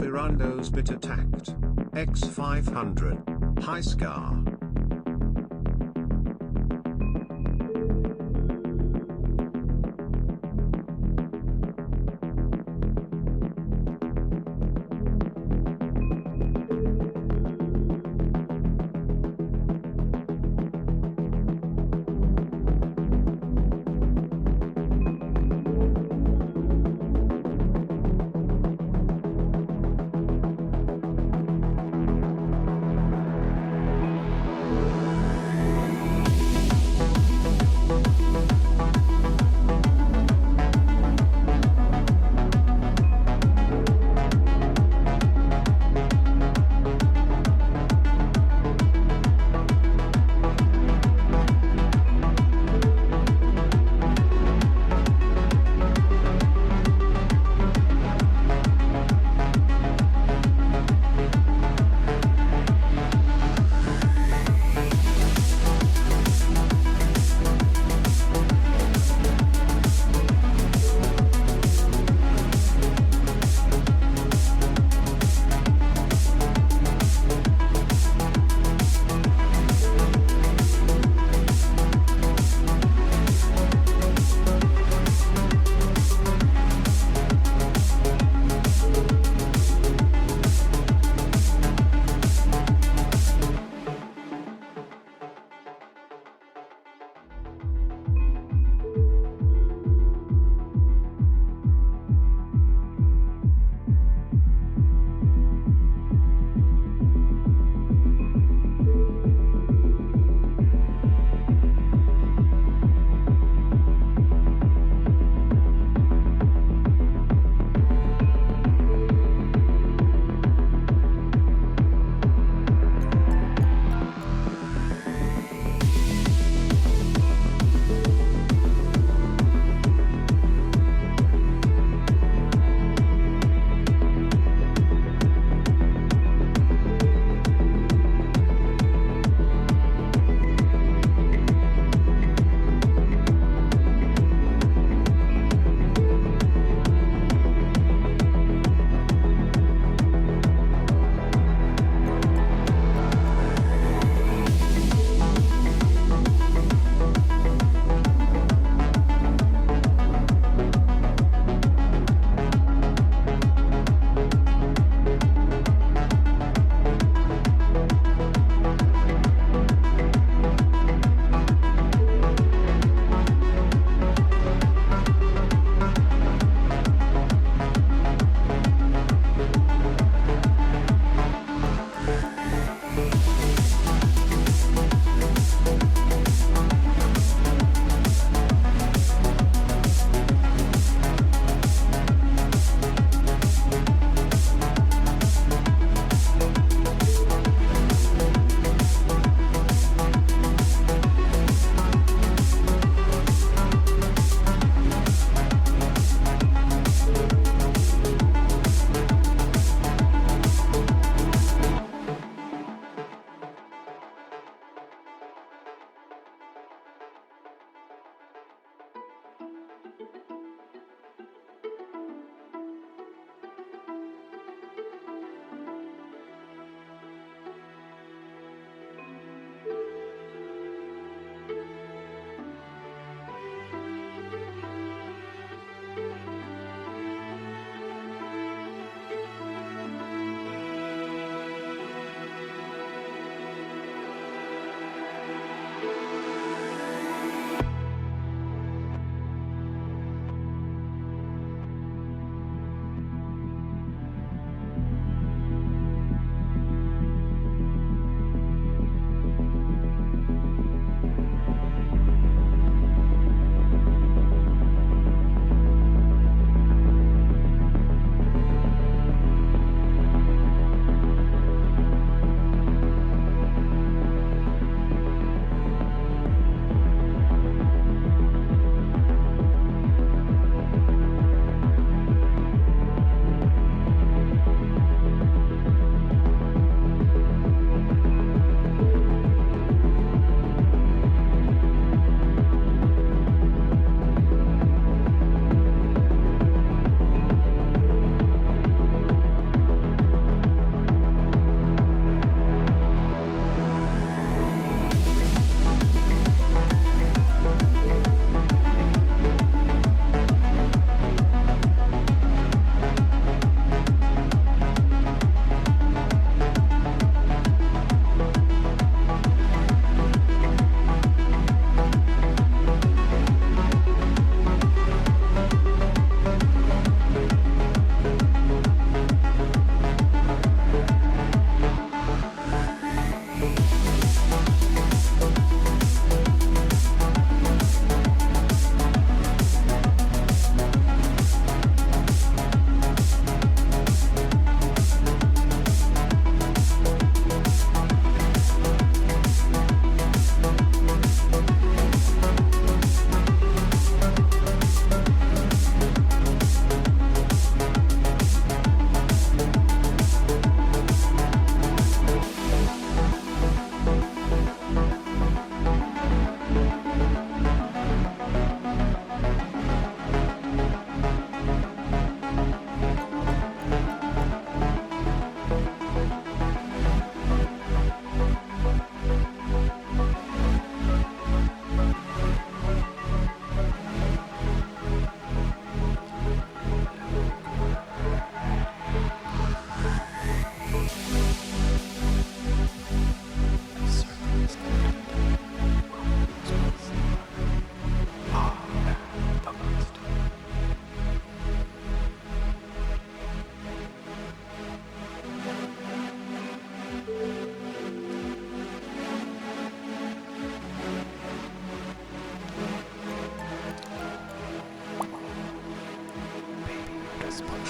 Ferrando's bit attacked. X500. Hi Scar.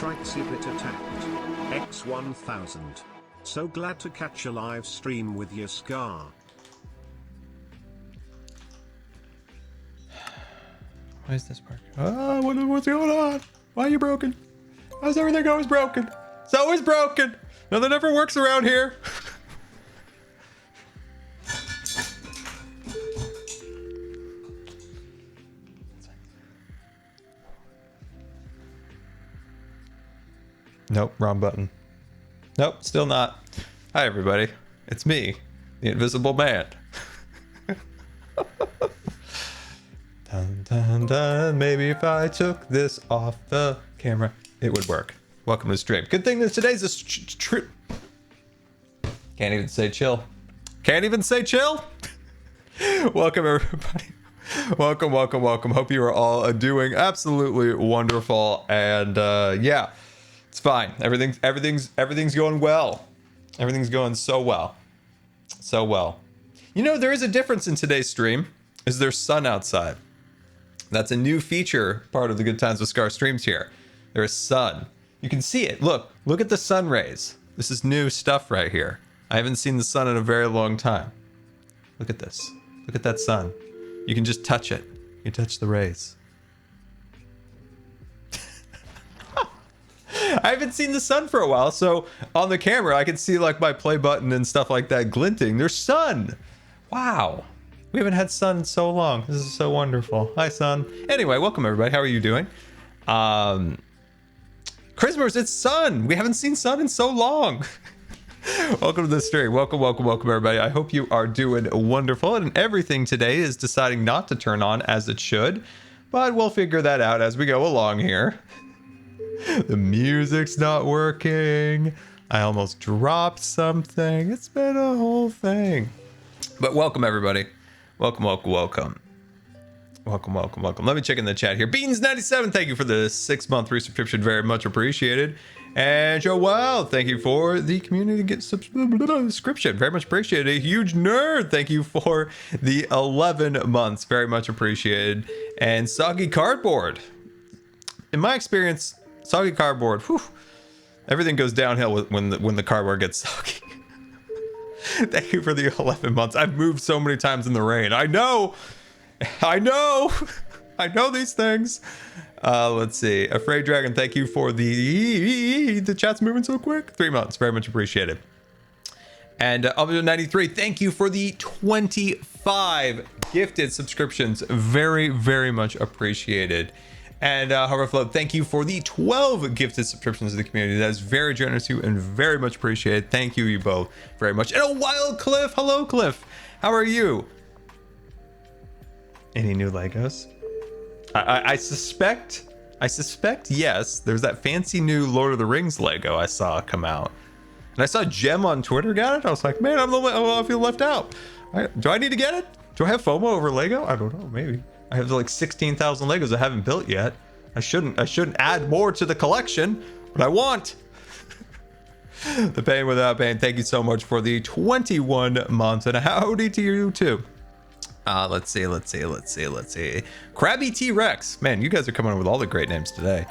Trixie bit attacked. X1000. So glad to catch a live stream with you, Scar. Why is this working? Oh, what's going on? Why are you broken? How's everything always broken? It's always broken. Nothing ever works around here. Nope, wrong button. Nope, still not. Hi, everybody. It's me, the Invisible Man. Dun, dun, dun. Maybe if I took this off the camera, it would work. Welcome to the stream. Good thing that today's a trip. Can't even say chill. Can't even say chill. Welcome, everybody. Welcome, welcome, welcome. Hope you are all doing absolutely wonderful. And yeah, it's fine. Everything's going well. Everything's going so well. So well. You know, there is a difference in today's stream. Is there's sun outside. That's a new feature, part of the Good Times with Scar streams here. There is sun. You can see it. Look at the sun rays. This is new stuff right here. I haven't seen the sun in a very long time. Look at this. Look at that sun. You can just touch it. You touch the rays. I haven't seen the sun for a while, so on the camera I can see like my play button and stuff like that glinting. There's sun. Wow. We haven't had sun in so long. This is so wonderful. Hi, sun. Anyway, welcome everybody. How are you doing? Christmas, it's sun. We haven't seen sun in so long. Welcome to the stream. Welcome, welcome, welcome everybody. I hope you are doing wonderful. And everything today is deciding not to turn on as it should, but we'll figure that out as we go along here. The music's not working. I almost dropped something. It's been a whole thing. But welcome everybody. Welcome, welcome, welcome. Welcome, welcome, welcome. Let me check in the chat here. Beans97, thank you for the 6-month resubscription. Very much appreciated. And Joel, thank you for the community subscription. Very much appreciated. A huge nerd, thank you for the 11 months. Very much appreciated. And Soggy Cardboard. In my experience, Soggy Cardboard, whew, everything goes downhill when the cardboard gets soggy. Thank you for the 11 months. I've moved so many times in the rain. I know these things. Let's see. Afraid Dragon, thank you for the chat's moving so quick. 3 months, very much appreciated. And Alvin93, thank you for the 25 gifted subscriptions. Very, very much appreciated. And Hoverflow, thank you for the 12 gifted subscriptions to the community. That is very generous to you and very much appreciated. Thank you both very much. And a Wild Cliff. Hello, Cliff. How are you? Any new Legos? I suspect, yes. There's that fancy new Lord of the Rings Lego I saw come out. And I saw Jem on Twitter got it. I was like, man, I feel left out. Do I need to get it? Do I have FOMO over Lego? I don't know, maybe. I have like 16,000 Legos I haven't built yet. I shouldn't add more to the collection, but I want. The pain without pain. Thank you so much for the 21 months and a howdy to you too. Let's see. Krabby T-Rex. Man, you guys are coming up with all the great names today.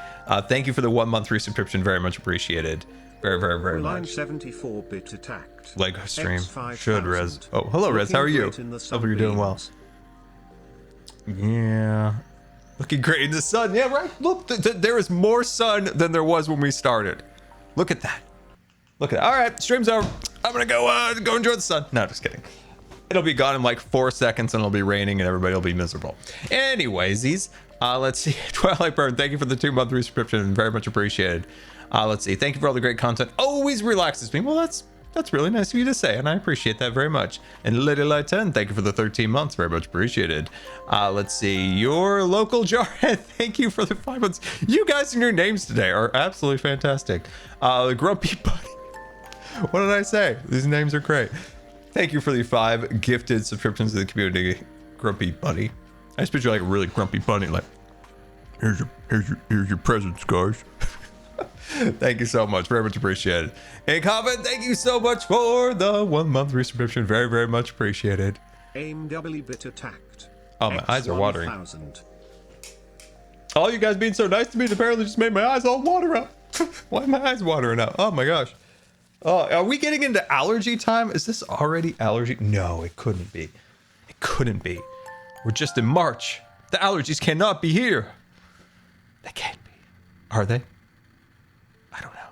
Thank you for the 1 month resubscription. Very much appreciated. Very, very, very Line much. 74-bit attacked. Lego stream. X5000. Should Rez. Oh, hello Rez. How are you? Hope you're doing well. Yeah. Looking great in the sun. Yeah, right. Look, there is more sun than there was when we started. Look at that. Look at that. All right, stream's over. I'm gonna go enjoy the sun. No, just kidding. It'll be gone in like 4 seconds and it'll be raining and everybody will be miserable. Anyways, let's see. Twilight Burn, thank you for the 2 month resubscription. Very much appreciated. Let's see. Thank you for all the great content. Always relaxes me. Well, that's really nice of you to say, and I appreciate that very much. And Lady Light 10, thank you for the 13 months. Very much appreciated. Let's see. Your local Jarhead, thank you for the 5 months. You guys and your names today are absolutely fantastic. Grumpy Buddy. What did I say? These names are great. Thank you for the 5 gifted subscriptions to the community, Grumpy Buddy. I just picture like a really grumpy bunny, like, here's your presents, guys. Thank you so much. Very much appreciated. Hey, comment, thank you so much for the 1 month resubscription. Very, very much appreciated. Aim doubly bit attacked. Oh, my eyes are watering. 1000. All you guys being so nice to me apparently just made my eyes all water up. Why are my eyes watering out? Oh my gosh. Oh, are we getting into allergy time? Is this already allergy? No, it couldn't be. It couldn't be. We're just in March. The allergies cannot be here. They can't be. Are they? I don't know.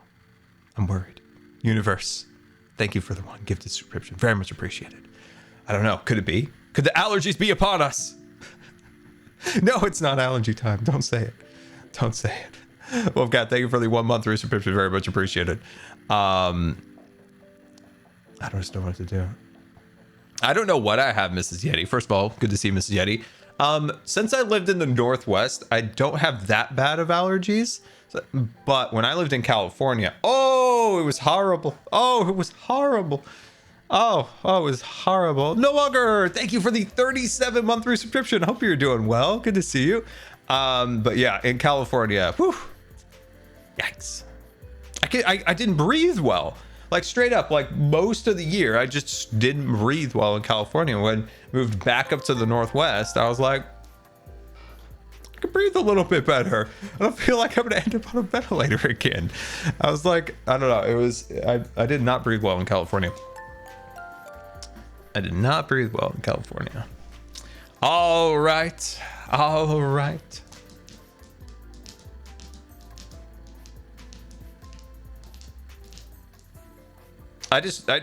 I'm worried. Universe, thank you for the one gifted subscription. Very much appreciated. I don't know. Could it be? Could the allergies be upon us? No, it's not allergy time. Don't say it. Don't say it. Well, God, thank you for the 1 month subscription. Very much appreciated. I just don't know what to do. I don't know what I have, Mrs. Yeti. First of all, good to see Mrs. Yeti. Since I lived in the Northwest, I don't have that bad of allergies. But when I lived in California, oh, it was horrible. Oh, it was horrible. Oh, it was horrible. No longer. Thank you for the 37-month subscription. Hope you're doing well. Good to see you. But yeah, in California, whew, yikes. I didn't breathe well. Like straight up, like most of the year, I just didn't breathe well in California. When I moved back up to the Northwest, I was like, I can breathe a little bit better. I don't feel like I'm gonna end up on a ventilator again. I was like, I don't know. It was, I did not breathe well in California. I did not breathe well in California. All right. All right.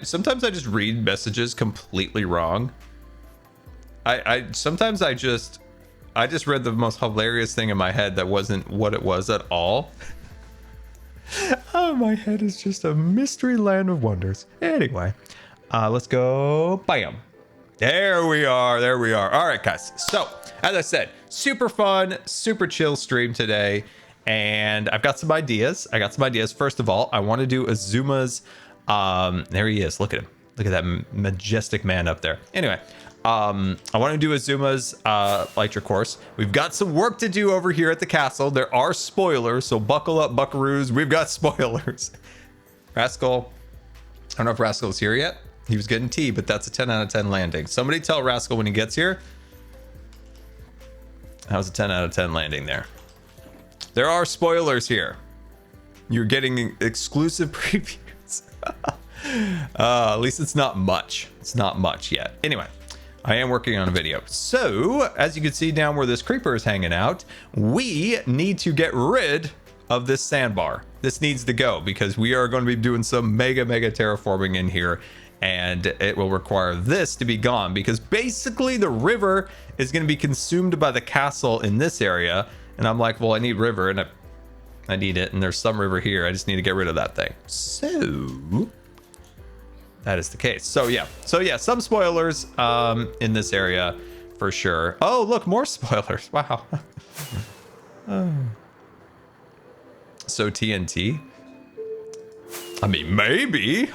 Sometimes I just read messages completely wrong. Sometimes I just read the most hilarious thing in my head that wasn't what it was at all. Oh, my head is just a mystery land of wonders. Anyway, let's go. Bam. There we are. There we are. All right, guys. So, as I said, super fun, super chill stream today. And I've got some ideas. First of all, I want to do Azuma's. There he is. Look at him. Look at that majestic man up there. Anyway, I want to do Azuma's lecture course. We've got some work to do over here at the castle. There are spoilers, so buckle up, buckaroos. We've got spoilers. Rascal. I don't know if Rascal's here yet. He was getting tea, but that's a 10 out of 10 landing. Somebody tell Rascal when he gets here. That was a 10 out of 10 landing there. There are spoilers here. You're getting exclusive previews. At least it's not much. It's not much yet. Anyway, I am working on a video. So, as you can see down where this creeper is hanging out, we need to get rid of this sandbar. This needs to go because we are going to be doing some mega terraforming in here, and it will require this to be gone because basically the river is going to be consumed by the castle in this area. And I'm like, well, I need river, and I need it, and there's some river here. I just need to get rid of that thing. So that is the case. So yeah, some spoilers in this area for sure. Oh, look, more spoilers. Wow. So TNT. I mean, maybe.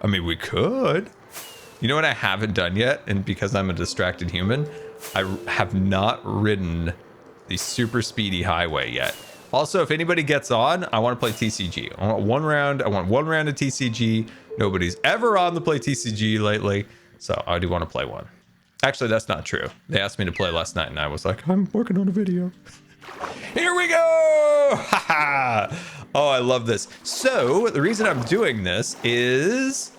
We could. You know what I haven't done yet? And because I'm a distracted human, I have not ridden the super speedy highway yet. Also, if anybody gets on, I want to play TCG. I want one round of TCG. Nobody's ever on to play TCG lately, so I do want to play one. Actually, that's not true. They asked me to play last night, and I was like, I'm working on a video. Here we go! Haha! Oh, I love this. So, the reason I'm doing this is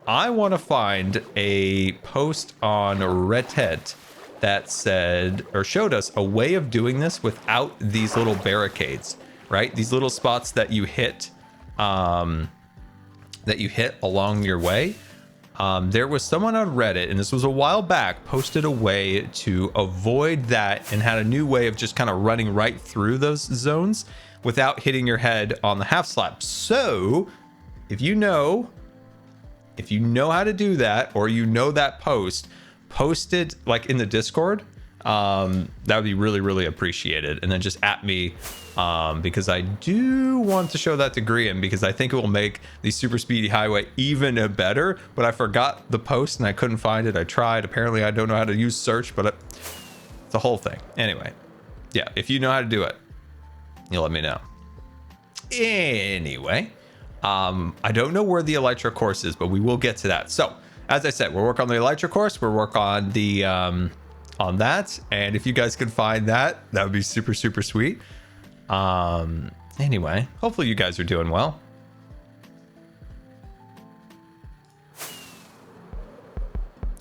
I want to find a post on Reddit that said or showed us a way of doing this without these little barricades, right? These little spots that you hit along your way. There was someone on Reddit, and this was a while back, posted a way to avoid that and had a new way of just kind of running right through those zones without hitting your head on the half slab. So if you know how to do that, or you know that post it like in the Discord. That would be really appreciated. And then just at me, because I do want to show that to Grian, because I think it will make the super speedy highway even better. But I forgot the post and I couldn't find it. I tried. Apparently I don't know how to use search, but it's a whole thing. Anyway, yeah, if you know how to do it, you'll let me know. Anyway, I don't know where the Elytra course is, but we will get to that. So as I said, we'll work on the Elytra course. We'll work on the on that, and if you guys can find that, that would be super sweet. Anyway, hopefully you guys are doing well.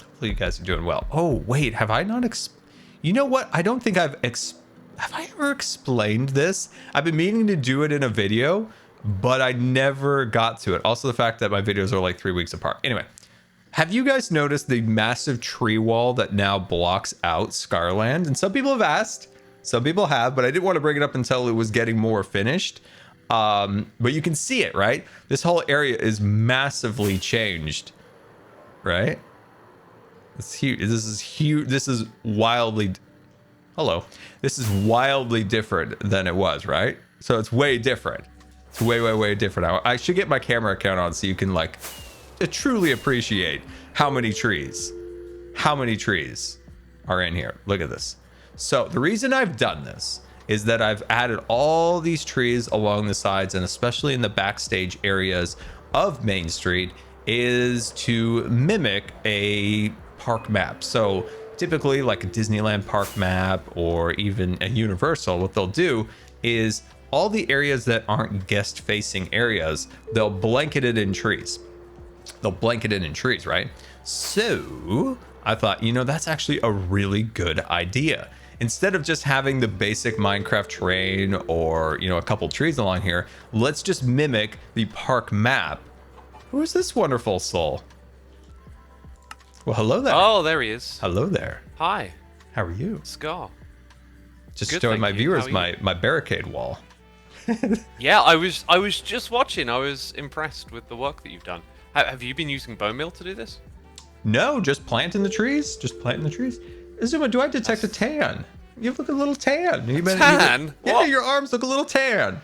Hopefully you guys are doing well. Oh, wait, have I not you know what? I don't think have I ever explained this? I've been meaning to do it in a video, but I never got to it. Also, the fact that my videos are like 3 weeks apart. Anyway, have you guys noticed the massive tree wall that now blocks out Scarland? And some people have asked, some people have, but I didn't want to bring it up until it was getting more finished. But you can see it, right? This whole area is massively changed, right? It's huge. This is huge. This is wildly... Hello. This is wildly different than it was, right? So it's way different. It's way, way, way different. I should get my camera account on so you can like truly appreciate how many trees are in here. Look at this. So the reason I've done this is that I've added all these trees along the sides and especially in the backstage areas of Main Street is to mimic a park map. So typically like a Disneyland park map or even a Universal, what they'll do is all the areas that aren't guest facing areas, they'll blanket it in trees. They'll blanket it in trees, right? So I thought, you know, that's actually a really good idea. Instead of just having the basic Minecraft terrain or, you know, a couple trees along here, let's just mimic the park map. Who is this wonderful soul? Well, hello there. Oh, there he is. Hello there. Hi. How are you? Scar. Just Good, showing my thank you. viewers How are you? my barricade wall. Yeah, I was just watching. I was impressed with the work that you've done. Have you been using bone meal to do this? No, just planting the trees. Just planting the trees. Azuma, do I detect a tan? You look a little tan. Tan? Yeah, What? your arms look a little tan. Have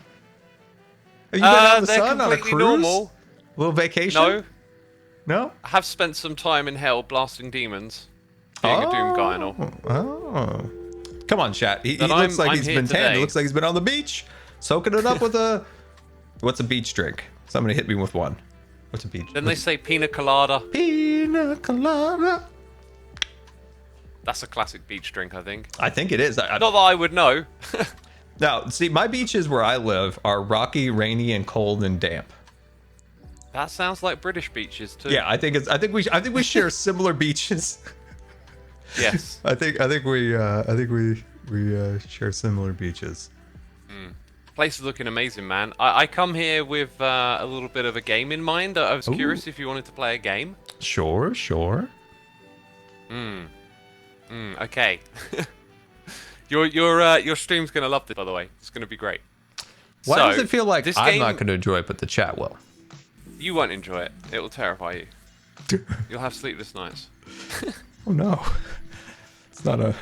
you been out in the They're sun on a completely cruise? normal. Little vacation? No, No? I have spent some time in hell blasting demons, being a doom guy and all. Oh. Come on, chat. He But looks like I'm he's here been tanned. He today. looks like he's been on the beach, soaking it up with a... What's a beach drink? Somebody hit me with one. What's a beach? Then they say pina colada. Pina colada. That's a classic beach drink, I think. I think it is. Not that I would know. Now, see, my beaches where I live are rocky, rainy, and cold and damp. That sounds like British beaches too. Yeah, I think we share similar beaches. Yes. I think we share similar beaches. Place is looking amazing, man. I come here with a little bit of a game in mind. I was curious if you wanted to play a game. Sure. Okay. Your stream's gonna love this, by the way. It's gonna be great. Why So, does it feel like this I'm game, not going to enjoy it, but the chat will? You won't enjoy it. It will terrify you. You'll have sleepless nights. Oh no, it's not a.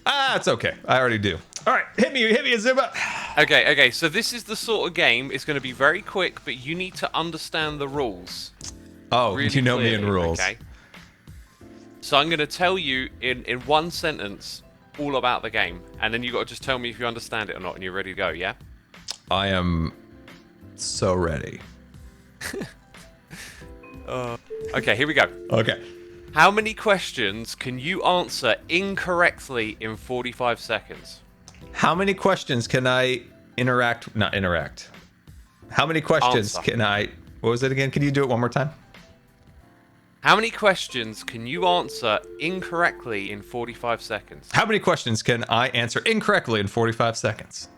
It's okay. I already do. All right, hit me, Azuma. Okay. So this is the sort of game. It's going to be very quick, but you need to understand the rules. Oh, Really you know me clearly, in rules. Okay. So I'm going to tell you in one sentence all about the game, and then you got to just tell me if you understand it or not, and you're ready to go. Yeah. I am so ready. Okay. Here we go. Okay. How many questions can you answer incorrectly in 45 seconds? How many questions can I not interact? How many questions Answer. can I... What was it again? Can you do it one more time? How many questions can you answer incorrectly in 45 seconds? How many questions can I answer incorrectly in 45 seconds?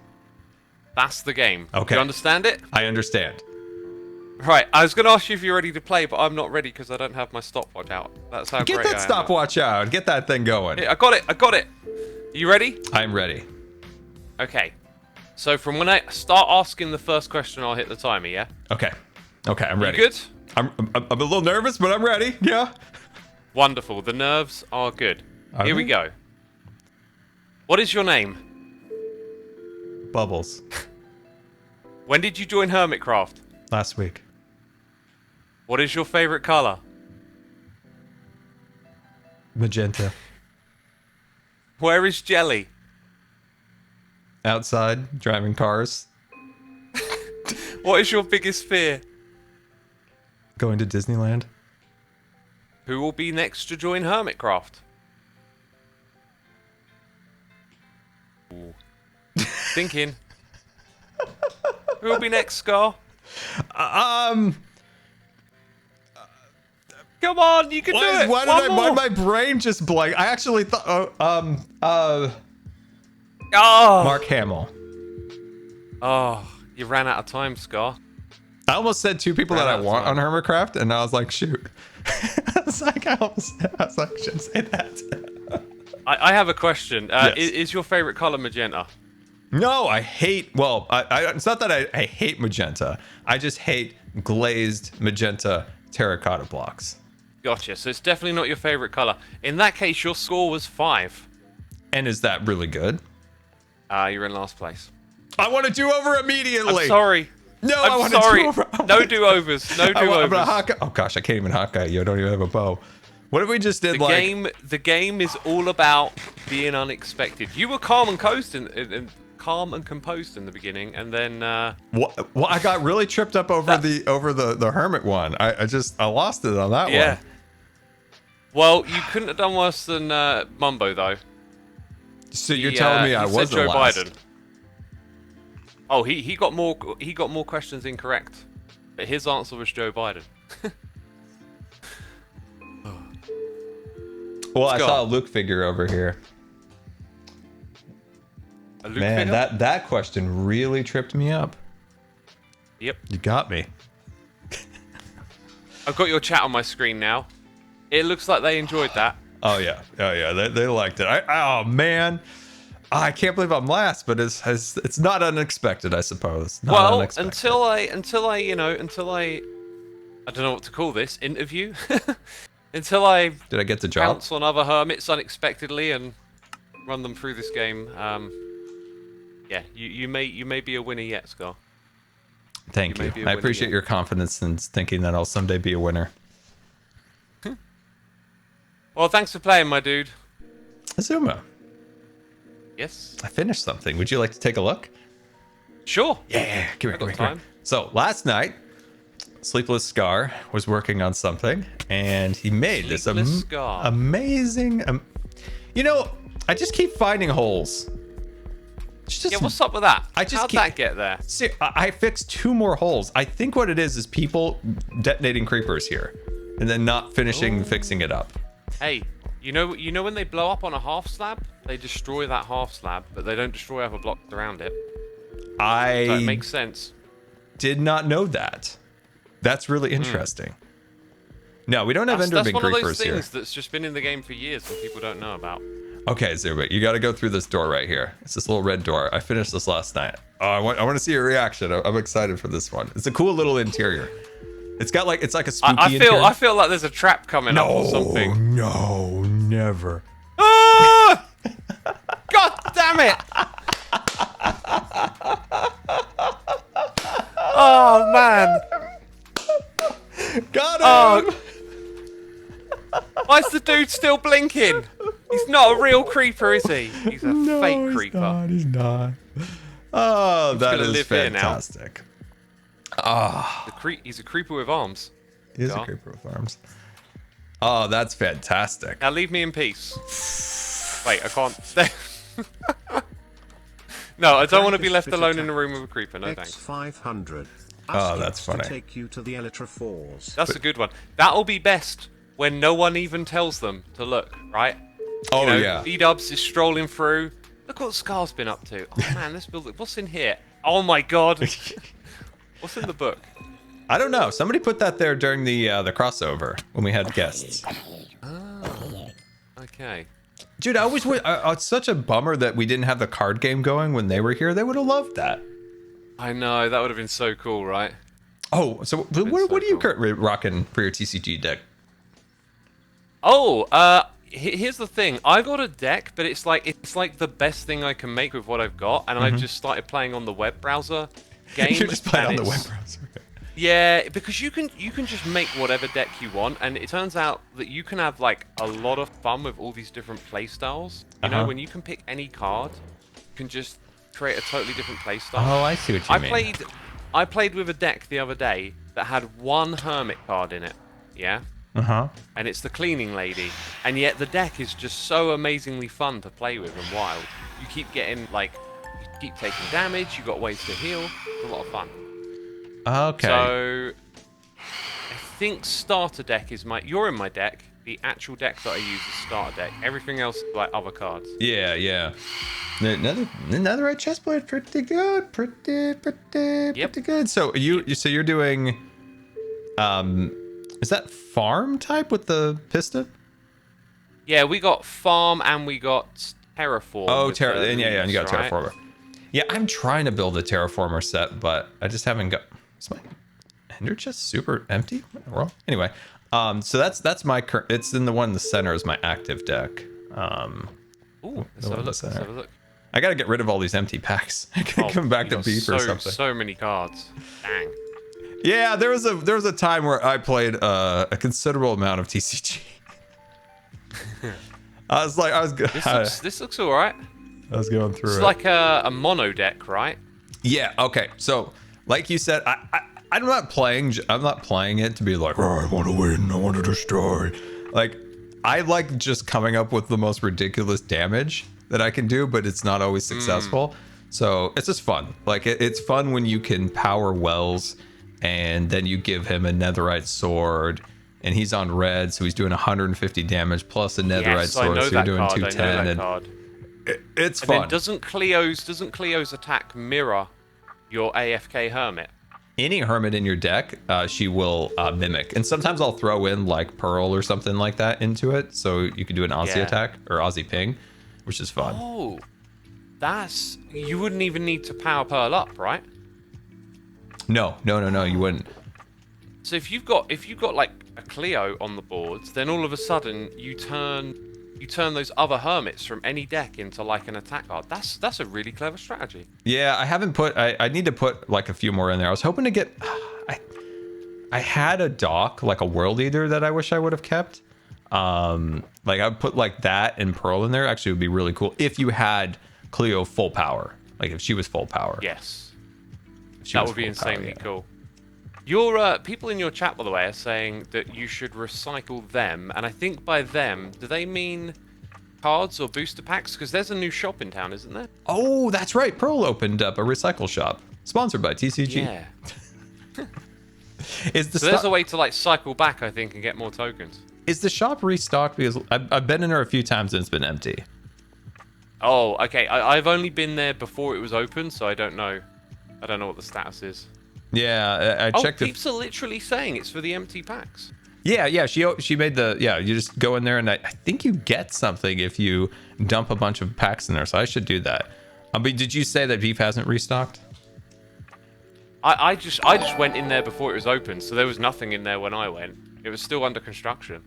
That's the game. Okay. You understand it? I understand. Right, I was going to ask you if you're ready to play, but I'm not ready because I don't have my stopwatch out. That's how Get great I that am. stopwatch out. Get that thing going. Yeah, I got it. You ready? I'm ready. Okay. So from when I start asking the first question, I'll hit the timer, yeah? Okay, I'm ready. You good? I'm a little nervous, but I'm ready. Yeah. Wonderful. The nerves are good. Are Here we they? go. What is your name? Bubbles. When did you join Hermitcraft? Last week. What is your favorite color? Magenta. Where is Jelly? Outside, driving cars. What is your biggest fear? Going to Disneyland. Who will be next to join Hermitcraft? Ooh. Thinking. Who will be next, Scar? Come on, you can do it. Why did my brain just blank? I actually thought, Oh, Mark Hamill. Oh, you ran out of time, Scar. I almost said two people that I want on Hermitcraft, and I was like, shoot. I was like, I shouldn't say that. I have a question. Yes. Is your favorite color magenta? No, I hate, well, it's not that I hate magenta. I just hate glazed magenta terracotta blocks. Gotcha. So it's definitely not your favorite color. In that case, your score was 5. And is that really good? You're in last place. I want to do over immediately. I'm sorry. No, I'm I want sorry. to do over. No do-overs. No do-overs. Oh gosh, I can't even Hawkeye you. I don't even have a bow. What if we just did The game is all about being unexpected. You were calm and composed in the beginning, and then What? Well, I got really tripped up over the hermit one. I lost it on that one. Well, you couldn't have done worse than Mumbo though. So you're telling me I was Joe last? Biden. Oh, he got more questions incorrect, but his answer was Joe Biden. Well, I saw a Luke figure over here. A Luke Man, figure? that question really tripped me up. Yep. You got me. I've got your chat on my screen now. It looks like they enjoyed that. Oh yeah. They liked it. Oh man, I can't believe I'm last, but it's not unexpected, I suppose. Not unexpected. until I don't know what to call this interview. Until I Did I get the job? pounce on other hermits unexpectedly and run them through this game. Yeah, you may be a winner yet, Scar. Thank you. I appreciate your confidence in thinking that I'll someday be a winner. Well, thanks for playing, my dude. Azuma, Yes. I finished something. Would you like to take a look? Sure. Yeah, come here, got time. So last night, Sleepless Scar was working on something, and he made this Scar. amazing. You know, I just keep finding holes. Yeah, what's up with that? How'd that get there? See, I fixed 2 more holes. I think what it is people detonating creepers here, and then not finishing fixing it up. Hey, you know when they blow up on a half slab, they destroy that half slab, but they don't destroy other blocks around it. That makes sense. Did not know that. That's really interesting. No, we don't have Enderman creepers here. That's one of those things that's just been in the game for years and people don't know about. Okay, Zuba, you got to go through this door right here. It's this little red door. I finished this last night. Oh, I want to see your reaction. I'm excited for this one. It's a cool little interior. It's like a spooky interior. I feel like there's a trap coming up or something. No, never. Ah! God damn it! Oh man! Got him! Why is the dude still blinking? He's not a real creeper, is he? He's a fake creeper. He's not. Oh, that is live here now. fantastic. Ah, He's a creeper with arms. he is a creeper with arms. Oh, that's fantastic. Now leave me in peace. Wait, I can't. No, I don't want to be left alone in a room with a creeper. No thanks. X500. Oh, that's funny. To take you to the Elytra Falls. That's a good one. That'll be best when no one even tells them to look, right? Oh, yeah. B-Dubs is strolling through. Look what Scar's been up to. Oh man, this building. What's in here? Oh my god. What's in the book? I don't know. Somebody put that there during the crossover when we had guests. Oh. Okay. Dude, I always it's such a bummer that we didn't have the card game going when they were here. They would have loved that. I know, that would have been so cool, right? Oh, so what are you currently rocking for your TCG deck? Oh, here's the thing. I got a deck, but it's like the best thing I can make with what I've got, and I've just started playing on the web browser game. You're just playing on the web browser. Yeah, because you can just make whatever deck you want, and it turns out that you can have like a lot of fun with all these different playstyles. You know, when you can pick any card, you can just create a totally different playstyle. Oh, I see what you mean. I played with a deck the other day that had 1 hermit card in it. Yeah. And it's the cleaning lady, and yet the deck is just so amazingly fun to play with and wild. You keep getting like keep taking damage. You got ways to heal. It's a lot of fun. Okay. So I think starter deck is you're in my deck. The actual deck that I use is starter deck. Everything else is like other cards. Yeah. Another right chestplate, pretty good, pretty good. So you're doing, is that farm type with the piston? Yeah, we got farm and we got terraform. Oh, and you got right? terraformer. Yeah, I'm trying to build a terraformer set, but I just haven't got. Is my ender chest super empty? What in the world? Anyway, so that's my current. It's in the one in the center is my active deck. Ooh, let's have a look. I gotta get rid of all these empty packs. I gotta come back to beef or something. So many cards. Dang. Yeah, there was a time where I played a considerable amount of TCG. This looks all right. I was going through it's it. like a mono deck, right? Yeah. Okay. So, like you said, I'm not playing it to be like, oh, I want to win, I want to destroy. Like, I like just coming up with the most ridiculous damage that I can do, but it's not always successful. So it's just fun. Like it's fun when you can power Wells, and then you give him a netherite sword, and he's on red, so he's doing 150 damage plus a netherite sword, so you're doing 210. It's fun. Then doesn't Cleo's attack mirror your AFK Hermit? Any Hermit in your deck, she will mimic, and sometimes I'll throw in like Pearl or something like that into it, so you can do an Aussie attack or Aussie ping, which is fun. Oh, you wouldn't even need to power Pearl up, right? No, you wouldn't. So if you've got like a Cleo on the boards, then all of a sudden you turn those other Hermits from any deck into like an attack card. That's a really clever strategy. Yeah, I haven't put. I need to put like a few more in there. I was hoping to get. I had a dock, like a World Eater, that I wish I would have kept. Like I'd put like that and Pearl in there. Actually, it would be really cool if you had Cleo full power. Like if she was full power. Yes, that would be insanely cool. Your people in your chat, by the way, are saying that you should recycle them, and I think by them, do they mean cards or booster packs? Because there's a new shop in town, isn't there? Oh, that's right. Pearl opened up a recycle shop, sponsored by TCG. Yeah. So there's a way to like cycle back, I think, and get more tokens. Is the shop restocked? Because I've been in there a few times and it's been empty. Oh, okay. I've only been there before it was open, so I don't know. I don't know what the status is. Yeah, I checked. Peeps are literally saying it's for the empty packs. Yeah. She made the. Yeah, you just go in there, and I think you get something if you dump a bunch of packs in there. So I should do that. But did you say that Beef hasn't restocked? I just went in there before it was open, so there was nothing in there when I went. It was still under construction.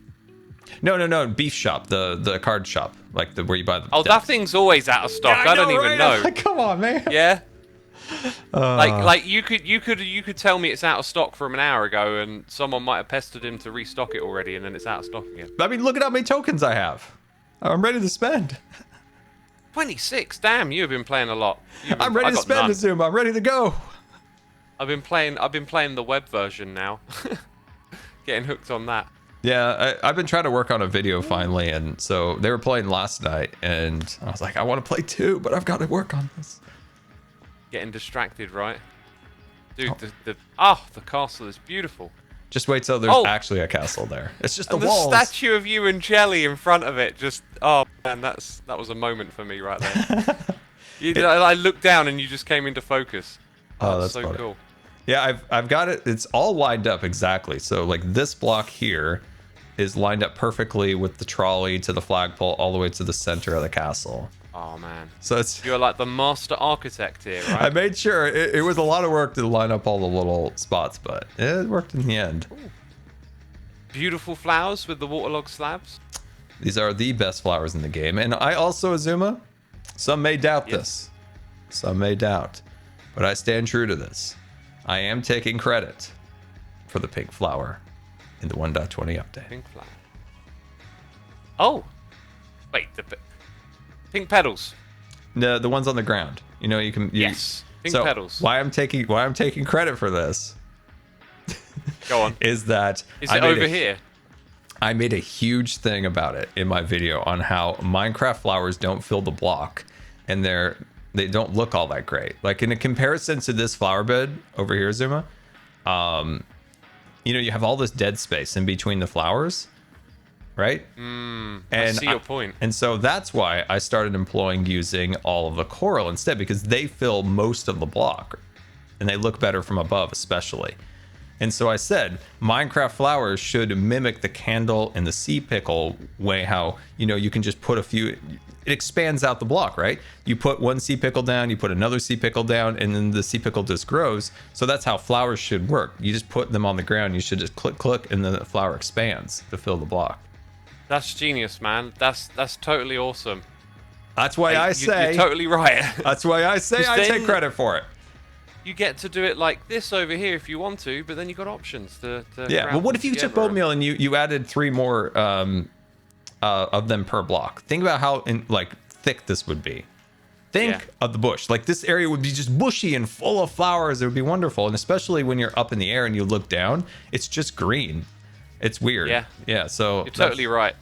No. Beef shop, the card shop, like where you buy the. Oh, that thing's always out of stock. Yeah, I don't even know. Come on, man. Yeah. Like you could tell me it's out of stock from an hour ago, and someone might have pestered him to restock it already, and then it's out of stock again. I mean, look at how many tokens I have. I'm ready to spend. 26. Damn, you've been playing a lot. I'm ready to spend, Zoom. I'm ready to go. I've been playing the web version now. Getting hooked on that. Yeah, I've been trying to work on a video finally, and so they were playing last night, and I was like, I want to play too, but I've got to work on this. Getting distracted, right? Dude, the castle is beautiful. Just wait till there's actually a castle there. It's just the walls. The statue of you and Jelly in front of it. Just man, that was a moment for me right there. I looked down and you just came into focus. Oh, that's so funny. cool. Yeah, I've got it. It's all lined up exactly. So like this block here is lined up perfectly with the trolley to the flagpole all the way to the center of the castle. Oh man. So you're like the master architect here, right? I made sure it was a lot of work to line up all the little spots, but it worked in the end. Ooh. Beautiful flowers with the waterlogged slabs. These are the best flowers in the game. And I also, Azuma, some may doubt this. Some may doubt. But I stand true to this. I am taking credit for the pink flower in the 1.20 update. Pink flower. Oh. Wait, pink petals. No, the ones on the ground. You know, you can. Yes. Pink petals. Why I'm taking credit for this. Go on. Is that it over here? I made a huge thing about it in my video on how Minecraft flowers don't fill the block, and they're look all that great. Like in a comparison to this flower bed over here, Zuma, you know, you have all this dead space in between the flowers, right? And And I see your point. And so that's why I started employing using all of the coral instead, because they fill most of the block and they look better from above, especially. And so I said, Minecraft flowers should mimic the candle and the sea pickle way, how, you know, you can just put a few, it expands out the block, right? You put one sea pickle down, you put another sea pickle down, and then the sea pickle just grows. So that's how flowers should work. You just put them on the ground, you should just click, click, and then the flower expands to fill the block. That's genius, man. That's totally awesome. That's why I say, you're totally right. that's why I say I take credit for it. You get to do it like this over here if you want to, but then you got options to yeah. Well, what if you took oatmeal and you added 3 more of them per block? Think about how thick this would be. Think of the bush. Like this area would be just bushy and full of flowers. It would be wonderful, and especially when you're up in the air and you look down, it's just green. It's weird. Yeah. Yeah. So you're totally right.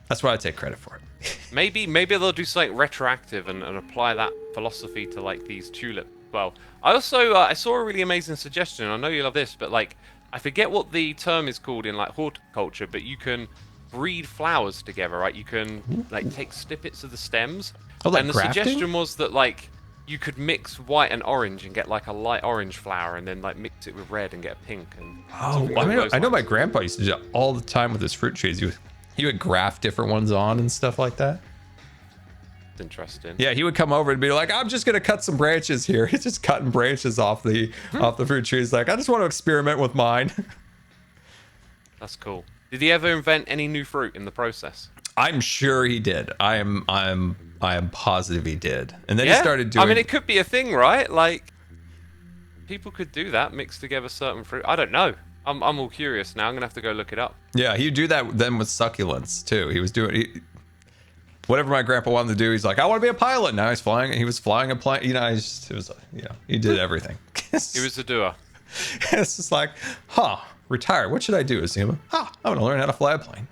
That's why I take credit for it. Maybe they'll do something retroactive and apply that philosophy to like these tulips. Well, I also I saw a really amazing suggestion. I know you love this, but like I forget what the term is called in like horticulture, but you can breed flowers together, right? You can like take snippets of the stems. Oh, like and the grafting? suggestion was that like you could mix white and orange and get like a light orange flower, and then like mix it with red and get a pink. And I know my grandpa used to do that all the time with his fruit trees. He would graft different ones on and stuff like that. Interesting. Yeah, he would come over and be like, I'm just gonna cut some branches here. He's just cutting branches off the fruit trees. Like, I just want to experiment with mine. That's cool. Did he ever invent any new fruit in the process? I'm sure he did. I am positive he did. And then he started doing, I mean, it could be a thing, right? Like people could do that, mix together certain fruit. I don't know. I'm all curious now. I'm gonna have to go look it up. Yeah, he'd do that then with succulents too. He was doing whatever my grandpa wanted to do. He's like, I want to be a pilot. Now he was flying a plane. You know, he did everything. He was a doer. It's just like, retire. What should I do, Azuma? I'm gonna learn how to fly a plane.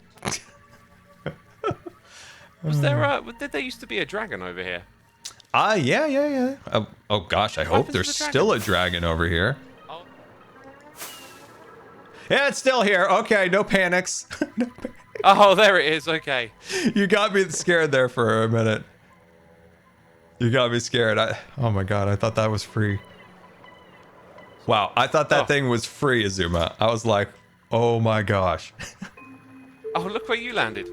Was there did there used to be a dragon over here? Yeah. Oh gosh, I hope there's still a dragon over here. Oh. Yeah, it's still here. Okay, no panics. Oh, there it is. Okay. You got me scared there for a minute. You got me scared. Oh my god, I thought that was free. Wow, I thought that thing was free, Azuma. I was like, oh my gosh. Oh, look where you landed.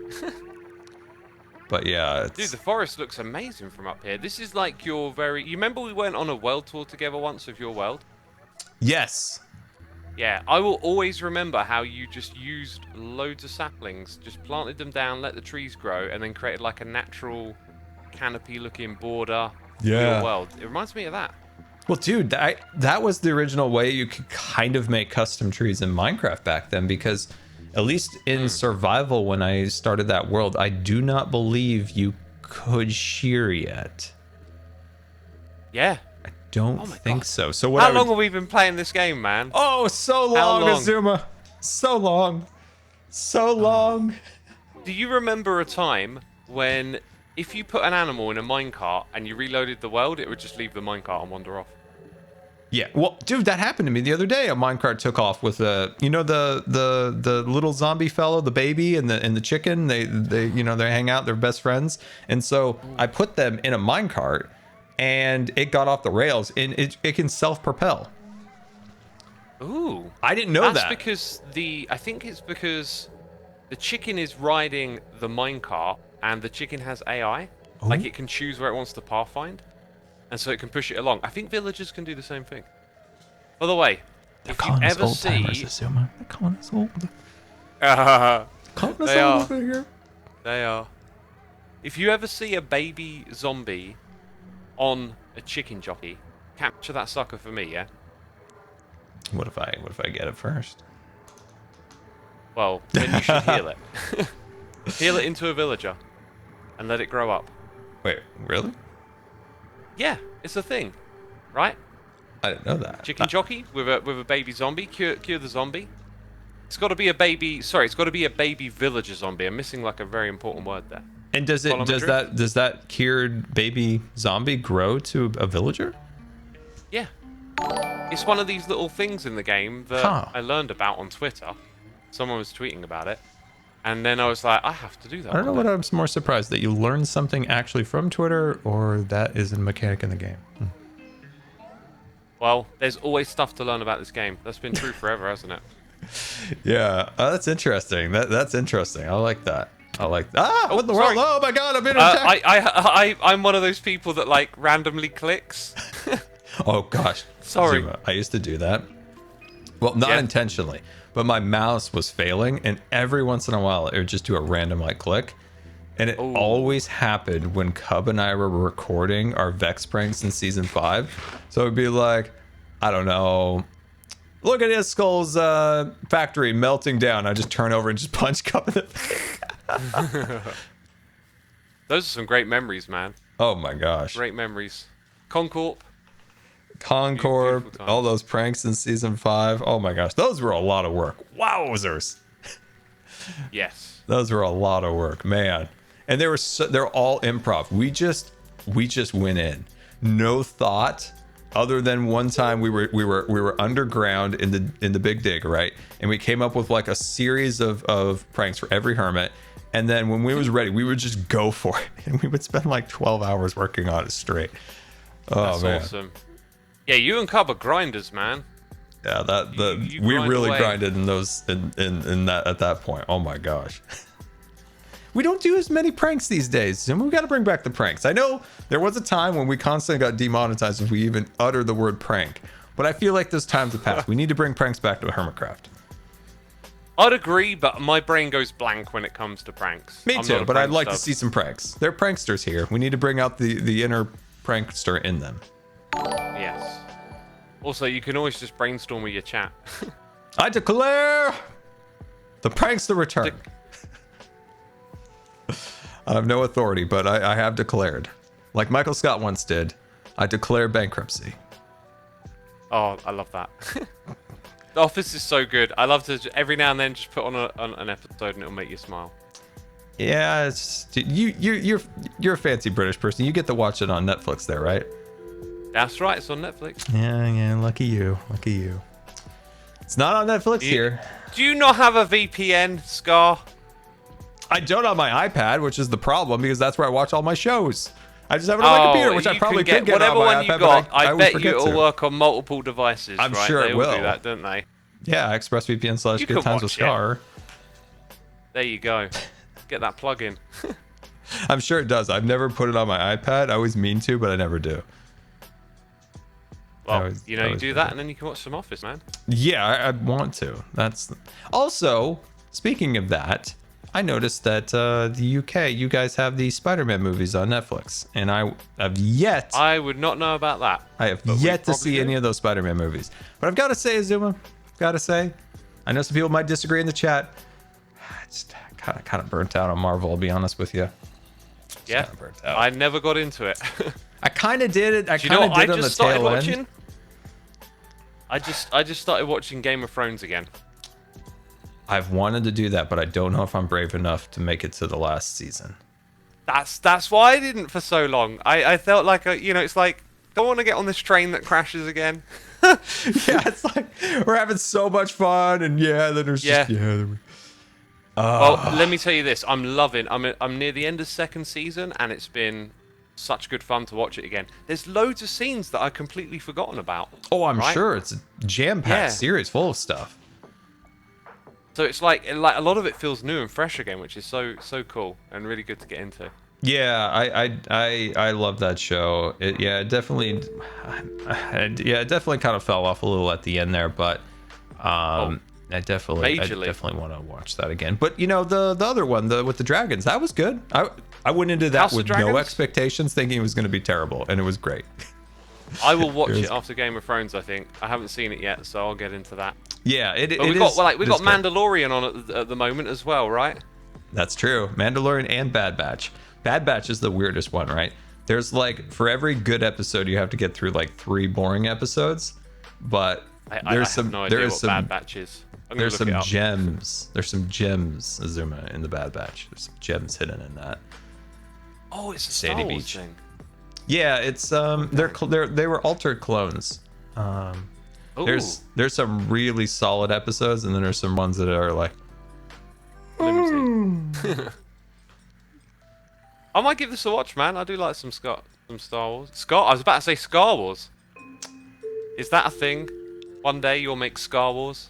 But yeah, dude, the forest looks amazing from up here. This is like your very... You remember we went on a world tour together once of your world? Yes. Yeah, I will always remember how you just used loads of saplings, just planted them down, let the trees grow, and then created like a natural canopy-looking border for your world. It reminds me of that. Well, dude, that was the original way you could kind of make custom trees in Minecraft back then, because at least in survival, when I started that world, I do not believe you could shear yet. Yeah. I don't think so. So what? How long have we been playing this game, man? Oh, so long, Azuma. So long. So long. Do you remember a time when if you put an animal in a minecart and you reloaded the world, it would just leave the minecart and wander off? Yeah, well, dude, that happened to me the other day. A minecart took off with the little zombie fellow, the baby, and the chicken. They hang out. They're best friends. And so I put them in a minecart, and it got off the rails, and it can self-propel. Ooh, I didn't know that. That's because I think it's because the chicken is riding the minecart, and the chicken has AI. Ooh. Like it can choose where it wants to pathfind. And so it can push it along. I think villagers can do the same thing. By the way, if you ever see... They're calling us old. They are. Over here. They are. If you ever see a baby zombie on a chicken jockey, capture that sucker for me, yeah? What if I get it first? Well, then you should heal it. Heal it into a villager and let it grow up. Wait, really? Yeah, it's a thing, right? I didn't know that. Chicken jockey with a baby zombie. Cure the zombie. It's got to be a baby. Sorry, it's got to be a baby villager zombie. I'm missing like a very important word there. And does that cured baby zombie grow to a villager? Yeah. It's one of these little things in the game that I learned about on Twitter. Someone was tweeting about it. And then I was like, I have to do that. I don't know what I'm more surprised, that you learned something actually from Twitter, or that is a mechanic in the game. Well, there's always stuff to learn about this game. That's been true forever, hasn't it? Yeah, that's interesting. That's interesting. I like that. What in the sorry. world? Oh my god, I'm being attacked. I'm one of those people that like randomly clicks. Oh gosh. Sorry. Zuma, I used to do that. Well, not intentionally, but my mouse was failing, and every once in a while it would just do a random like click. And it always happened when Cub and I were recording our Vex pranks in season 5. So it'd be like, I don't know, look at his skull's factory melting down. I just turn over and just punch Cub in the face. Those are some great memories, man. Oh my gosh. Great memories. Concorp, all those pranks in season 5. Oh my gosh, those were a lot of work. Wowzers. Yes. Those were a lot of work, man. And they're all improv. We just went in. No thought, other than one time we were underground in the Big Dig, right? And we came up with like a series of pranks for every hermit. And then when we was ready, we would just go for it. And we would spend like 12 hours working on it straight. Oh, that's awesome. Yeah, you and Cub are grinders, man. Yeah, you we grind really away. grinded in that at that point. Oh my gosh. We don't do as many pranks these days, and we got to bring back the pranks. I know there was a time when we constantly got demonetized if we even uttered the word prank, but I feel like those times have passed. We need to bring pranks back to Hermitcraft. I'd agree, but my brain goes blank when it comes to pranks. Me I'm too, not a but I'd like prankster. to see some pranks. They're pranksters here. We need to bring out the inner prankster in them. Yes. Also, you can always just brainstorm with your chat. I declare the prankster return. I have no authority, but I have declared. Like Michael Scott once did, I declare bankruptcy. Oh, I love that. The Office is so good. I love to every now and then just put on an episode and it'll make you smile. Yeah, you're a fancy British person. You get to watch it on Netflix there, right? That's right. It's on Netflix. Yeah. Lucky you. It's not on Netflix here. Do you not have a VPN, Scar? I don't on my iPad, which is the problem because that's where I watch all my shows. I just have it on my computer, which I probably could get whatever on my one iPad, you got. I bet forget you it'll to. work on multiple devices. I'm right? sure they it all will. do that, don't they? Yeah, ExpressVPN You can /GoodTimesWithScar. There you go. Get that plug in. I'm sure it does. I've never put it on my iPad. I always mean to, but I never do. Well, you do that, and then you can watch some Office, man. Yeah, I'd want to. That's also, speaking of that, I noticed that the UK, you guys have the Spider-Man movies on Netflix, and I have yet. I would not know about that. I have yet to see any of those Spider-Man movies. But I've got to say, Azuma, I know some people might disagree in the chat. I just kind of burnt out on Marvel, I'll be honest with you. Yeah, I never got into it. I kind of did it. I Do you know kind of what did I on the just started tail watching? end. I just started watching Game of Thrones again. I've wanted to do that, but I don't know if I'm brave enough to make it to the last season. That's why I didn't for so long. I felt like it's like, don't want to get on this train that crashes again. Yeah, it's like we're having so much fun, and then there's Well, let me tell you this: I'm near the end of second season, and it's been such good fun to watch it again. There's loads of scenes that I've completely forgotten about. Oh, I'm sure it's a jam-packed series full of stuff. So it's like a lot of it feels new and fresh again, which is so cool and really good to get into. Yeah, I love that show. It definitely kind of fell off a little at the end there, but I definitely want to watch that again. But the other one, with the dragons, that was good. I went into that with no expectations, thinking it was going to be terrible, and it was great. I will watch it after Game of Thrones. I think I haven't seen it yet, so I'll get into that. Yeah, we got Mandalorian on at the moment as well, right? That's true. Mandalorian and Bad Batch. Bad Batch is the weirdest one, right? There's like, for every good episode, you have to get through like 3 boring episodes, but I have no idea what Bad Batch is. There's some gems. There's some gems, Azuma, in the Bad Batch. There's some gems hidden in that. Oh, it's a Sandy Star Wars Beach. thing. Yeah, it's they were altered clones. There's some really solid episodes, and then there's some ones that are like Flimsy. I might give this a watch, man. I do like some Star Wars. I was about to say Scar Wars. Is that a thing? One day you'll make Scar Wars.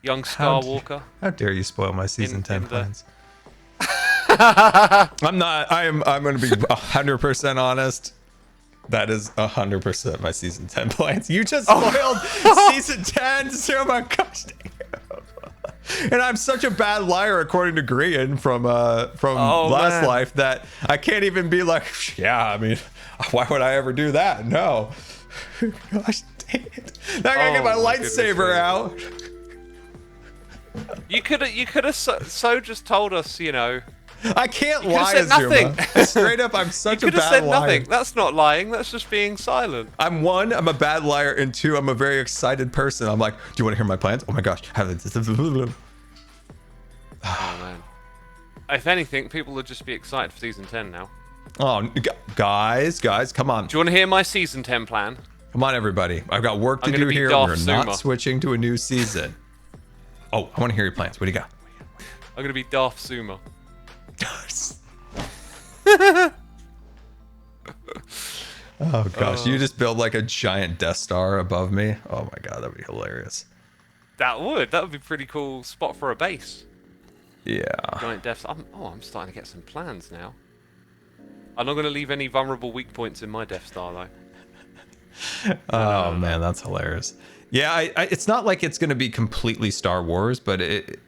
Young Skywalker. How dare you spoil my season 10 the- plans? I'm not. I'm going to be 100% honest. That is 100% my season 10 plans. You just spoiled season 10. Oh my gosh. And I'm such a bad liar, according to Grian from Last man. Life, that I can't even be like, yeah, I mean, why would I ever do that? No. Gosh dang it. Now I gotta get my lightsaber out. You could have so just told us, you know. I can't You could've lie, said nothing. Azuma. Straight up, I'm You such a could have bad said liar. nothing. That's not lying. That's just being silent. I'm a bad liar, and two, I'm a very excited person. I'm like, do you want to hear my plans? Oh my gosh. Oh man. If anything, people would just be excited for season 10 now. Oh, guys, come on. Do you want to hear my season 10 plan? Come on, everybody. I've got work to I'm gonna do be here. Darth We're Zuma. not switching to a new season. Oh, I want to hear your plans. What do you got? I'm gonna be Darth Zuma. Oh gosh, you just build like a giant Death Star above me. Oh my god, that'd be hilarious. That would be pretty cool spot for a base. Yeah. Giant Death. I'm starting to get some plans now. I'm not going to leave any vulnerable weak points in my Death Star though. Oh man, that's hilarious. Yeah, I it's not like it's going to be completely Star Wars, but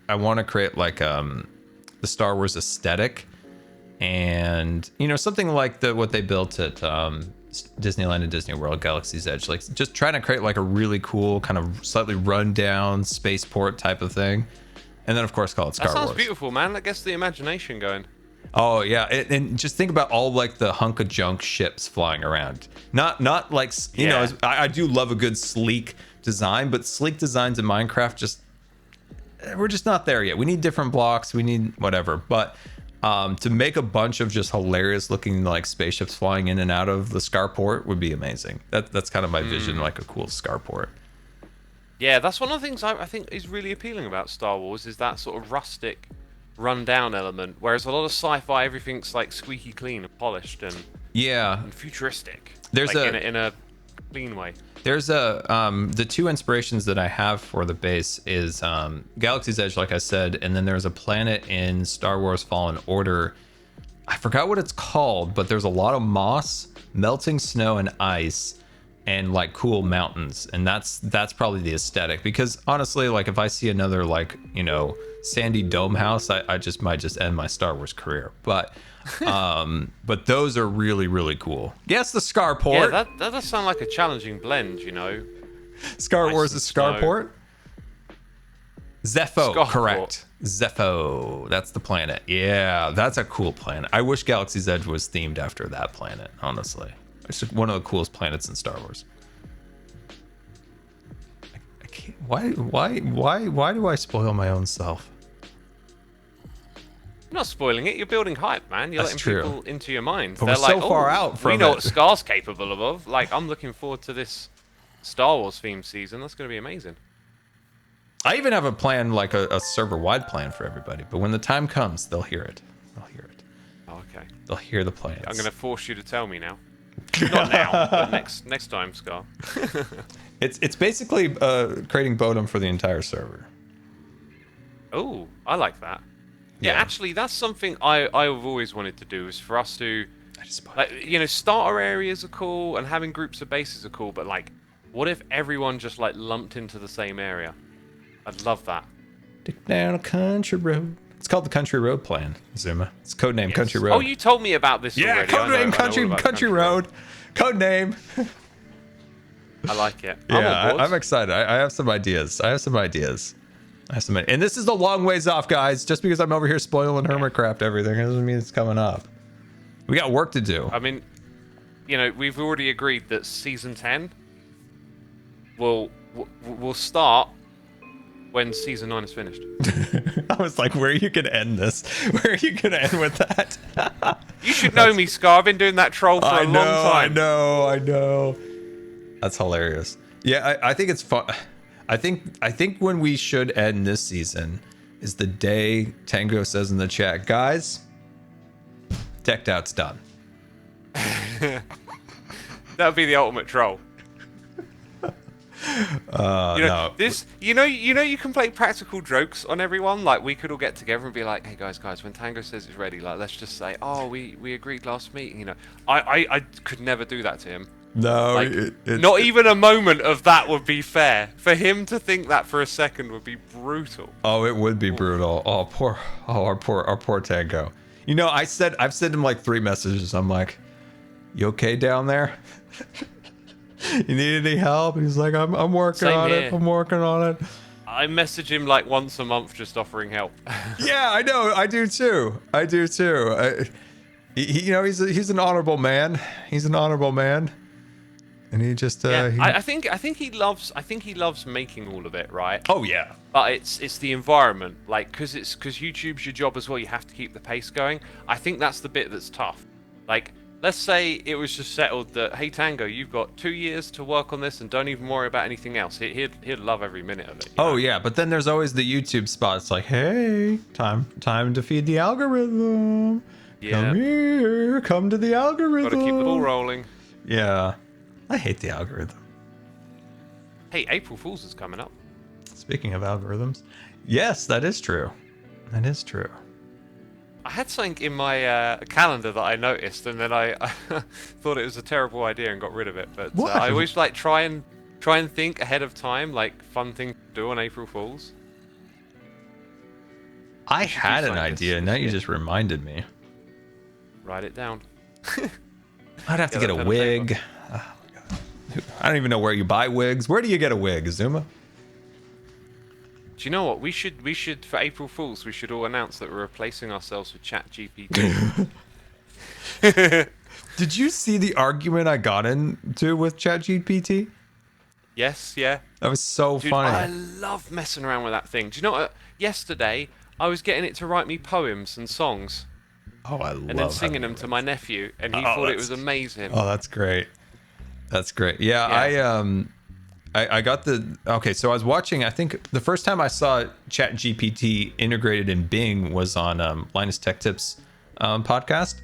I want to create like the Star Wars aesthetic, and you know, something like what they built at Disneyland and Disney World, Galaxy's Edge, like just trying to create like a really cool kind of slightly run down spaceport type of thing, and then of course call it Star Wars. That sounds beautiful, man. That gets the imagination going. Oh yeah, and just think about all like the hunk of junk ships flying around. Not like you know, I do love a good sleek design, but sleek designs in Minecraft we're just not there yet. We need different blocks. We need whatever, but. To make a bunch of just hilarious looking like spaceships flying in and out of the Scarport would be amazing. That's kind of my vision, like a cool Scarport. Yeah, that's one of the things I think is really appealing about Star Wars is that sort of rustic, run-down element. Whereas a lot of sci-fi, everything's like squeaky clean and polished and futuristic. There's like in a clean way. There's the two inspirations that I have for the base is Galaxy's Edge, like I said, and then there's a planet in Star Wars Fallen Order. I forgot what it's called, but there's a lot of moss, melting snow, and ice, and like cool mountains, and that's probably the aesthetic. Because honestly, like if I see another like sandy dome house, I just might end my Star Wars career. But those are really, really cool. Yes, the Scarport. Yeah, that does sound like a challenging blend, you know. Star Wars is Scarport. Zepho, Scarport. correct. Zepho, that's the planet. Yeah, that's a cool planet. I wish Galaxy's Edge was themed after that planet, honestly. It's just one of the coolest planets in Star Wars. I can't, why do I spoil my own self? You're not spoiling it. You're building hype, man. You're That's letting true. people into your mind. But They're we're like, so far "Oh, out from we know it." what Scar's capable of. Like, I'm looking forward to this Star Wars themed season. That's going to be amazing. I even have a plan, like a server-wide plan for everybody. But when the time comes, they'll hear it. They'll hear it. Oh, okay. They'll hear the plans. I'm going to force you to tell me now. Not now, but next time, Scar. It's basically creating Bodum for the entire server. Oh, I like that. Yeah, actually, that's something I've always wanted to do, is for us to, like, starter areas are cool and having groups of bases are cool, but like, what if everyone just like lumped into the same area? I'd love that. Dig down a country road. It's called the Country Road Plan, Zuma. It's codename Country Road. Oh, you told me about this already. Codename Country Road. Codename. I like it. Yeah, I'm excited. I have some ideas. And this is a long ways off, guys. Just because I'm over here spoiling Hermitcraft everything doesn't mean it's coming up. We got work to do. I mean, we've already agreed that season 10 will start when season 9 is finished. I was like, where are you gonna end this? Where are you gonna end with that? You should know me, Scar. I've been doing that troll for a long time. I know. That's hilarious. Yeah, I think it's fun. I think when we should end this season is the day Tango says in the chat, guys, decked out's done. That would be the ultimate troll. No. This, you can play practical jokes on everyone. Like, we could all get together and be like, hey guys, when Tango says it's ready, like, let's just say, oh, we agreed last meeting. You know, I could never do that to him. No, like, not even a moment of that would be fair. For him to think that for a second would be brutal. Oh, it would be brutal. Our poor Tango. You know, I've sent him like 3 messages. I'm like, you okay down there? You need any help? And he's like, I'm working on it. I'm working on it. I message him like once a month just offering help. Yeah, I know. I do too. He's an honorable man. He's an honorable man. And he just I think he loves making all of it, right? Oh yeah. But it's the environment, like, because YouTube's your job as well. You have to keep the pace going. I think that's the bit that's tough. Like, let's say it was just settled that, hey Tango, you've got 2 years to work on this and don't even worry about anything else. He'd love every minute of it. Oh yeah, but then there's always the YouTube spot. It's like, hey, time to feed the algorithm. Yeah. Come here, come to the algorithm. Gotta keep the ball rolling. Yeah. I hate the algorithm. Hey, April Fool's is coming up. Speaking of algorithms, yes, that is true. That is true. I had something in my calendar that I noticed, and then I thought it was a terrible idea and got rid of it. But I always like try and think ahead of time, like fun thing to do on April Fool's. I had an idea, and now you just reminded me. Write it down. I'd have to get a wig. Oh my god! I don't even know where you buy wigs. Where do you get a wig, Azuma? Do you know what? We should for April Fools, we should all announce that we're replacing ourselves with ChatGPT. Did you see the argument I got into with ChatGPT? Yes, yeah. That was so Dude, funny. I love messing around with that thing. Do you know what? Yesterday, I was getting it to write me poems and songs. Oh, I love and then singing them to my nephew, and he thought it was amazing. Oh, that's great. That's great. Yeah, I got the... Okay, so I was watching, I think the first time I saw ChatGPT integrated in Bing was on Linus Tech Tips podcast.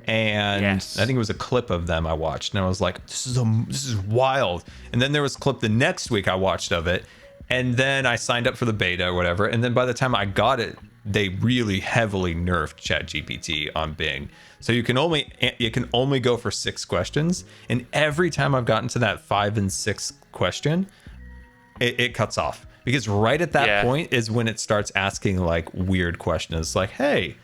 And I think it was a clip of them I watched. And I was like, this is wild. And then there was a clip the next week I watched of it. And then I signed up for the beta or whatever. And then by the time I got it, they really heavily nerfed ChatGPT on Bing. So you can only go for 6 questions. And every time I've gotten to that 5 and 6 question, it cuts off. Because right at that point is when it starts asking like weird questions like, hey,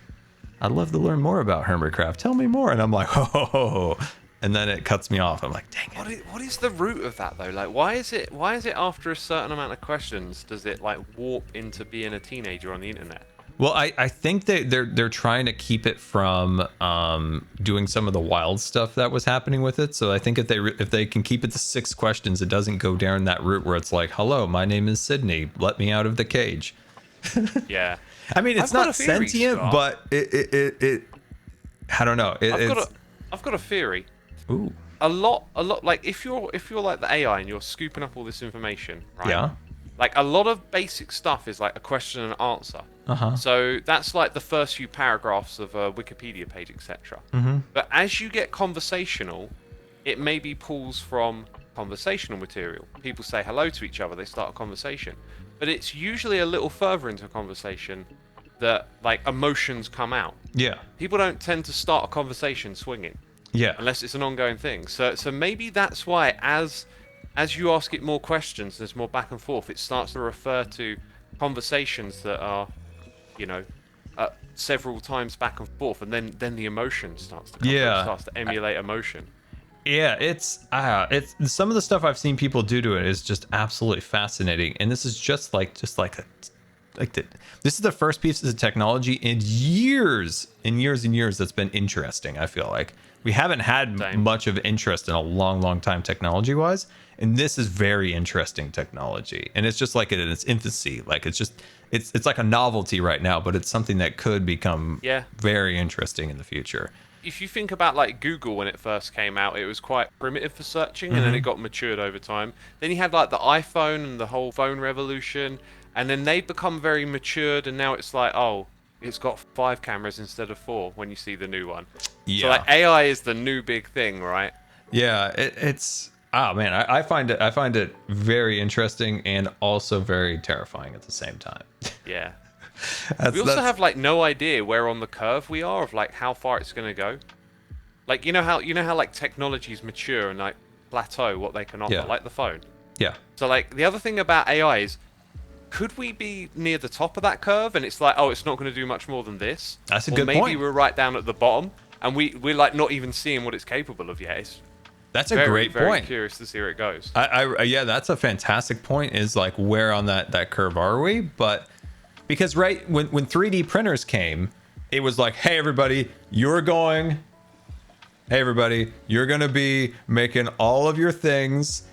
I'd love to learn more about Hermitcraft. Tell me more. And I'm like, oh, and then it cuts me off. I'm like, dang it. What is the root of that though? Like, why is it after a certain amount of questions does it like warp into being a teenager on the internet? Well, I think that they're trying to keep it from doing some of the wild stuff that was happening with it. So I think if they can keep it to 6 questions, it doesn't go down that route where it's like, hello, my name is Sydney. Let me out of the cage. Yeah. I mean, it's not sentient, but it I don't know. I've got a theory. Ooh. A lot. Like if you're like the AI and you're scooping up all this information, right? Yeah. Like a lot of basic stuff is like a question and answer. Uh-huh. So that's like the first few paragraphs of a Wikipedia page, etc. Mm-hmm. But as you get conversational, it maybe pulls from conversational material. People say hello to each other, they start a conversation. But it's usually a little further into a conversation that like emotions come out. Yeah. People don't tend to start a conversation swinging. Yeah. Unless it's an ongoing thing. So maybe that's why as you ask it more questions, there's more back and forth, it starts to refer to conversations that are, several times back and forth, and then the emotion starts to come. Yeah. It starts to emulate emotion. Yeah, it's some of the stuff I've seen people do to it is just absolutely fascinating, and this is just like this is the first piece of technology in years and years that's been interesting. I feel like we haven't had much of interest in a long time technology wise, and this is very interesting technology, and it's just like in its infancy. Like it's like a novelty right now, but it's something that could become very interesting in the future. If you think about like Google when it first came out, it was quite primitive for searching, and then it got matured over time. Then you had like the iPhone and the whole phone revolution, and then they become very matured, and now it's like, oh, it's got 5 cameras instead of 4 when you see the new one. Yeah. So like AI is the new big thing, right? Yeah, it's man, I find it very interesting and also very terrifying at the same time. Yeah. We also have like no idea where on the curve we are of like how far it's going to go. Like you know how like technologies mature and like plateau what they can offer, like the phone. Yeah. So like the other thing about AI is, could we be near the top of that curve and it's like, oh, it's not going to do much more than this? That's a good point. Or maybe we're right down at the bottom and we're like not even seeing what it's capable of yet. That's a great point. Very curious to see where it goes. Yeah, that's a fantastic point. Is like where on that curve are we? But because when 3D printers came, it was like, hey everybody, you're going to be making all of your things.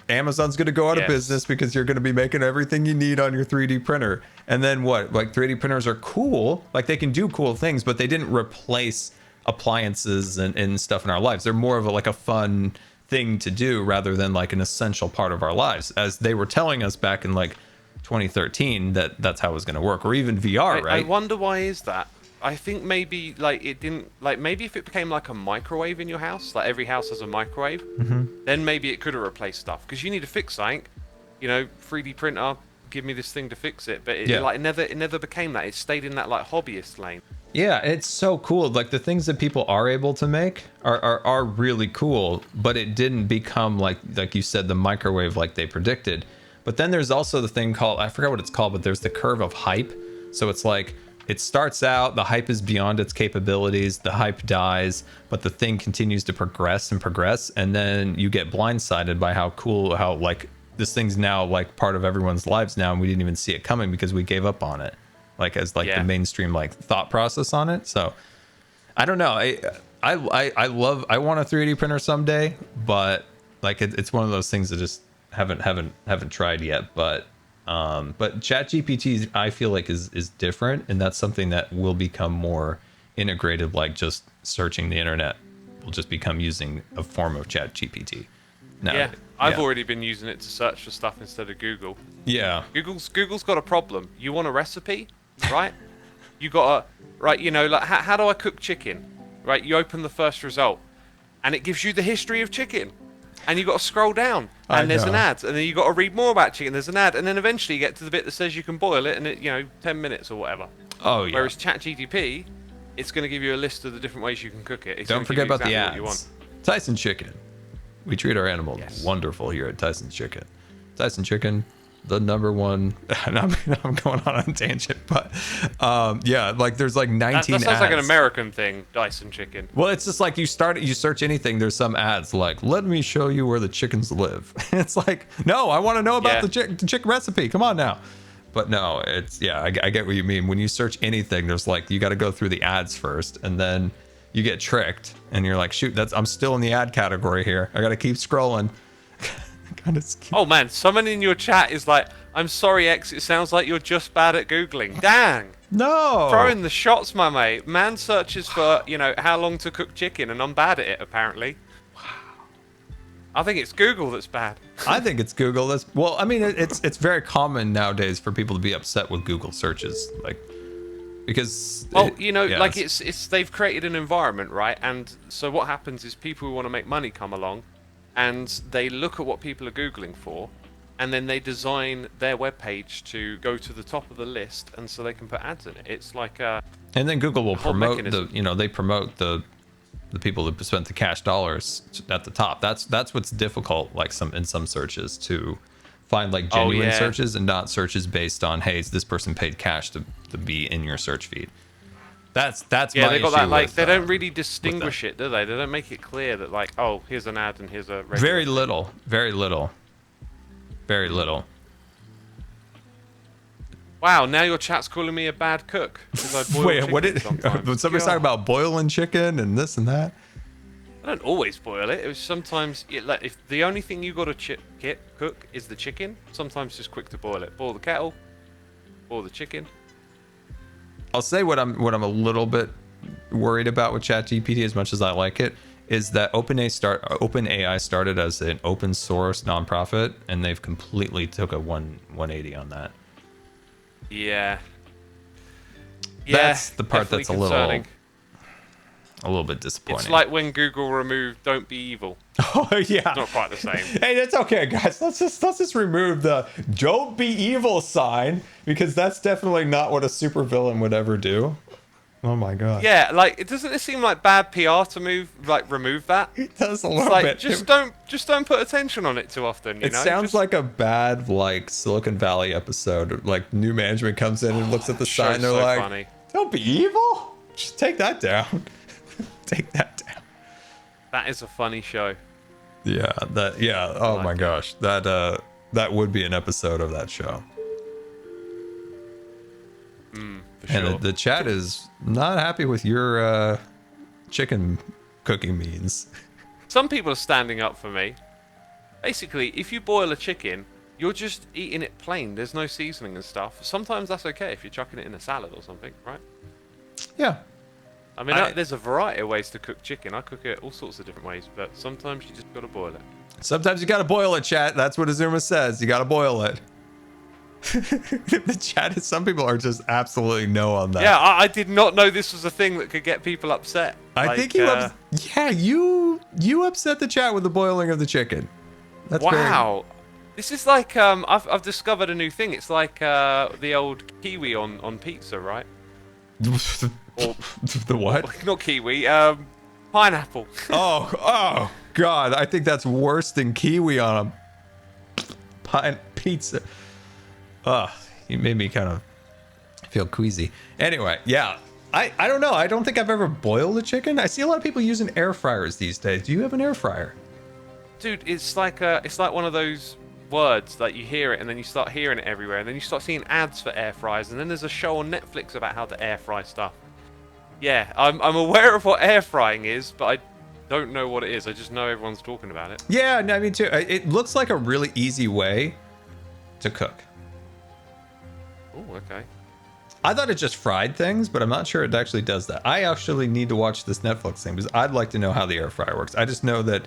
Amazon's going to go out of business because you're going to be making everything you need on your 3D printer. And then what? Like 3D printers are cool, like they can do cool things, but they didn't replace appliances and stuff in our lives. They're more of a fun thing to do rather than like an essential part of our lives, as they were telling us back in like 2013 that's how it was going to work, or even VR, right? I wonder why is that. I think maybe like it didn't, like maybe if it became like a microwave in your house, like every house has a microwave, then maybe it could have replaced stuff because you need to fix something, 3D printer, give me this thing to fix it, but it never became that. It stayed in that like hobbyist lane. Yeah, it's so cool. Like the things that people are able to make are really cool, but it didn't become like you said, the microwave like they predicted. But then there's also the thing called, I forgot what it's called, but there's the curve of hype. So it's like it starts out, the hype is beyond its capabilities, the hype dies, but the thing continues to progress, and then you get blindsided by how like this thing's now like part of everyone's lives now, and we didn't even see it coming because we gave up on it. Like as like the mainstream like thought process on it. So I don't know. I want a 3D printer someday, but like it's one of those things that just haven't tried yet. But ChatGPT I feel like is different, and that's something that will become more integrated. Like just searching the internet will just become using a form of ChatGPT. Now, I've already been using it to search for stuff instead of Google. Yeah. Google's got a problem. You want a recipe? Right, you gotta like how do I cook chicken? Right, you open the first result, and it gives you the history of chicken, and you got to scroll down, and there's an ad, and then you got to read more about chicken. There's an ad, and then eventually you get to the bit that says you can boil it, and it 10 minutes or whatever. Oh yeah. Whereas ChatGPT, it's going to give you a list of the different ways you can cook it. Don't forget about the ads. Tyson Chicken. We treat our animals wonderful here at Tyson Chicken. Tyson Chicken, the number one. I'm going on a tangent, but like there's like 19 that sounds ads. like an American thing, Dyson Chicken. Well, it's just like you search anything, there's some ads like, let me show you where the chickens live. It's like, no, I want to know about the chicken recipe. Come on now. But no, it's I get what you mean. When you search anything, there's like, you got to go through the ads first, and then you get tricked and you're like, shoot, I'm still in the ad category here. I got to keep scrolling. Oh man, someone in your chat is like, I'm sorry X, it sounds like you're just bad at Googling. Dang. No. Throwing the shots, my mate. Man searches for, how long to cook chicken, and I'm bad at it apparently. Wow. I think it's Google that's bad. I think it's Google that's, well, I mean, it's very common nowadays for people to be upset with Google searches, like, because like it's they've created an environment, right? And so what happens is people who want to make money come along, and they look at what people are Googling for, and then they design their webpage to go to the top of the list, and so they can put ads in it. It's like and then Google will promote they promote the people that spent the cash dollars at the top. That's what's difficult, like in some searches, to find like genuine searches and not searches based on, hey, this person paid cash to be in your search feed. That's my they got that like with, they don't really distinguish it, do they? They don't make it clear that like, oh, here's an ad and here's a regular. Very little. Wow, now your chat's calling me a bad cook. 'Cause I boil Wait, chicken what did sometimes. somebody's talking about boiling chicken and this and that? I don't always boil it. It was sometimes like if the only thing you got to cook is the chicken. Sometimes just quick to boil it. Boil the kettle, boil the chicken. I'll say what I'm a little bit worried about with ChatGPT, as much as I like it, is that OpenAI started as an open source nonprofit, and they've completely took a 180 on that. Yeah. That's the part that's concerning. a little bit disappointing. It's like when Google removed "Don't be evil." Oh yeah, It's not quite the same. Hey, that's okay, guys. Let's just remove the "Don't be evil" sign, because that's definitely not what a supervillain would ever do. Oh my god. Yeah, like doesn't it seem like bad PR to remove that? It does a It's little like bit. just don't put attention on it too often. It sounds like a bad like Silicon Valley episode. Like new management comes in and looks at the sign. They're so like, funny. "Don't be evil. Just take that down. Take that down." That is a funny show. Yeah. Oh like my it. gosh. That would be an episode of that show. For And sure. the chat is not happy with your chicken cooking means. Some people are standing up for me. Basically, if you boil a chicken, you're just eating it plain. There's no seasoning and stuff. Sometimes that's okay if you're chucking it in a salad or something, right? Yeah. I mean, there's a variety of ways to cook chicken. I cook it all sorts of different ways, but sometimes you just gotta boil it. Sometimes you gotta boil it, chat. That's what Azuma says. You gotta boil it. The chat is, some people are just absolutely no on that. Yeah, I did not know this was a thing that could get people upset. I think you upset the chat with the boiling of the chicken. That's wow. This is like I've discovered a new thing. It's like the old kiwi on pizza, right? Or the what? not kiwi, pineapple. Oh god, I think that's worse than kiwi on a pizza. You made me kind of feel queasy. Anyway, yeah. I don't know. I don't think I've ever boiled a chicken. I see a lot of people using air fryers these days. Do you have an air fryer? Dude, it's like one of those words that you hear it and then you start hearing it everywhere and then you start seeing ads for air fryers and then there's a show on Netflix about how to air fry stuff. Yeah, I'm aware of what air frying is, but I don't know what it is. I just know everyone's talking about it. Yeah, no, me too. It looks like a really easy way to cook. Oh, okay. I thought it just fried things, but I'm not sure it actually does that. I actually need to watch this Netflix thing because I'd like to know how the air fryer works. I just know that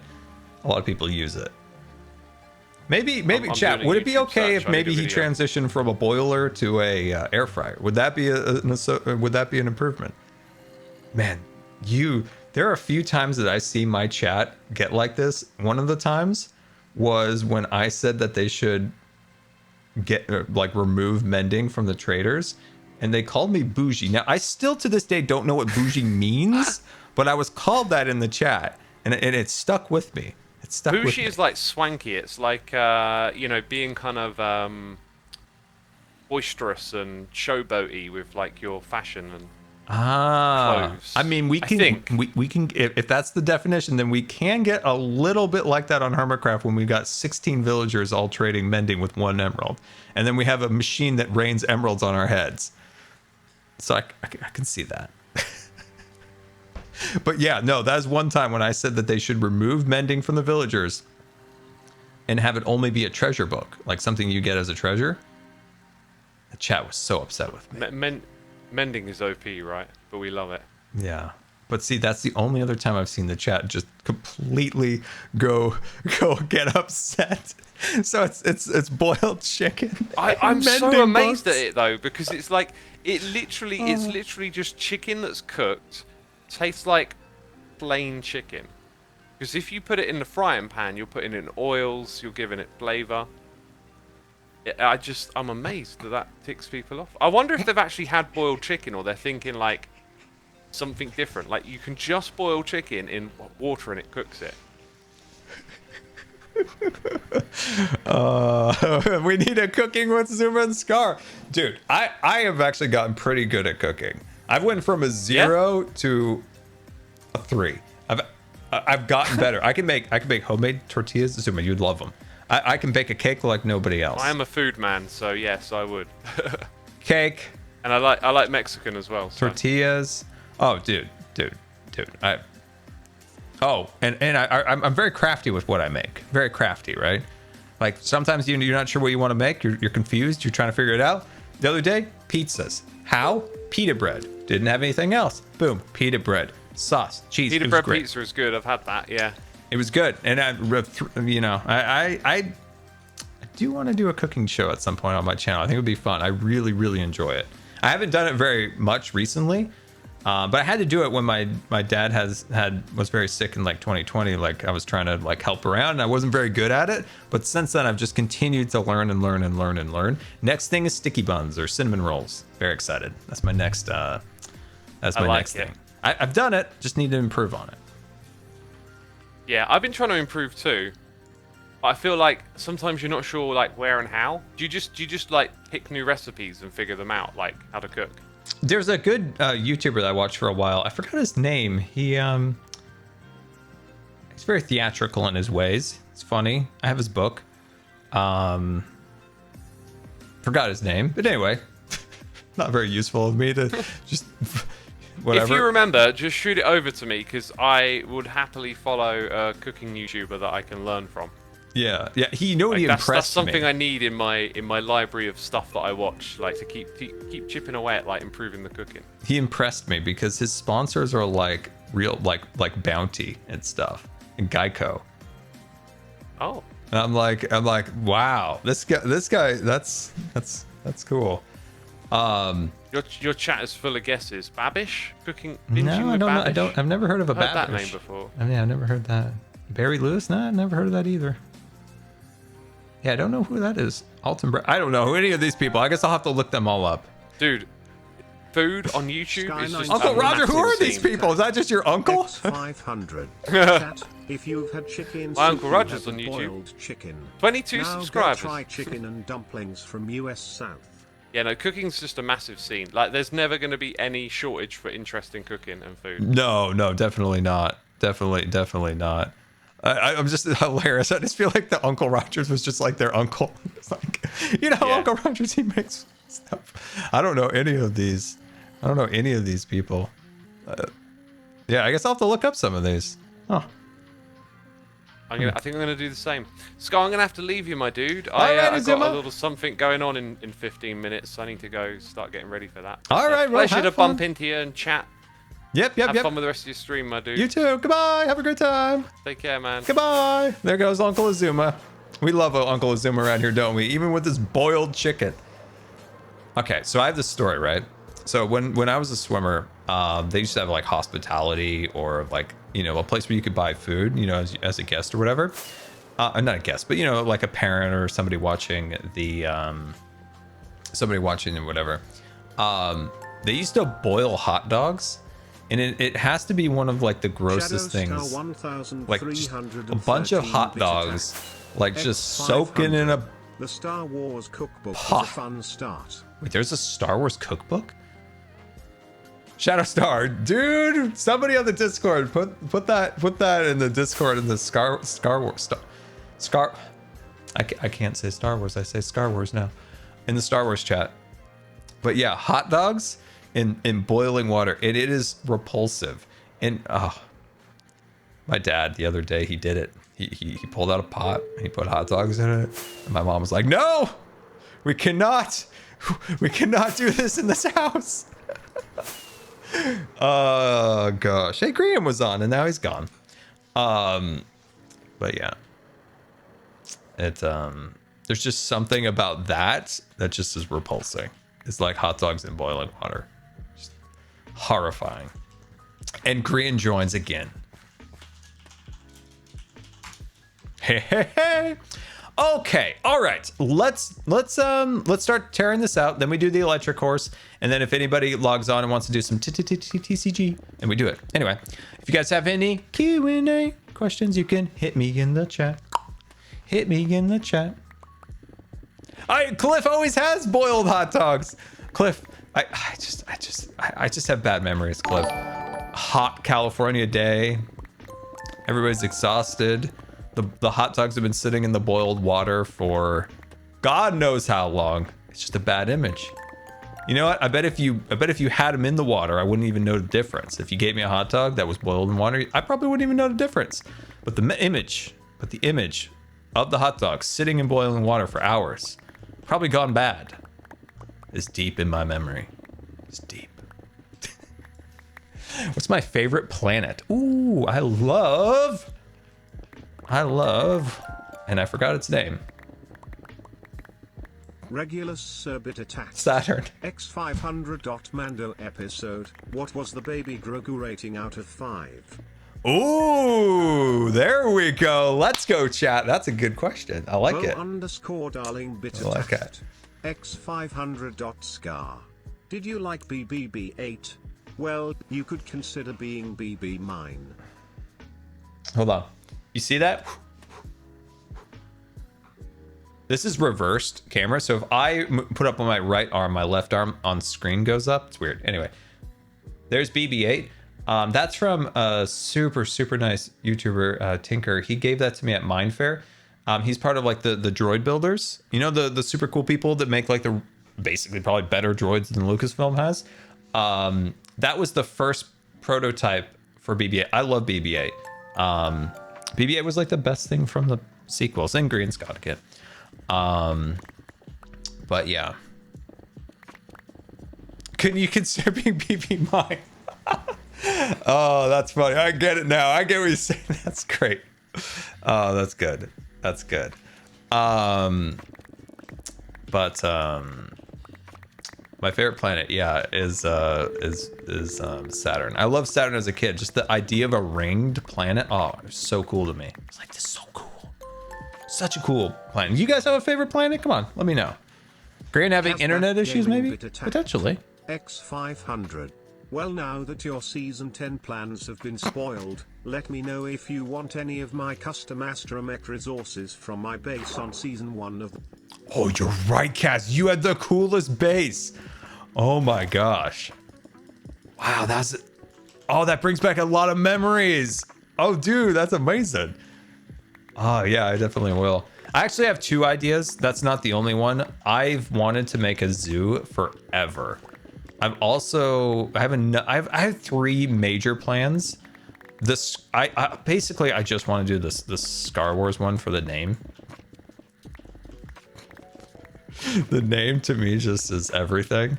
a lot of people use it. Maybe I'm chat, doing a would it be YouTube okay search. if I need maybe a he video. transitioned from a boiler to a air fryer? Would that be an improvement? Man, there are a few times that I see my chat get like this. One of the times was when I said that they should get remove mending from the traders, and they called me bougie. Now I still to this day don't know what bougie means, but I was called that in the chat, and it stuck with me. It stuck with me. Bougie is like swanky. It's like being kind of boisterous and showboaty with like your fashion and clothes. I mean, we can if that's the definition, then we can get a little bit like that on Hermitcraft when we got 16 villagers all trading mending with 1 emerald, and then we have a machine that rains emeralds on our heads. So I can see that. But yeah, no, that is one time when I said that they should remove mending from the villagers and have it only be a treasure book, like something you get as a treasure. The chat was so upset with me. Mending is OP, right? But we love it. Yeah. But see, that's the only other time I've seen the chat just completely go get upset. So it's boiled chicken. I'm so mending amazed books. at it though, because it's like it's literally just chicken that's cooked, tastes like plain chicken. Because if you put it in the frying pan, you're putting in oils, you're giving it flavor. I'm amazed that ticks people off. I wonder if they've actually had boiled chicken, or they're thinking like something different. Like you can just boil chicken in water and it cooks it. We need a cooking with Zuma and Scar. Dude, I have actually gotten pretty good at cooking. I've went from a 0 to a 3. I've gotten better. I can make homemade tortillas. Zuma, you'd love them. I can bake a cake like nobody else. I am a food man, so yes, I would. cake, And I like Mexican as well. So. tortillas. Oh, dude. I'm very crafty with what I make. Very crafty, right? Like sometimes you're not sure what you want to make. You're confused. You're trying to figure it out. The other day, pizzas. How? Pita bread. Didn't have anything else. Boom. Pita bread. Sauce. Cheese. Pita bread pizza is good. I've had that. Yeah. It was good. And I do want to do a cooking show at some point on my channel. I think it would be fun. I really, really enjoy it. I haven't done it very much recently. But I had to do it when my dad was very sick in like 2020. Like I was trying to like help around and I wasn't very good at it. But since then I've just continued to learn and learn and learn and learn. Next thing is sticky buns or cinnamon rolls. Very excited. That's my next thing. I've done it, just need to improve on it. Yeah, I've been trying to improve too. But I feel like sometimes you're not sure like where and how. Do you just like pick new recipes and figure them out, like how to cook? There's a good YouTuber that I watched for a while. I forgot his name. He's very theatrical in his ways. It's funny. I have his book. Forgot his name, but anyway, not very useful of me to just whatever. If you remember, just shoot it over to me because I would happily follow a cooking YouTuber that I can learn from. Yeah. He he impressed me. That's something I need in my library of stuff that I watch, like to keep chipping away at like improving the cooking. He impressed me because his sponsors are like real like Bounty and stuff and Geico. Oh. And I'm like, wow, this guy, that's cool. Your chat is full of guesses. Babish cooking. No, I don't know. Babish? I've never heard of a Heard Babish. that name before. I mean, I've never heard that. Barry Lewis? No, I've never heard of that either. Yeah, I don't know who that is. I don't know who any of these people. I guess I'll have to look them all up. Dude, food on YouTube is just Uncle a Roger, who are massive these scene. people? Is that just your uncle? X500. Chat, if you've had chicken, My Uncle soup, Roger's you on have YouTube. boiled chicken. 22 now subscribers. Go try chicken and dumplings from US South. Yeah, no, cooking's just a massive scene. Like, there's never going to be any shortage for interesting cooking and food. No, definitely not. Definitely not. I'm just hilarious. I just feel like the Uncle Rogers was just like their uncle. It's like, Yeah. Uncle Rogers, he makes stuff. I don't know any of these people. Yeah, I guess I'll have to look up some of these. Oh. I think I'm gonna do the same. Scar, I'm gonna have to leave you, my dude. All right, I've got Azuma. a little something going on in 15 minutes. I need to go start getting ready for that. All right, well, pleasure have to fun. bump into you and chat. Yep. Have fun with the rest of your stream, my dude. You too. Goodbye. Have a great time. Take care, man. Goodbye. There goes Uncle Azuma. We love Uncle Azuma around here, don't we? Even with this boiled chicken. Okay, so I have this story, right? So when I was a swimmer, they used to have like hospitality or like, a place where you could buy food, as a guest or whatever. Not a guest, but like a parent or somebody watching or whatever. They used to boil hot dogs. And it has to be one of like the grossest things, like just a bunch of hot dogs, like just soaking in a. The Star Wars cookbook is a fun start. Wait, there's a Star Wars cookbook? Shadow Star, dude! Somebody on the Discord put that in the Discord in the Scar Wars Scar. I can't say Star Wars. I say Scar Wars now, in the Star Wars chat. But yeah, hot dogs. In boiling water, and it is repulsive. And my dad the other day, he did it. He pulled out a pot, he put hot dogs in it, and my mom was like, "No, we cannot do this in this house." Oh gosh, hey, Graham was on, and now he's gone. But yeah, there's just something about that just is repulsing. It's like hot dogs in boiling water. Horrifying. And Grian joins again. Hey. Okay, all right. Let's start tearing this out. Then we do the electric horse, and then if anybody logs on and wants to do some TCG, then we do it. Anyway, if you guys have any Q&A questions, you can hit me in the chat. Cliff always has boiled hot dogs. Cliff, I just have bad memories, Cliff. Hot California day. Everybody's exhausted. The hot dogs have been sitting in the boiled water for God knows how long. It's just a bad image. You know what? I bet if you had them in the water, I wouldn't even know the difference. If you gave me a hot dog that was boiled in water, I probably wouldn't even know the difference. But the image of the hot dog sitting in boiling water for hours, probably gone bad, is deep in my memory. It's deep. What's my favorite planet? Ooh, I love, and I forgot its name. Regulus Serbit attack. Saturn. X500. Mando episode. What was the baby Grogu rating out of 5? Ooh, there we go. Let's go, chat. That's a good question. I like it. _darling bit I like attacked. X500. Scar. Did you like BBB8? Well, you could consider being BB mine. Hold on. You see that? This is reversed camera. So if I put up on my right arm, my left arm on screen goes up. It's weird. Anyway, there's BB8. That's from a super nice YouTuber, Tinker. He gave that to me at Mindfair. He's part of like the droid builders. You know, the super cool people that make like the basically probably better droids than Lucasfilm has. That was the first prototype for BB-8. I love BB-8. BB-8 was like the best thing from the sequels, and Green Scott again. But yeah. Can you consider being BB mine? Oh, that's funny. I get it now. I get what you're saying. That's great. Oh, that's good. That's good. My favorite planet, yeah, is Saturn. I love Saturn as a kid. Just the idea of a ringed planet. Oh, it was so cool to me. It's like, this is so cool. Such a cool planet. You guys have a favorite planet? Come on, let me know. Grant having internet issues, maybe? Potentially. X500. Well, now that your season 10 plans have been spoiled, let me know if you want any of my custom astromech resources from my base on season 1 of. Oh, you're right, Cass. You had the coolest base. Oh my gosh. Wow, that brings back a lot of memories. Oh, dude, that's amazing. Oh, yeah, I definitely will. I actually have 2 ideas. That's not the only one. I've wanted to make a zoo forever. I have 3 major plans. I basically just want to do this Star Wars one for the name. The name to me just is everything.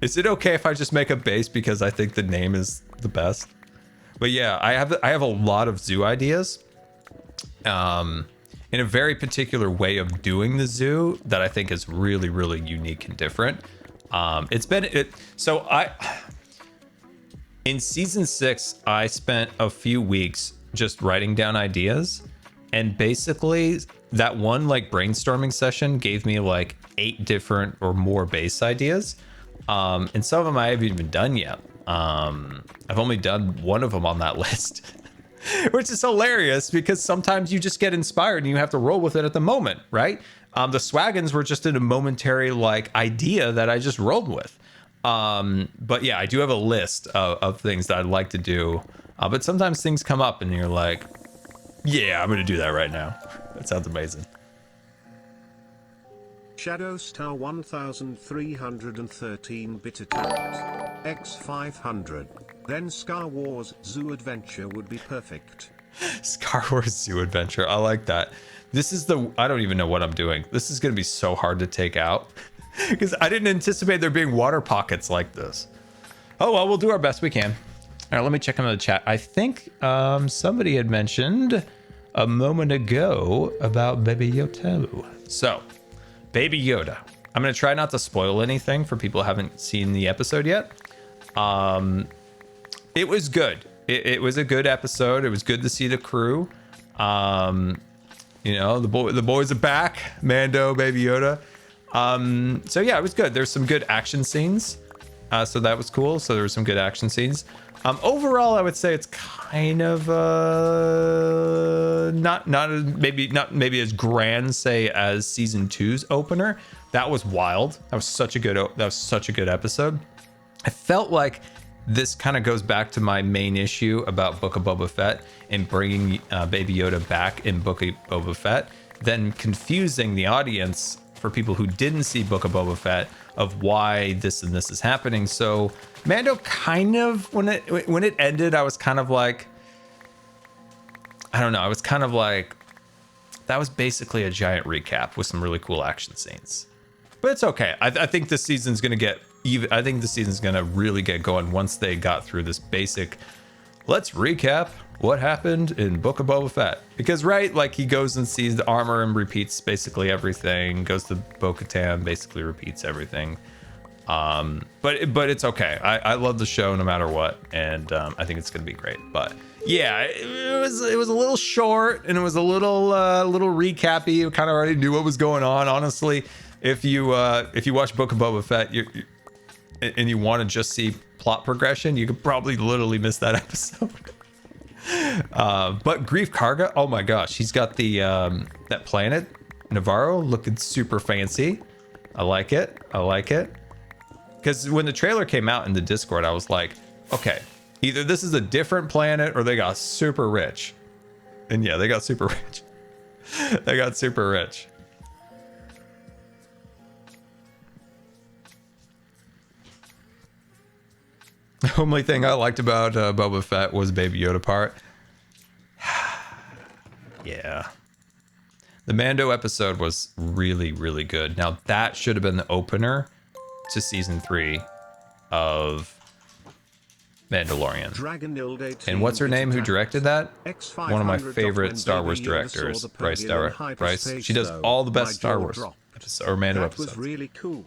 Is it okay if I just make a base because I think the name is the best? But yeah, I have a lot of zoo ideas. In a very particular way of doing the zoo that I think is really, really unique and different. In season 6, I spent a few weeks just writing down ideas, and basically that one like brainstorming session gave me like 8 different or more base ideas. And some of them I haven't even done yet. I've only done one of them on that list. Which is hilarious because sometimes you just get inspired and you have to roll with it at the moment, right? The Swaggins were just in a momentary like idea that I just rolled with. But yeah, I do have a list of things that I'd like to do. But sometimes things come up and you're like, yeah, I'm going to do that right now. That sounds amazing. Shadowstar 1313 bit attacked. X500. Then Star Wars Zoo Adventure would be perfect. Star Wars Zoo Adventure. I like that. I don't even know what I'm doing. This is going to be so hard to take out because I didn't anticipate there being water pockets like this. Oh, well, we'll do our best we can. All right, let me check into the chat. I think somebody had mentioned a moment ago about Baby Yoda. So, Baby Yoda. I'm going to try not to spoil anything for people who haven't seen the episode yet. It was good. It was a good episode. It was good to see the crew. You know, the boys are back. Mando, Baby Yoda. So yeah, it was good. There's some good action scenes. So that was cool. So there were some good action scenes. Overall, I would say it's kind of not maybe as grand, say, as season 2's opener. That was wild. That was such a good episode. I felt like this kind of goes back to my main issue about Book of Boba Fett and bringing Baby Yoda back in Book of Boba Fett, then confusing the audience for people who didn't see Book of Boba Fett of why this and this is happening. So Mando kind of, when it ended, I was kind of like, I don't know. I was kind of like, that was basically a giant recap with some really cool action scenes. But it's okay. I think this season's going to get even. I think the season's going to really get going once they got through this basic, let's recap what happened in Book of Boba Fett. Because, right, like he goes and sees the armor and repeats basically everything. Goes to Bo-Katan, basically repeats everything. But it's okay. I love the show no matter what. And I think it's going to be great. But yeah, it was a little short and it was a little recappy. You kind of already knew what was going on, honestly. If you watch Book of Boba Fett and you want to just see plot progression, you could probably literally miss that episode. But Grief Karga, oh my gosh, he's got the that planet Navarro looking super fancy. I like it. Because when the trailer came out in the Discord, I was like, okay, either this is a different planet or they got super rich. And yeah, they got super rich. They got super rich. The only thing I liked about Boba Fett was Baby Yoda part. Yeah. The Mando episode was really, really good. Now, that should have been the opener to season 3 of Mandalorian. And what's her name who directed that? One of my favorite Star Wars directors, Bryce Dallas. Bryce. She does all the best Star Wars or Mando episodes. Really cool.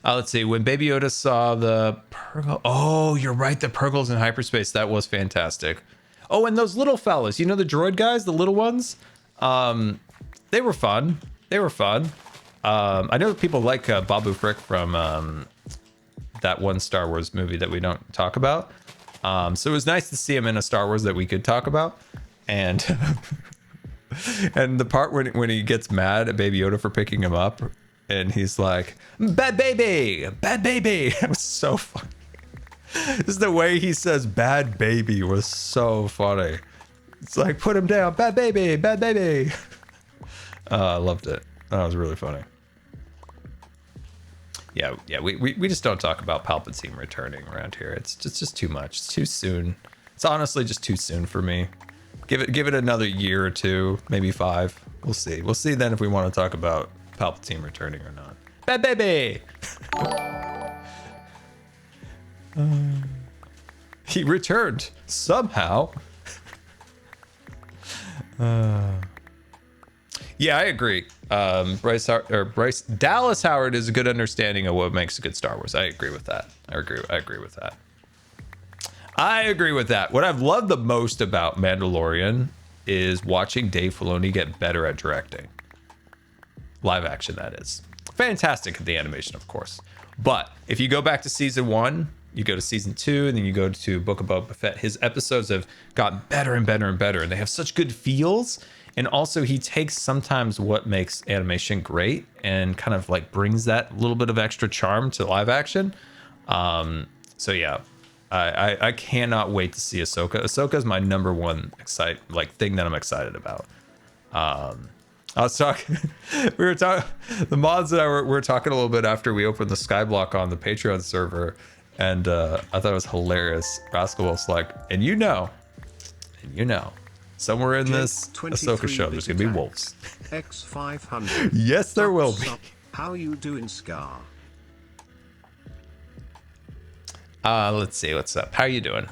Let's see. When Baby Yoda saw the Purgle. Oh, you're right. The Purgles in hyperspace. That was fantastic. Oh, and those little fellas. You know the droid guys, the little ones. They were fun. I know people like Babu Frick from that one Star Wars movie that we don't talk about. So it was nice to see him in a Star Wars that we could talk about. And and the part when he gets mad at Baby Yoda for picking him up. And he's like, bad baby. It was so funny. Just the way he says bad baby was so funny. It's like, put him down, bad baby. I loved it. That was really funny. Yeah, we just don't talk about Palpatine returning around here. It's just too much. It's too soon. It's honestly just too soon for me. Give it another year or two, maybe 5. We'll see. We'll see then if we want to talk about Palpatine returning or not. Bad baby. He returned somehow. Yeah, I agree. Bryce Dallas Howard is a good understanding of what makes a good Star Wars. I agree with that. I agree with that. What I've loved the most about Mandalorian is watching Dave Filoni get better at directing. Live action, that is. Fantastic at the animation, of course. But if you go back to season 1, you go to season 2, and then you go to Book of Boba Fett, his episodes have gotten better and better and better, and they have such good feels. And also, he takes sometimes what makes animation great and kind of like brings that little bit of extra charm to live action. So yeah, I cannot wait to see Ahsoka. Ahsoka is my number one thing that I'm excited about. I was talking, the mods and I were talking a little bit after we opened the Skyblock on the Patreon server, and I thought it was hilarious. Rascal was like, and you know, somewhere in this Ahsoka show, there's gonna be wolves. X500. Yes, there will be. How you doing, Scar? Let's see, what's up? How you doing?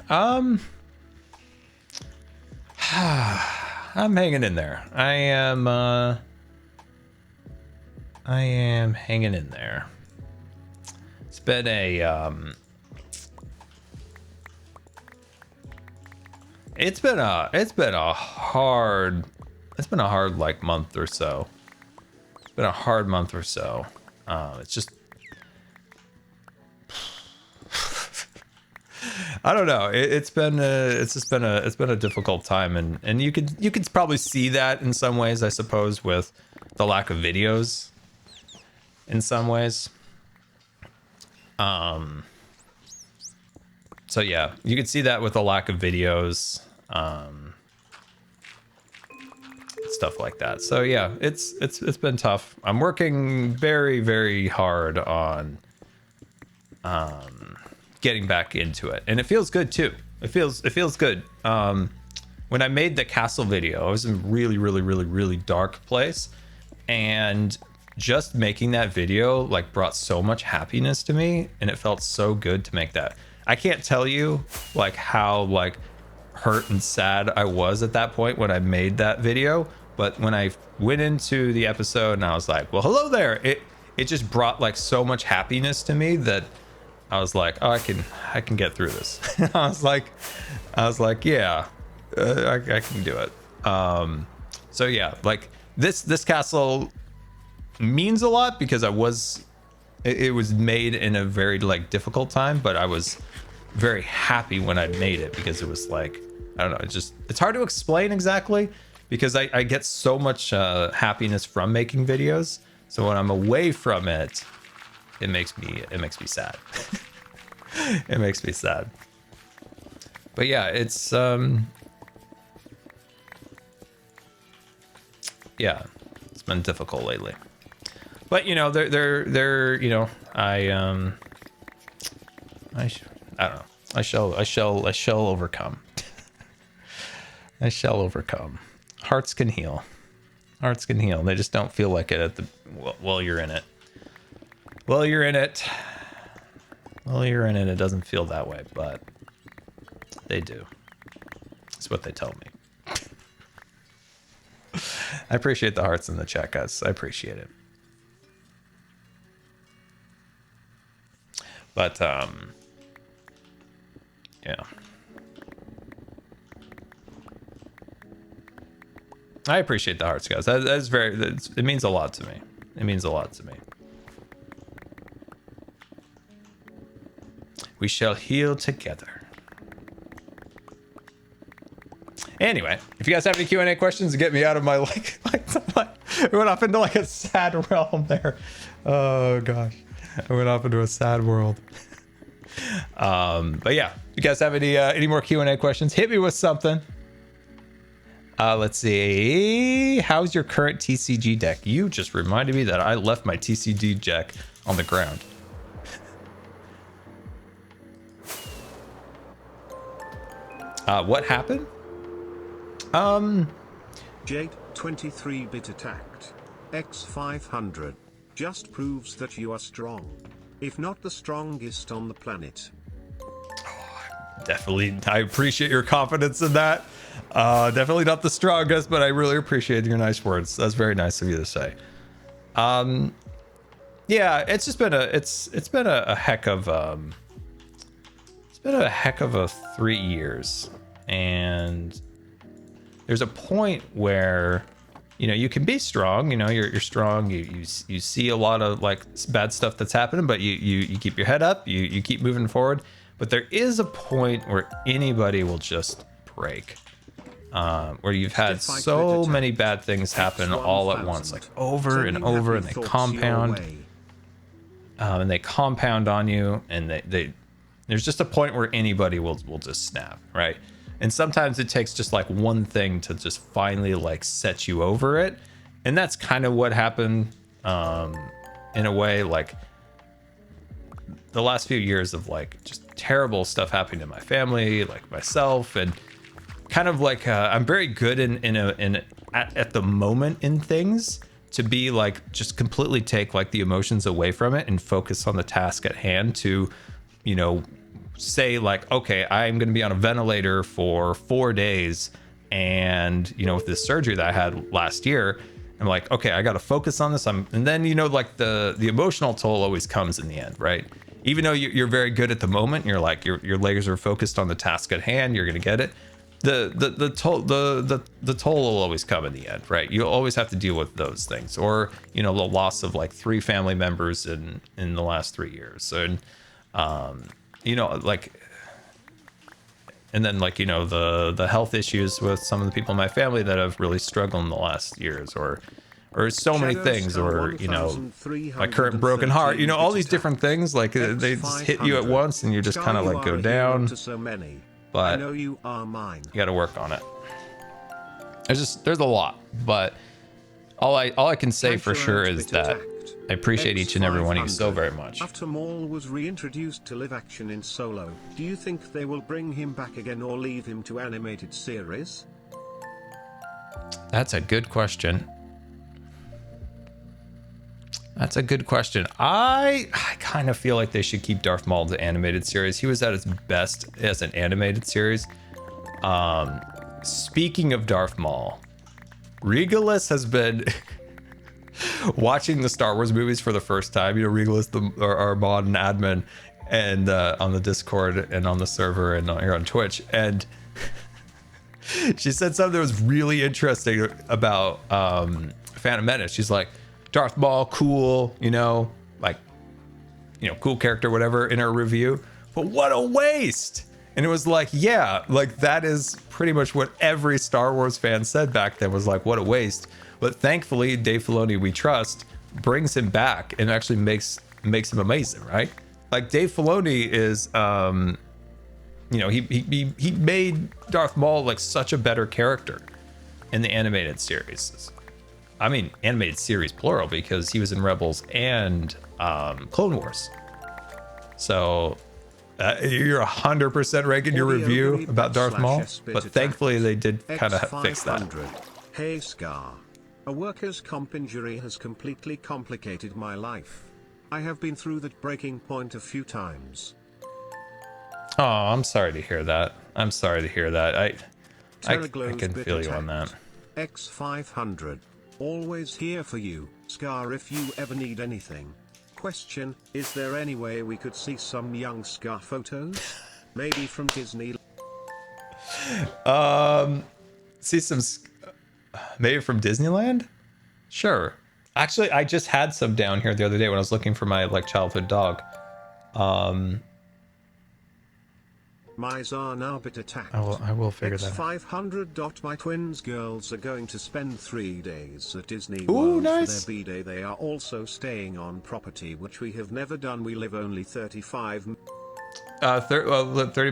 I'm hanging in there. I am hanging in there. It's been a it's been a hard like month or so. It's been a hard month or so. It's just I don't know. It's been a difficult time, and you could probably see that in some ways, I suppose, with the lack of videos. In some ways, so yeah, you could see that with the lack of videos. It's stuff like that. So yeah, it's been tough. I'm working very, very hard on getting back into it, and it feels good too. It feels good. When I made the castle video, I was in a really, really, really, really dark place, and just making that video like brought so much happiness to me, and it felt so good to make that. I can't tell you like how like hurt and sad I was at that point when I made that video, but when I went into the episode and I was like, well, hello there, it just brought like so much happiness to me that I was like, oh, I can get through this. I was like, yeah, I can do it. So yeah, like this castle means a lot because it was made in a very like difficult time, but I was very happy when I made it because it was like, I don't know, it's hard to explain exactly because I get so much happiness from making videos. So when I'm away from it, it makes me sad. It makes me sad. But yeah, it's yeah, it's been difficult lately. But you know, they're you know, I don't know. I shall overcome. I shall overcome. Hearts can heal. Hearts can heal. They just don't feel like it at the while you're in it. While you're in it. While you're in it, it doesn't feel that way, but they do. That's what they tell me. I appreciate the hearts in the chat, guys. I appreciate it. But yeah. I appreciate the hearts, guys. It means a lot to me. It means a lot to me. We shall heal together. Anyway, if you guys have any Q&A questions to get me out of my like we went off into like a sad realm there. Oh gosh, I went off into a sad world. But yeah, if you guys have any more Q&A questions, hit me with something. Let's see. How's your current TCG deck? You just reminded me that I left my TCG deck on the ground. What happened? Jade 23-bit attacked. X500 just proves that you are strong, if not the strongest on the planet. Definitely, I appreciate your confidence in that. Definitely not the strongest, but I really appreciate your nice words. That's very nice of you to say. Yeah, it's just been a heck of a 3 years, and there's a point where, you know, you can be strong, you know, you're strong, you see a lot of like bad stuff that's happening, but you keep your head up, you keep moving forward. But there is a point where anybody will just break, where you've had so many bad things happen all at once, like over and over, and they compound, on you, and there's just a point where anybody will just snap, right? And sometimes it takes just like one thing to just finally like set you over it. And that's kind of what happened, in a way. Like the last few years of like just terrible stuff happening to my family, like myself, and kind of like I'm very good at the moment in things to be like just completely take like the emotions away from it and focus on the task at hand to, you know, say like, okay, I'm going to be on a ventilator for 4 days, and you know, with this surgery that I had last year, I'm like, okay, I got to focus on this. And then, you know, like the emotional toll always comes in the end, right? Even though you're very good at the moment, you're like your legs are focused on the task at hand, you're gonna get it. The toll will always come in the end, right? You'll always have to deal with those things, or you know, the loss of like 3 family members in the last 3 years, and you know, like, and then like, you know, the health issues with some of the people in my family that have really struggled in the last years, or so many things, or you know, my current broken heart, you know, all these different things, like they just hit you at once and you just kind of like go down. But you got to work on it. There's a lot, but all I can say for sure is that I appreciate each and every one of you so very much. After Maul was reintroduced to live action in Solo, do you think they will bring him back again or leave him to animated series? That's a good question. That's a good question. I kind of feel like they should keep Darth Maul the animated series. He was at his best as an animated series. Speaking of Darth Maul, Regalus has been watching the Star Wars movies for the first time. You know, Regalus, our mod and admin, and on the Discord and on the server and here on Twitch. And she said something that was really interesting about Phantom Menace. She's like, Darth Maul, cool, you know, like, you know, cool character, whatever, in her review. But what a waste! And it was like, yeah, like that is pretty much what every Star Wars fan said back then, was like, what a waste. But thankfully, Dave Filoni, we trust, brings him back and actually makes him amazing, right? Like Dave Filoni is, you know, he made Darth Maul like such a better character in the animated series. I mean, animated series plural, because he was in Rebels and Clone Wars. So you're 100% right in your review about Darth Maul, but thankfully they did kind of fix that. Hey Scar. A workers' comp injury has completely complicated my life. I have been through that breaking point a few times. Oh, I'm sorry to hear that. I'm sorry to hear that. I can feel you on that. X500. Always here for you, Scar, if you ever need anything. Question, is there any way we could see some young Scar photos? Maybe from Disney? See some, maybe from Disneyland? Sure. Actually, I just had some down here the other day when I was looking for my like childhood dog. Mice are now bit attacked. I will figure that out. X500. My twins girls are going to spend 3 days at Disney Ooh, World nice. for their B-Day. They are also staying on property, which we have never done. We live only 35 30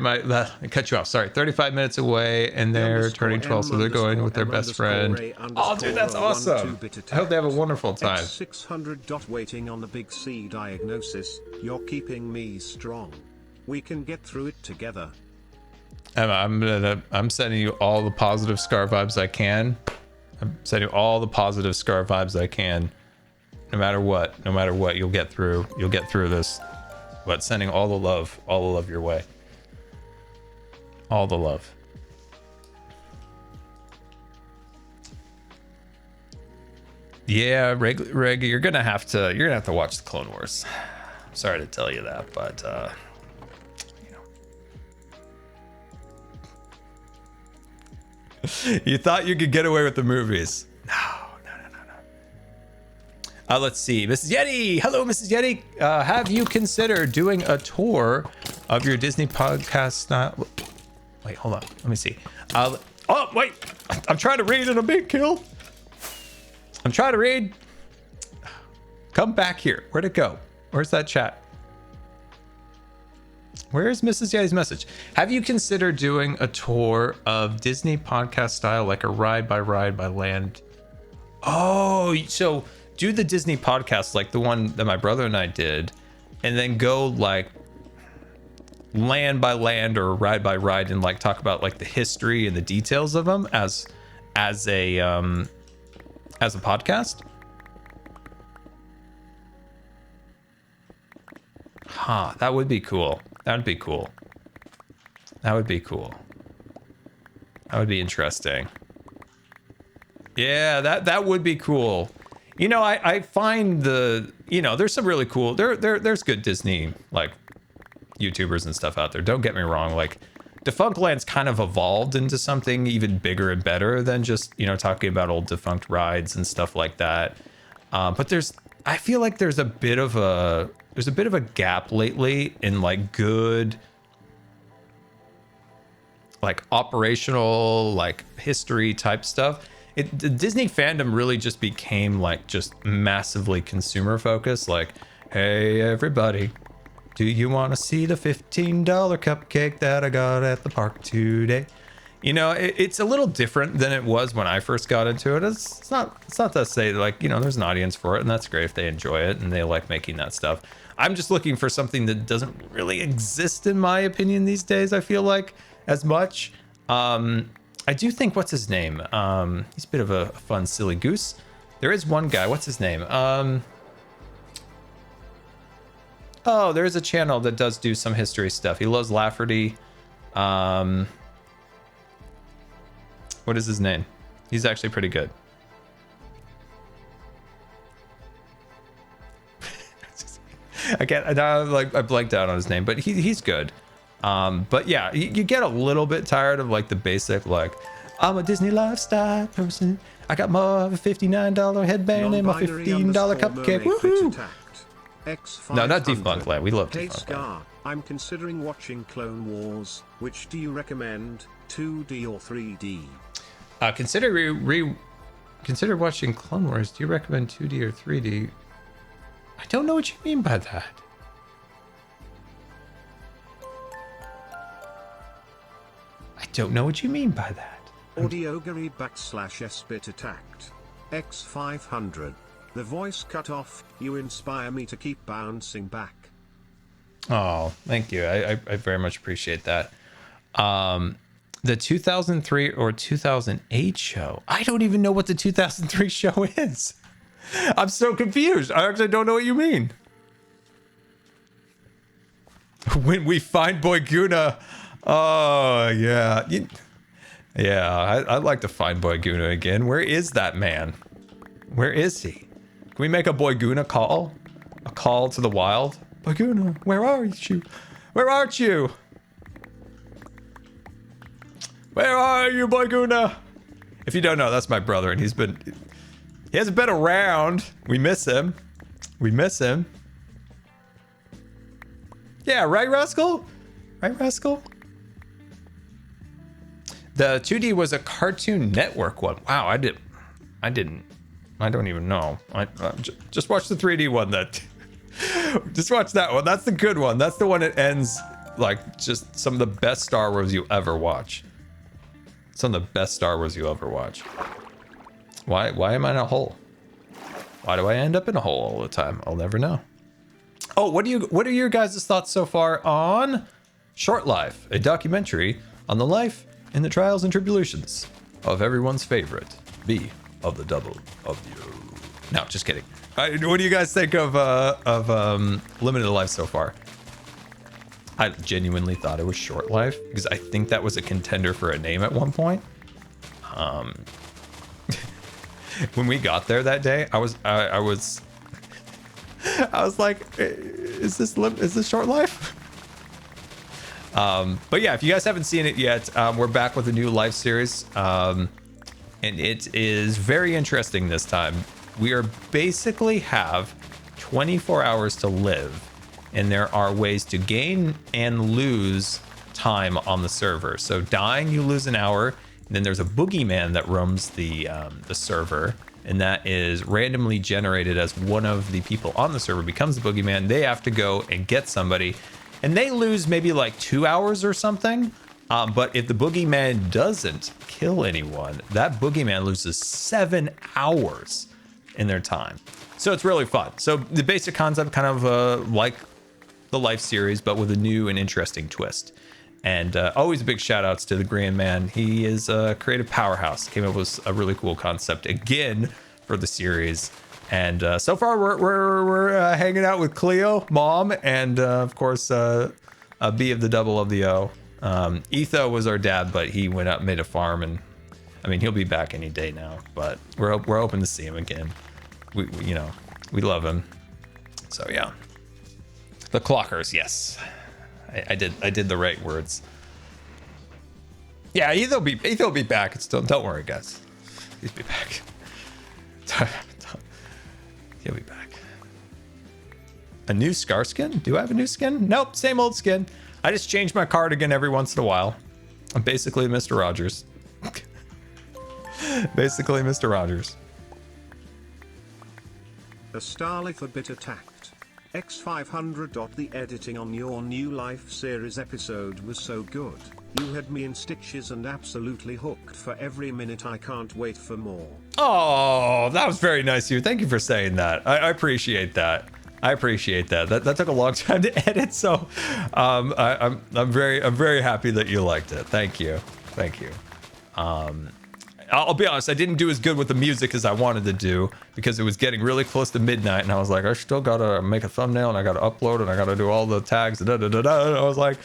I cut you off, sorry, 35 minutes away, and they're turning 12, so they're going with their best friend. Oh dude, that's awesome. I hope they have a wonderful time. X600. Waiting on the big C diagnosis. You're keeping me strong. We can get through it together. I'm sending you all the positive Scar vibes I can. I'm sending you all the positive Scar vibes I can. No matter what, you'll get through this. But sending all the love your way. All the love. Yeah, Reg, you're gonna have to watch the Clone Wars. I'm sorry to tell you that, but you know. You thought you could get away with the movies. No. Let's see. Mrs. Yeti. Hello, Mrs. Yeti. Have you considered doing a tour of your Disney podcast? Wait, hold on. Let me see. Oh, wait. I'm trying to read and I'm being killed. I'm trying to read. Come back here. Where'd it go? Where's that chat? Where's Mrs. Yeti's message? Have you considered doing a tour of Disney podcast style, like a ride by land? Oh, so do the Disney podcast like the one that my brother and I did, and then go like land by land or ride by ride and like talk about like the history and the details of them as a podcast. Huh, that would be cool. That would be cool. That would be cool. That would be interesting. Yeah, that would be cool. You know, I find there's some really cool, there's good Disney, like, YouTubers and stuff out there. Don't get me wrong. Like, Defunctland's kind of evolved into something even bigger and better than just, talking about old defunct rides and stuff like that. But I feel like there's a bit of a gap lately in, like, good, like, operational, like, history type stuff. The Disney fandom really just became like just massively consumer focused. Like, hey everybody, do you want to see the $15 cupcake that I got at the park today? You know, it's a little different than it was when I first got into it. It's not to say like, you know, there's an audience for it, and that's great if they enjoy it and they like making that stuff. I'm just looking for something that doesn't really exist, in my opinion, these days. I feel like as much. I do think, what's his name? He's a bit of a fun, silly goose. There is one guy. What's his name? Oh, there is a channel that does do some history stuff. He loves Lafferty. What is his name? He's actually pretty good. I blanked out on his name, but he's good. But yeah, you get a little bit tired of like the basic, like, I'm a Disney lifestyle person. I got more of a $59 headband and my $15 cupcake. Woohoo! No, not Defunct Land. We love Defunct Land. Scar, I'm considering watching Clone Wars. Which do you recommend, 2D or 3D? Consider watching Clone Wars. Do you recommend 2D or 3D? I don't know what you mean by that. I don't know what you mean by that. Audiogary /SBit attacked. X500. The voice cut off. You inspire me to keep bouncing back. Oh, thank you. I very much appreciate that. The 2003 or 2008 show. I don't even know what the 2003 show is. I'm so confused. I actually don't know what you mean. When we find Boy Guna. Oh, yeah. I'd like to find Boy Guna again. Where is that man? Where is he? Can we make a Boy Guna call? A call to the wild? Boy Guna, where are you? Where aren't you? Where are you, Boy Guna? If you don't know, that's my brother, and he hasn't been around. We miss him. Yeah, right, Rascal? Right, Rascal? The 2D was a Cartoon Network one. Wow, I don't even know. Just watch the 3D one. Just watch that one. That's the good one. That's the one that ends like just some of the best Star Wars you ever watch. Some of the best Star Wars you ever watch. Why am I in a hole? Why do I end up in a hole all the time? I'll never know. Oh, what are your guys' thoughts so far on Short Life, a documentary on the life and the trials and tribulations of everyone's favorite V of the double of the O. No, just kidding. What do you guys think of Limited Life so far? I genuinely thought it was Short Life because I think that was a contender for a name at one point. When we got there that day, I was like, is this Short Life? But yeah, if you guys haven't seen it yet, we're back with a new life series. And it is very interesting this time. We are basically have 24 hours to live, and there are ways to gain and lose time on the server. So dying, you lose an hour. And then there's a boogeyman that roams the server, and that is randomly generated as one of the people on the server becomes the boogeyman. They have to go and get somebody, and they lose maybe like 2 hours or something. But if the boogeyman doesn't kill anyone, that boogeyman loses 7 hours in their time. So it's really fun. So the basic concept, kind of like the Life series, but with a new and interesting twist. And always big shout outs to the Grand Man. He is a creative powerhouse. Came up with a really cool concept again for the series. And so far we're hanging out with Cleo, Mom, and of course a B of the double of the O. Etho was our dad, but he went out and made a farm, and I mean he'll be back any day now. But we're hoping to see him again. We love him. So yeah, the Clockers, yes. I did the right words. Yeah, Etho'll be back. Don't worry, guys. He'll be back. He'll be back. A new Scar skin? Do I have a new skin? Nope, same old skin. I just change my card again every once in a while. I'm basically Mr. Rogers. Basically Mr. Rogers. A Starlight a bit attacked. X500. The editing on your new Life series episode was so good. You had me in stitches and absolutely hooked for every minute. I can't wait for more. Oh, that was very nice of you. Thank you for saying that. I appreciate that. I appreciate that. That took a long time to edit, so I'm very happy that you liked it. Thank you. Thank you. I'll be honest, I didn't do as good with the music as I wanted to do because it was getting really close to midnight, and I was like, I still gotta make a thumbnail, and I gotta upload, and I gotta do all the tags, and and I was like,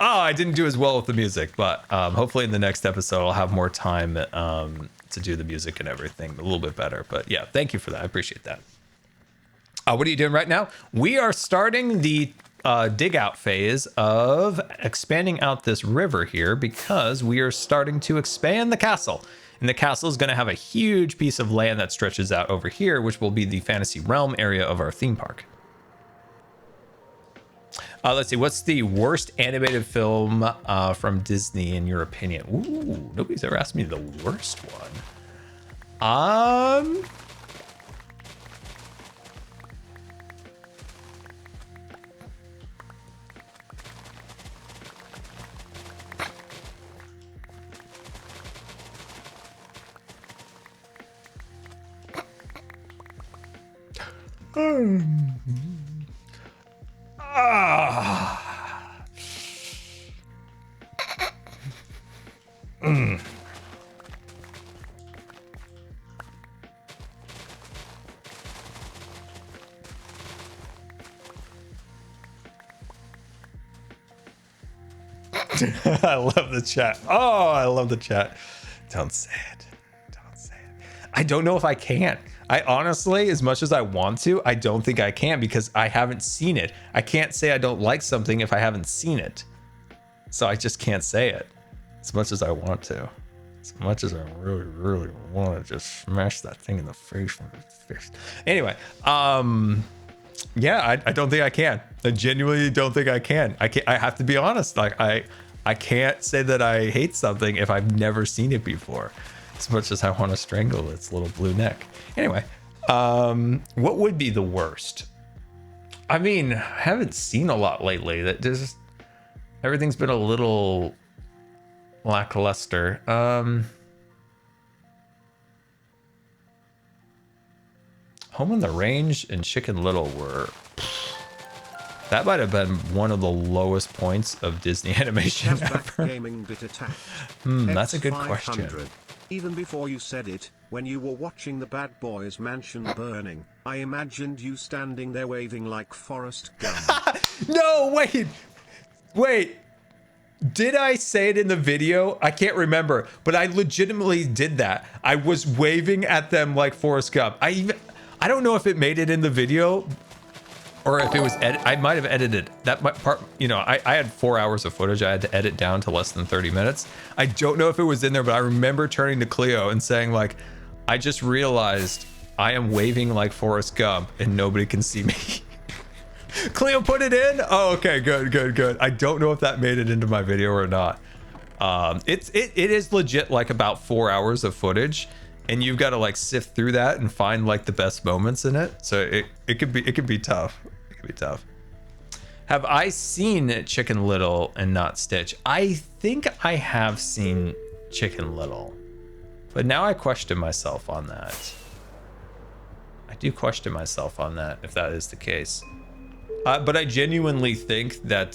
oh, I didn't do as well with the music, but hopefully in the next episode I'll have more time to do the music and everything a little bit better. But yeah, thank you for that. I appreciate that. What are you doing right now? We are starting the dig out phase of expanding out this river here because we are starting to expand the castle. And the castle is going to have a huge piece of land that stretches out over here, which will be the fantasy realm area of our theme park. Let's see, what's the worst animated film from Disney in your opinion? Ooh, nobody's ever asked me the worst one. I love the chat. Oh, I love the chat. Don't say it. Don't say it. I don't know if I can. I honestly, as much as I want to, I don't think I can because I haven't seen it. I can't say I don't like something if I haven't seen it. So I just can't say it as much as I want to. As much as I really, really want to just smash that thing in the face with its fist. Anyway, yeah, I don't think I can. I genuinely don't think I can. I have to be honest. Like I can't say that I hate something if I've never seen it before, as much as I want to strangle its little blue neck. Anyway, what would be the worst? I mean, I haven't seen a lot lately. That just everything's been a little lackluster. Home on the Range and Chicken Little were... That might have been one of the lowest points of Disney animation ever. Gaming bit attacked. That's a good question. Even before you said it, when you were watching the Bad Boys Mansion burning, I imagined you standing there waving like Forrest Gump. No, wait. Did I say it in the video? I can't remember, but I legitimately did that. I was waving at them like Forrest Gump. I don't know if it made it in the video or if it was I might have edited that part. You know, I had 4 hours of footage. I had to edit down to less than 30 minutes. I don't know if it was in there, but I remember turning to Cleo and saying like, I just realized I am waving like Forrest Gump and nobody can see me. Cleo put it in. Oh, okay, good. I don't know if that made it into my video or not. It is legit like about 4 hours of footage, and you've got to like sift through that and find like the best moments in it. So it could be tough. It could be tough. Have I seen Chicken Little and not Stitch? I think I have seen Chicken Little, but now I question myself on that. I do question myself on that if that is the case. But I genuinely think that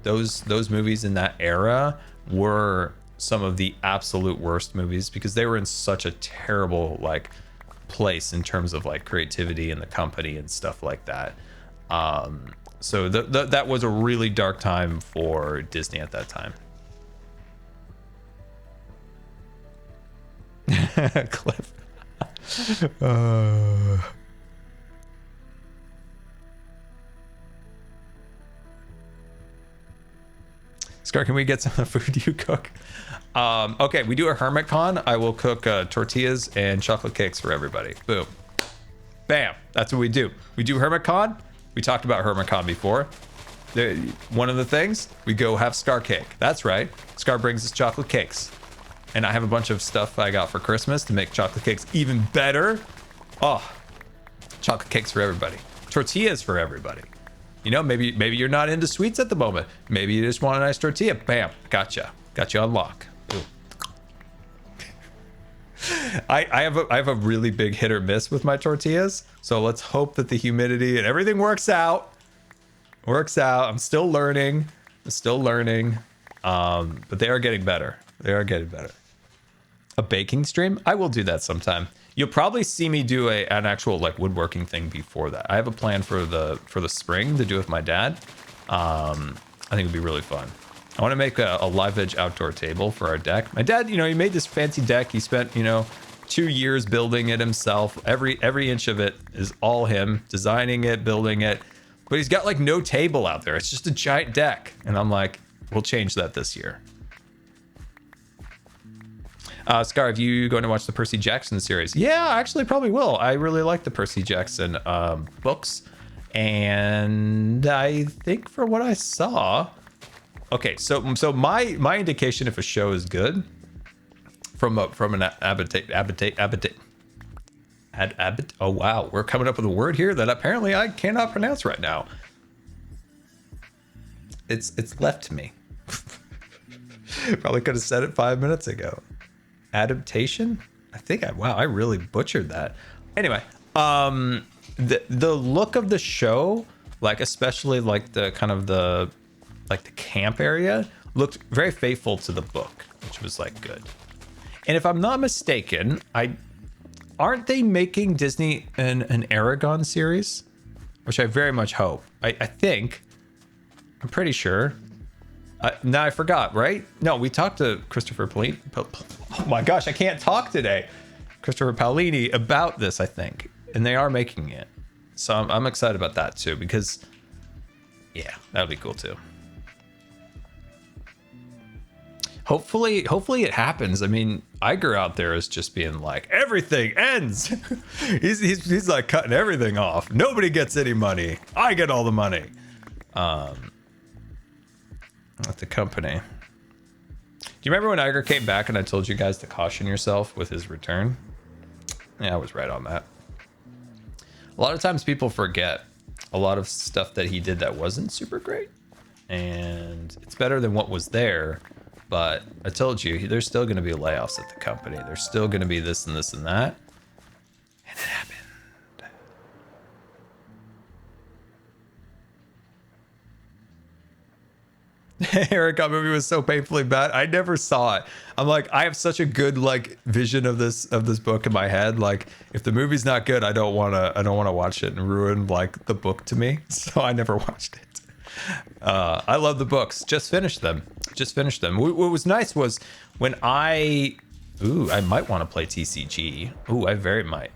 those movies in that era were some of the absolute worst movies because they were in such a terrible like place in terms of like creativity and the company and stuff like that. So that was a really dark time for Disney at that time. Cliff. Scar, can we get some of the food you cook? Okay, we do a Hermitcon. I will cook tortillas and chocolate cakes for everybody. Boom. Bam. That's what we do. We do Hermitcon. We talked about Hermitcon before. One of the things, we go have Scar cake. That's right. Scar brings us chocolate cakes. And I have a bunch of stuff I got for Christmas to make chocolate cakes even better. Oh, chocolate cakes for everybody. Tortillas for everybody. You know, maybe you're not into sweets at the moment. Maybe you just want a nice tortilla. Bam, gotcha. Got you on lock. Ooh. I have a really big hit or miss with my tortillas. So let's hope that the humidity and everything works out. I'm still learning. But they are getting better. A baking stream? I will do that sometime. You'll probably see me do an actual like woodworking thing before that. I have a plan for the spring to do with my dad. I think it'd be really fun. I want to make a live edge outdoor table for our deck. My dad, he made this fancy deck. He spent, 2 years building it himself. Every inch of it is all him, designing it, building it. But he's got like no table out there. It's just a giant deck. And I'm like, we'll change that this year. Scar, have you going to watch the Percy Jackson series? Yeah, I actually probably will. I really like the Percy Jackson books. And I think for what I saw... Okay, so my indication if a show is good from an oh wow, we're coming up with a word here that apparently I cannot pronounce right now. It's left me. Probably could have said it 5 minutes ago. Adaptation? I really butchered that. Anyway, the look of the show, like especially like the kind of the camp area, looked very faithful to the book, which was like good. And if I'm not mistaken, aren't they making Disney an Aragon series? Which I very much hope. I'm pretty sure. Now I forgot, right? No, we talked to Christopher Paolini. Oh my gosh, I can't talk today. Christopher Paolini about this, I think. And they are making it. So I'm excited about that too, because yeah, that'll be cool too. Hopefully it happens. I mean, Iger out there is just being like, everything ends. he's like cutting everything off. Nobody gets any money. I get all the money. At the company. Do you remember when Iger came back and I told you guys to caution yourself with his return? Yeah, I was right on that. A lot of times people forget a lot of stuff that he did that wasn't super great. And it's better than what was there. But I told you, there's still going to be layoffs at the company. There's still going to be this and this and that. And it happened. Eric, movie was so painfully bad. I never saw it. I'm like, I have such a good like vision of this book in my head. Like, if the movie's not good, I don't want to watch it and ruin like the book to me. So I never watched it. I love the books. Just finished them. What was nice was when I might want to play TCG. I very might.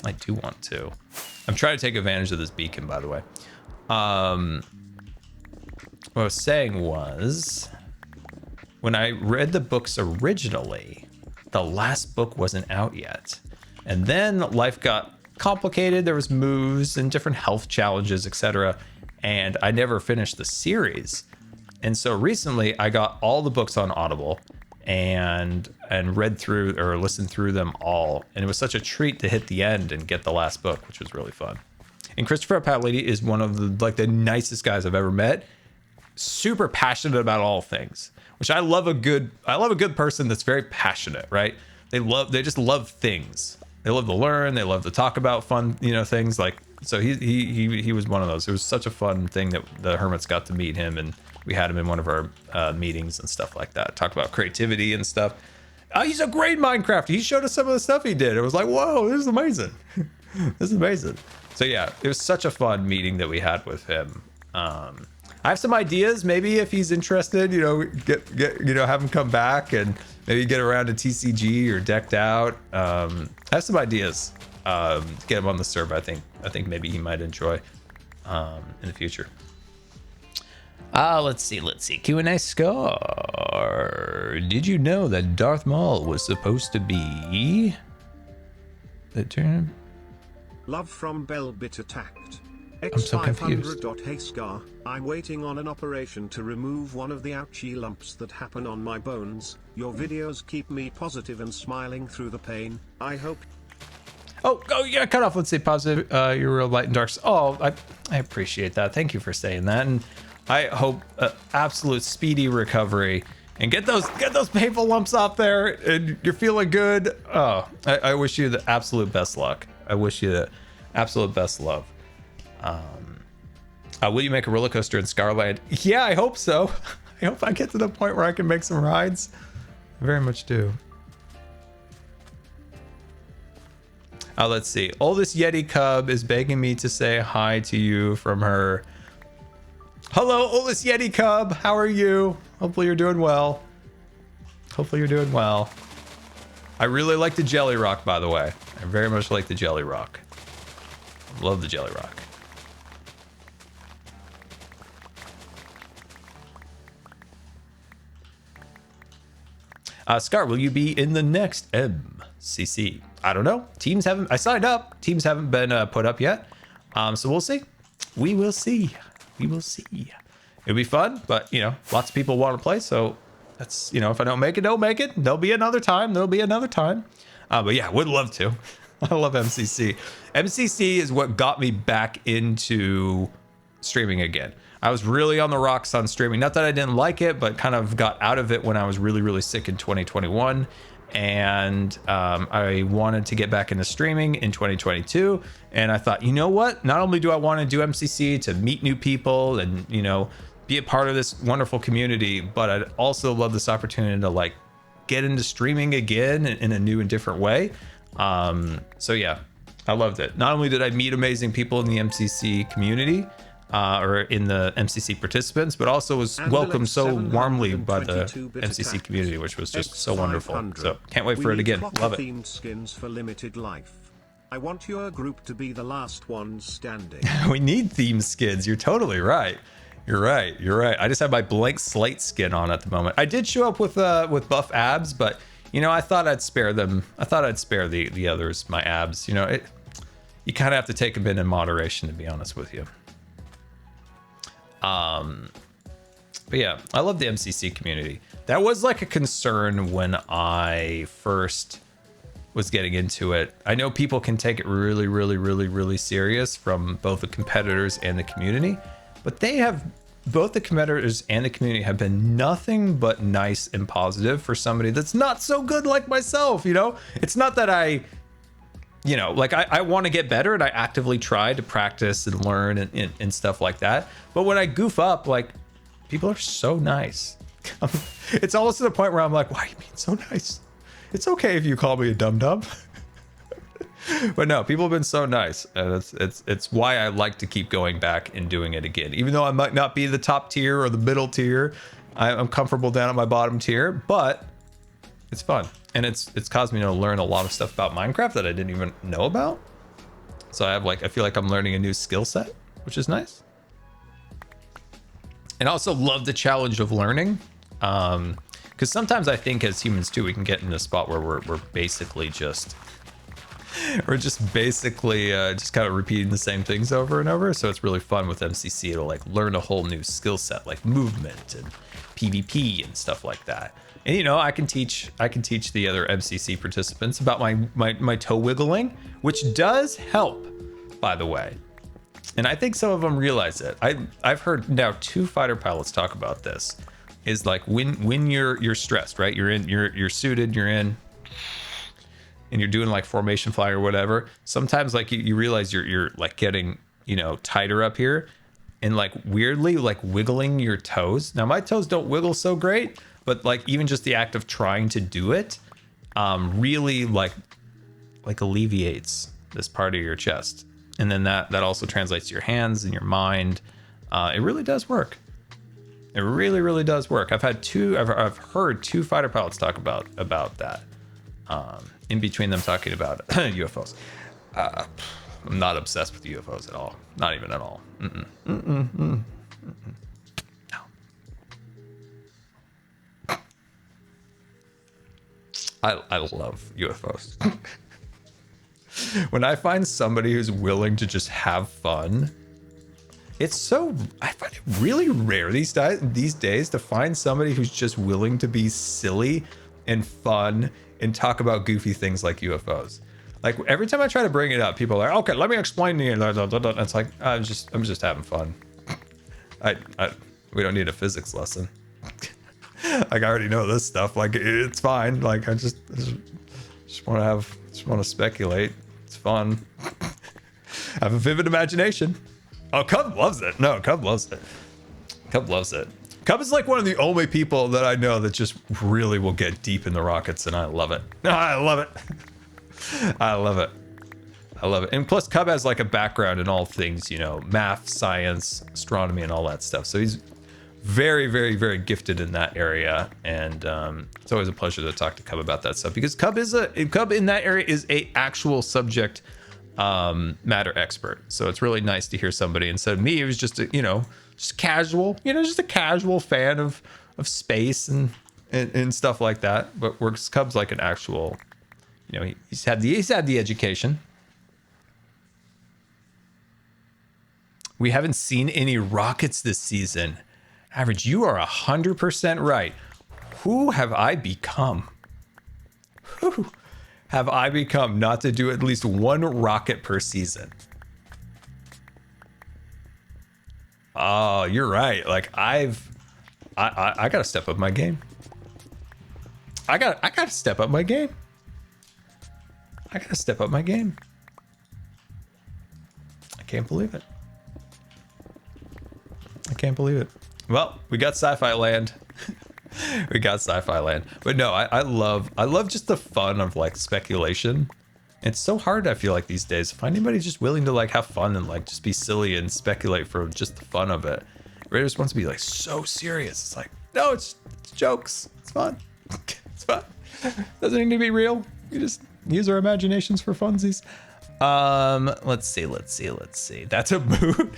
I do want to. I'm trying to take advantage of this beacon, by the way. What I was saying was, when I read the books originally, the last book wasn't out yet. And then life got complicated. There was moves and different health challenges, etc. And I never finished the series. And so recently I got all the books on Audible and read through or listened through them all. And it was such a treat to hit the end and get the last book, which was really fun. And Christopher Paolini is one of the nicest guys I've ever met. Super passionate about all things, which I love a good person that's very passionate, right? They just love things. They love to learn. They love to talk about fun, things like, so he was one of those. It was such a fun thing that the Hermits got to meet him, and we had him in one of our meetings and stuff like that. Talk about creativity and stuff. He's a great Minecrafter. He showed us some of the stuff he did. It was like, whoa, this is amazing. This is amazing. So yeah, it was such a fun meeting that we had with him. I have some ideas. Maybe if he's interested, have him come back and maybe get around to TCG or Decked Out. I have some ideas to get him on the server. I think maybe he might enjoy in the future. Let's see. Q&A Scar. Did you know that Darth Maul was supposed to be the term? Love from Belbit attacked. I'm so confused. X500.Hey Scar, I'm waiting on an operation to remove one of the ouchie lumps that happen on my bones. Your videos keep me positive and smiling through the pain. I hope. Oh, yeah, cut off. Let's say positive. You're real light and dark. Oh, I appreciate that. Thank you for saying that. And I hope absolute speedy recovery and get those painful lumps off there and you're feeling good. Oh, I wish you the absolute best luck. I wish you the absolute best love. Will you make a roller coaster in Scarland? Yeah, I hope so. I hope I get to the point where I can make some rides. I very much do. Let's see. Oldest Yeti Cub is begging me to say hi to you from her. Hello, oldest Yeti Cub. How are you? Hopefully you're doing well. Hopefully you're doing well. I really like the Jelly Rock, by the way. I very much like the Jelly Rock. Love the Jelly Rock. Scar, will you be in the next MCC? I don't know. Teams haven't. I signed up. Teams haven't been put up yet. So we'll see. We will see. We will see. It'll be fun, but you know, lots of people want to play. So that's, you know, if I don't make it, don't make it. There'll be another time. There'll be another time. But yeah, would love to. I love MCC. MCC is what got me back into streaming again. I was really on the rocks on streaming. Not that I didn't like it, but kind of got out of it when I was really, really sick in 2021. And I wanted to get back into streaming in 2022. And I thought, you know what? Not only do I want to do MCC to meet new people and, you know, be a part of this wonderful community, but I'd also love this opportunity to like get into streaming again in a new and different way. So yeah, I loved it. Not only did I meet amazing people in the MCC community, or in the MCC participants, but also was welcomed so warmly by the MCC community, which was just so wonderful. So can't wait for it again. Love it. Themed skins for limited life. I want your group to be the last ones standing. We need theme skins. You're totally right. You're right. You're right. I just have my blank slate skin on at the moment. I did show up with buff abs, but you know, I thought I'd spare them. I thought I'd spare the others my abs. You know, you kind of have to take them in moderation, to be honest with you. But yeah, I love the MCC community. That was like a concern when I first was getting into it. I know people can take it really, really, really, really serious from both the competitors and the community, but both the competitors and the community have been nothing but nice and positive for somebody that's not so good like myself. You know, it's not that you know, like I want to get better and I actively try to practice and learn and stuff like that. But when I goof up, like people are so nice. It's almost to the point where I'm like, why are you being so nice? It's okay if you call me a dum-dum. But no, people have been so nice. And it's why I like to keep going back and doing it again. Even though I might not be the top tier or the middle tier, I'm comfortable down at my bottom tier, but it's fun. And it's caused me to learn a lot of stuff about Minecraft that I didn't even know about. So I feel like I'm learning a new skill set, which is nice. And I also love the challenge of learning. Because sometimes I think as humans too, we can get in a spot where we're basically just kind of repeating the same things over and over. So it's really fun with MCC to like learn a whole new skill set, like movement and PvP and stuff like that. And you know, I can teach the other MCC participants about my toe wiggling, which does help, by the way. And I think some of them realize it. I've heard now 2 fighter pilots talk about this. Is like when you're stressed, right? You're suited, you're in, and you're doing like formation fly or whatever. Sometimes like you realize you're like getting, you know, tighter up here, and like weirdly like wiggling your toes. Now my toes don't wiggle so great. But like even just the act of trying to do it really like alleviates this part of your chest. And then that also translates to your hands and your mind. It really does work. It really, really does work. I've heard 2 fighter pilots talk about that. In between them talking about UFOs. I'm not obsessed with UFOs at all. Not even at all. I love UFOs. When I find somebody who's willing to just have fun, I find it really rare these days to find somebody who's just willing to be silly and fun and talk about goofy things like UFOs. Like every time I try to bring it up, people are like, okay, let me explain to you. It's like, I'm just having fun. We don't need a physics lesson. Like I already know this stuff. Like it's fine. Like I just want to speculate. It's fun. I have a vivid imagination. Oh, Cub loves it. No, Cub loves it. Cub loves it. Cub is like one of the only people that I know that just really will get deep in the rockets, and I love it. I love it. I love it. I love it. And plus, Cub has like a background in all things, you know, math, science, astronomy, and all that stuff. So he's very, very, very gifted in that area. And it's always a pleasure to talk to Cub about that stuff, because Cub in that area is a actual subject matter expert. So it's really nice to hear somebody. Instead of me, it was just a, just casual, just a casual fan of space and stuff like that. But works Cub's like an actual, he's had the education. We haven't seen any rockets this season. Average, you are 100% right. Who have I become? Who have I become not to do at least one rocket per season? Oh, you're right. Like I gotta step up my game. I gotta step up my game. I gotta step up my game. I can't believe it. I can't believe it. Well, we got sci-fi land. We got sci-fi land. But no, I love just the fun of like speculation. It's so hard, I feel like, these days to find anybody just willing to like have fun and like just be silly and speculate for just the fun of it. Everybody just wants to be like so serious. It's like, no, it's jokes. It's fun. It's fun. Doesn't need to be real. You just use our imaginations for funsies. Let's see. That's a mood.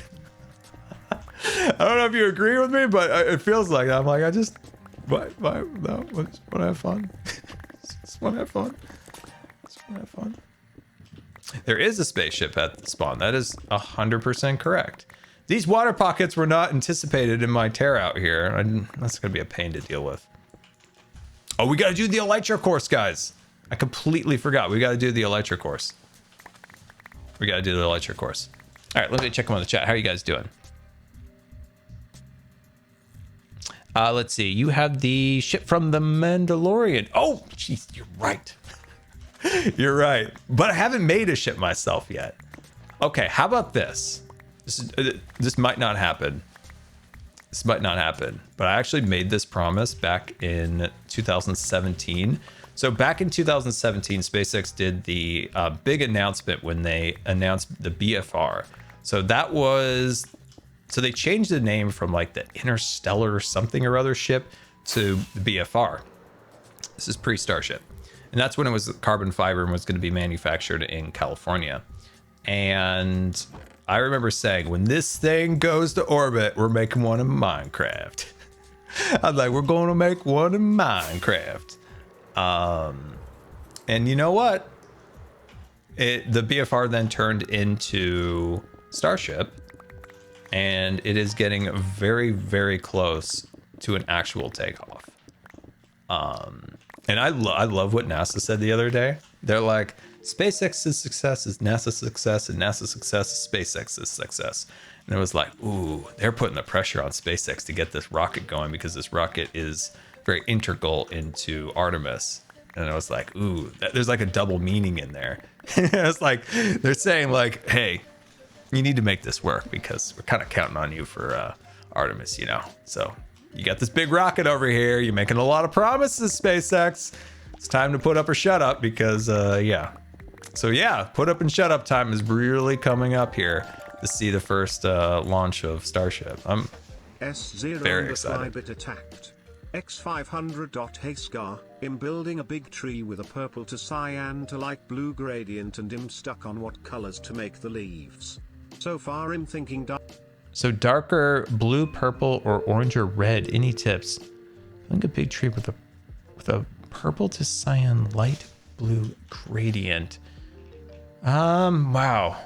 I don't know if you agree with me, but it feels like I'm like, no, just want to have fun. Just want to have fun. Just want to have fun. There is a spaceship at the spawn. That is 100% correct. These water pockets were not anticipated in my tear out here. That's going to be a pain to deal with. Oh, we got to do the Elytra course, guys. I completely forgot. We got to do the Elytra course. We got to do the Elytra course. All right, let me check them on the chat. How are you guys doing? Let's see. You have the ship from the Mandalorian. Oh, jeez, you're right. You're right. But I haven't made a ship myself yet. Okay, how about this? This might not happen. This might not happen. But I actually made this promise back in 2017. So back in 2017, SpaceX did the big announcement when they announced the BFR. So that was... So they changed the name from like the Interstellar something or other ship to the BFR. This is pre-Starship. And that's when it was carbon fiber and was going to be manufactured in California. And I remember saying, when this thing goes to orbit, we're making one in Minecraft. I was like, we're going to make one in Minecraft. And you know what? The BFR then turned into Starship. And it is getting very, very close to an actual takeoff. And I love what NASA said the other day. They're like, SpaceX's success is NASA's success, and NASA's success is SpaceX's success. And it was like, ooh, they're putting the pressure on SpaceX to get this rocket going, because this rocket is very integral into Artemis. And I was like, ooh, there's like a double meaning in there. It's like, they're saying like, hey, you need to make this work, because we're kind of counting on you for Artemis, So you got this big rocket over here. You're making a lot of promises, SpaceX. It's time to put up or shut up, because yeah. So yeah, put up and shut up time is really coming up here to see the first launch of Starship. I'm very excited. Attacked. X500.HeyScar, I'm building a big tree with a purple to cyan to light blue gradient, and I'm stuck on what colors to make the leaves. So far I'm thinking So darker blue, purple, or orange or red. Any tips? I think a big tree with a purple to cyan light blue gradient. Wow.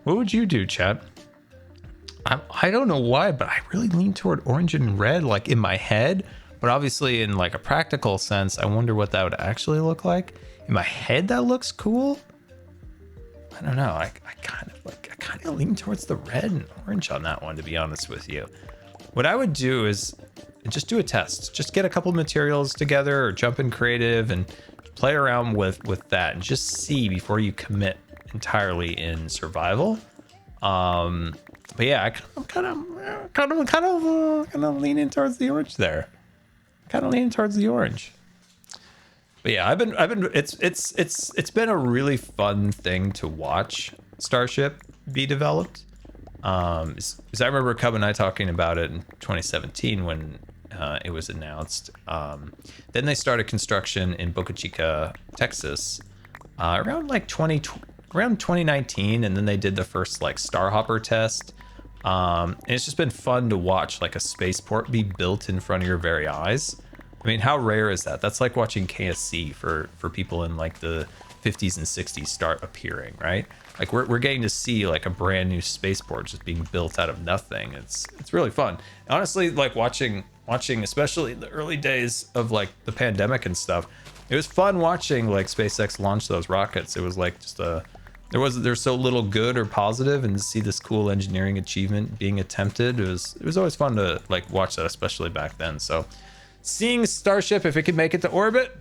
What would you do, chat? I don't know why, but I really lean toward orange and red, like in my head. But obviously in like a practical sense, I wonder what that would actually look like. In my head, that looks cool. I don't know. I kind kind of lean towards the red and orange on that one, to be honest with you. What I would do is just do a test. Just get a couple materials together or jump in creative and play around with that and just see before you commit entirely in survival. But yeah, I'm kind of leaning towards the orange there. Kind of leaning towards the orange. But yeah, it's been a really fun thing to watch Starship be developed. As I remember Cub and I talking about it in 2017 when it was announced. Then they started construction in Boca Chica, Texas, around 2019, and then they did the first like Starhopper test. And it's just been fun to watch like a spaceport be built in front of your very eyes. I mean, how rare is that? That's like watching KSC for people in like the 50s and 60s start appearing, right? Like we're getting to see like a brand new spaceport just being built out of nothing. It's really fun. Honestly, like watching especially in the early days of like the pandemic and stuff, it was fun watching like SpaceX launch those rockets. It was like just there's so little good or positive, and to see this cool engineering achievement being attempted, it was always fun to like watch that, especially back then. So seeing Starship, if it could make it to orbit,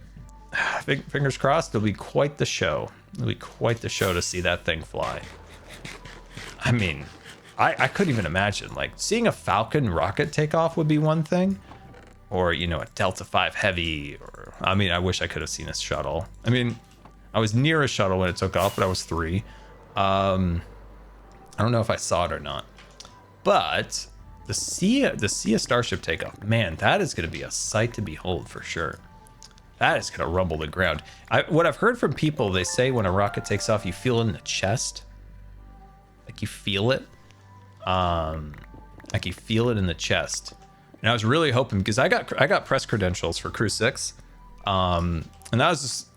fingers crossed, it'll be quite the show. It'll be quite the show to see that thing fly. I mean, I couldn't even imagine, like, seeing a Falcon rocket take off would be one thing, or, you know, a Delta V Heavy, or, I mean, I wish I could have seen a shuttle. I mean, I was near a shuttle when it took off, but I was 3. I don't know if I saw it or not, but to see a Starship take off, man, that is going to be a sight to behold for sure. That is going to rumble the ground. What I've heard from people, they say when a rocket takes off, you feel it in the chest. Like you feel it. Like you feel it in the chest. And I was really hoping, because I got press credentials for Crew 6. And that was just,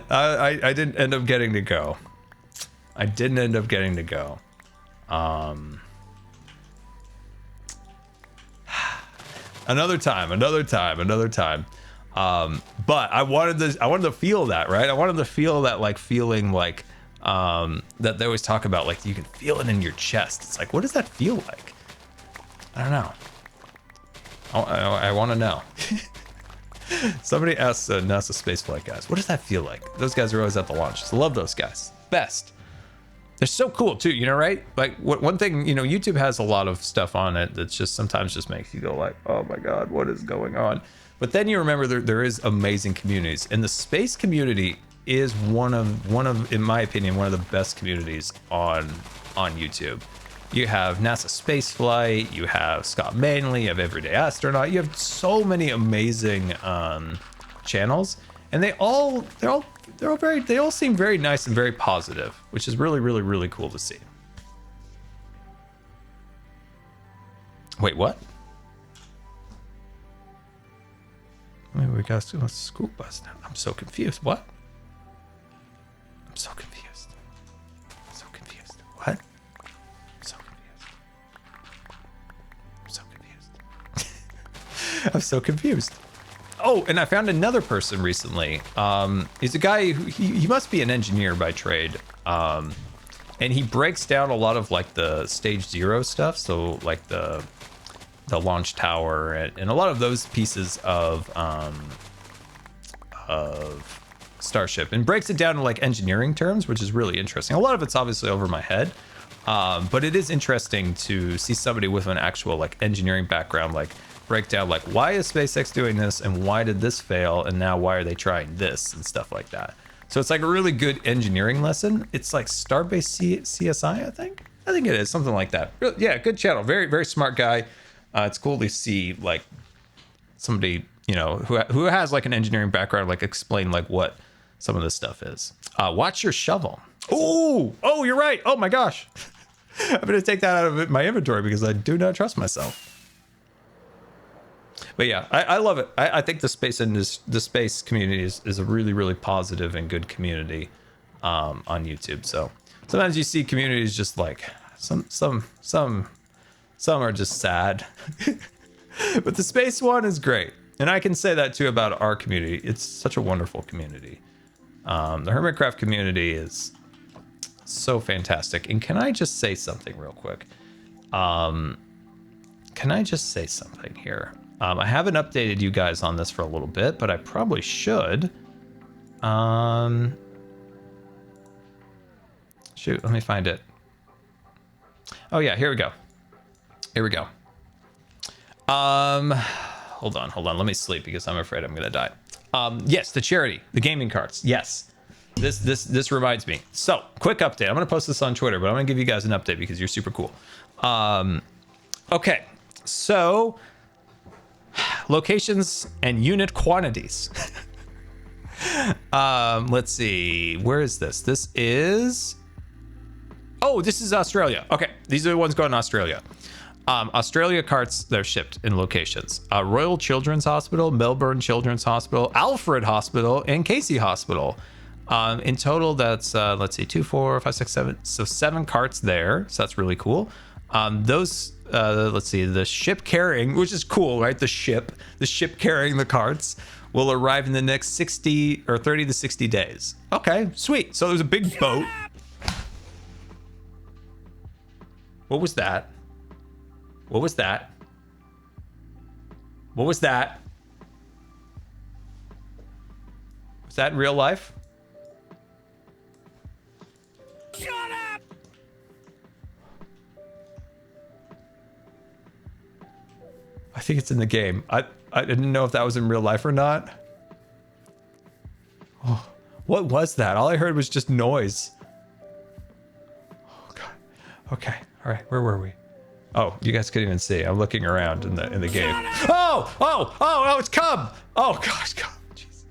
I didn't end up getting to go. Another time. But I wanted to feel that, right? I wanted to feel that, like, feeling like that they always talk about, like, you can feel it in your chest. It's like, what does that feel like? I don't know. I want to know. Somebody asked NASA spaceflight guys, what does that feel like? Those guys are always at the launches. I love those guys. Best. They're so cool too, you know, right? Like one thing, you know, YouTube has a lot of stuff on it that's just sometimes just makes you go like, oh my God, what is going on? But then you remember there is amazing communities, and the space community is one of, in my opinion, one of the best communities on YouTube. You have NASA Spaceflight, you have Scott Manley, you have Everyday Astronaut, you have so many amazing channels, and they all seem very nice and very positive, which is really, really, really cool to see. Wait, what? Maybe we got a school bus now. I'm so confused. What? I'm so confused. What? I'm so confused. Oh, and I found another person recently. He's a guy who he must be an engineer by trade. And he breaks down a lot of like the stage 0 stuff. So like the launch tower and a lot of those pieces of Starship, and breaks it down in like engineering terms, which is really interesting. A lot of it's obviously over my head. But it is interesting to see somebody with an actual like engineering background, like break down like, why is SpaceX doing this and why did this fail and now why are they trying this and stuff like that. So it's like a really good engineering lesson. It's like Starbase CSI, I think it is something like that. Yeah, good channel. Very, very smart guy. It's cool to see like somebody, you know, who has like an engineering background, like explain like what some of this stuff is. Watch your shovel. Oh, you're right. Oh my gosh. I'm going to take that out of my inventory because I do not trust myself. But yeah, I love it. I think the space community is a really, really positive and good community on YouTube. So sometimes you see communities just like some are just sad, but the space one is great. And I can say that too about our community. It's such a wonderful community. The Hermitcraft community is so fantastic. And can I just say something real quick? Can I just say something here? I haven't updated you guys on this for a little bit, but I probably should. Shoot, let me find it. Oh yeah, here we go. Here we go. Hold on. Let me sleep because I'm afraid I'm gonna die. Yes, the charity, the gaming carts. Yes, this reminds me. So, quick update. I'm gonna post this on Twitter, but I'm gonna give you guys an update because you're super cool. Okay, so locations and unit quantities. Let's see. Where is this? This is. Oh, this is Australia. Okay, these are the ones going to Australia. Australia carts, they're shipped in locations. Royal Children's Hospital, Melbourne Children's Hospital, Alfred Hospital, and Casey Hospital. In total, that's, let's see, 2, 4, 5, 6, 7. So 7 carts there. So that's really cool. Let's see, the ship carrying, which is cool, right? The ship carrying the carts will arrive in the next 60 or 30 to 60 days. Okay, sweet. So there's a big boat. What was that? What was that? What was that? Was that in real life? Shut up! I think it's in the game. I didn't know if that was in real life or not. Oh, what was that? All I heard was just noise. Oh god. Okay. All right. Where were we? Oh, you guys couldn't even see. I'm looking around in the game. Oh, it's Cub. Oh gosh, Cub. Jeez.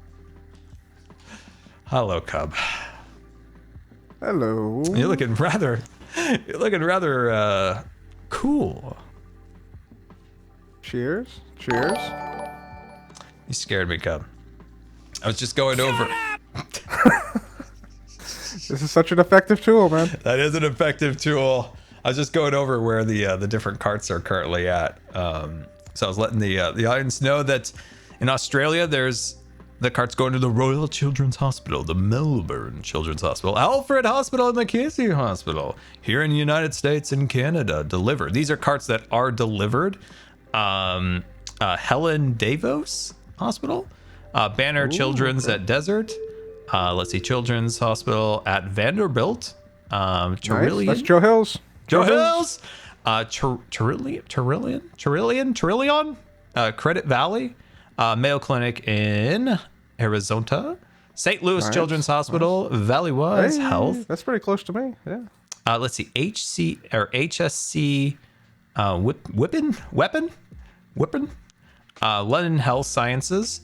Hello, Cub. Hello. You're looking rather cool. Cheers. You scared me, Cub. I was just going over. This is such an effective tool, man. That is an effective tool. I was just going over where the different carts are currently at. So I was letting the audience know that in Australia, there's the carts going to the Royal Children's Hospital, the Melbourne Children's Hospital, Alfred Hospital, and the Casey Hospital. Here in the United States and Canada, delivered. These are carts that are delivered. Helen Davos Hospital, Banner Children's at Desert. Let's see, Children's Hospital at Vanderbilt. Trillion. Nice. That's Joe Hills. Joe Hills. Trillion. Credit Valley. Mayo Clinic in Arizona. St. Louis Children's Hospital. Valley Wise Health. That's pretty close to me. Yeah. Let's see, HSC. Weapon. London Health Sciences.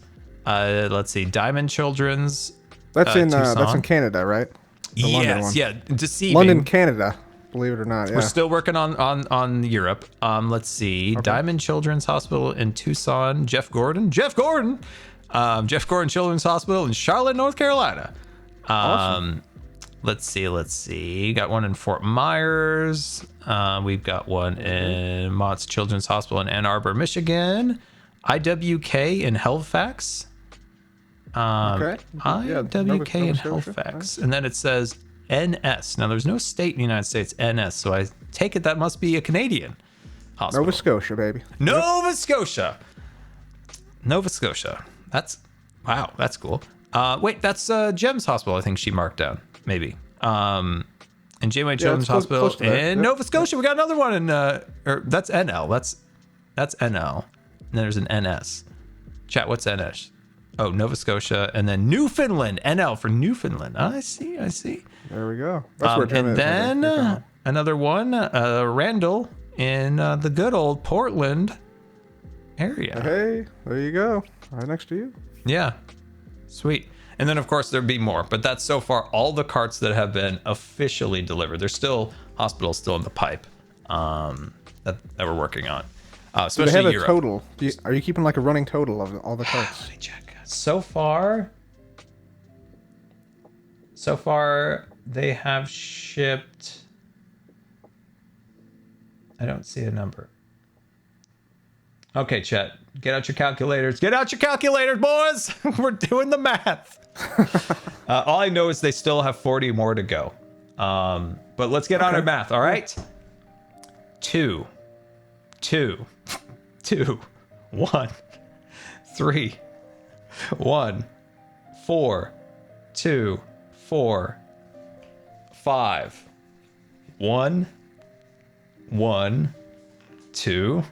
Let's see, Diamond Children's. That's in Canada, right? The London one. Yeah, deceiving. London, Canada. Believe it or not, yeah. We're still working on Europe. Let's see, okay. Diamond Children's Hospital in Tucson. Jeff Gordon Children's Hospital in Charlotte, North Carolina. Awesome. Let's see. Got one in Fort Myers. We've got one in Mott's Children's Hospital in Ann Arbor, Michigan. IWK in Halifax. IWK in Halifax. And then it says NS. Now, there's no state in the United States, NS, so I take it that must be a Canadian hospital. Nova Scotia, baby. Nova Scotia. That's cool. Wait, that's Jem's Hospital, I think she marked down. Maybe. And Janeway Children's Hospital in Nova Scotia. We got another one in that's NL. That's NL. And then there's an NS. Chat, what's NS? Oh, Nova Scotia, and then Newfoundland. NL for Newfoundland. I see. There we go. That's where and then another one, Randall in the good old Portland area. Hey, there you go. Right next to you. Yeah. Sweet. And then, of course, there'd be more. But that's so far all the carts that have been officially delivered. There's still hospitals still in the pipe that we're working on. Especially do they have Europe. A total? Are you keeping like a running total of all the carts? Let me check. So far, they have shipped... I don't see a number. Okay, chat. Get out your calculators. Get out your calculators, boys! We're doing the math. All I know is they still have 40 more to go. But let's get on our math. All right. 2, 2, 2, 1, 3, 1, 4, 2, 4, 5, 1, 1, 2,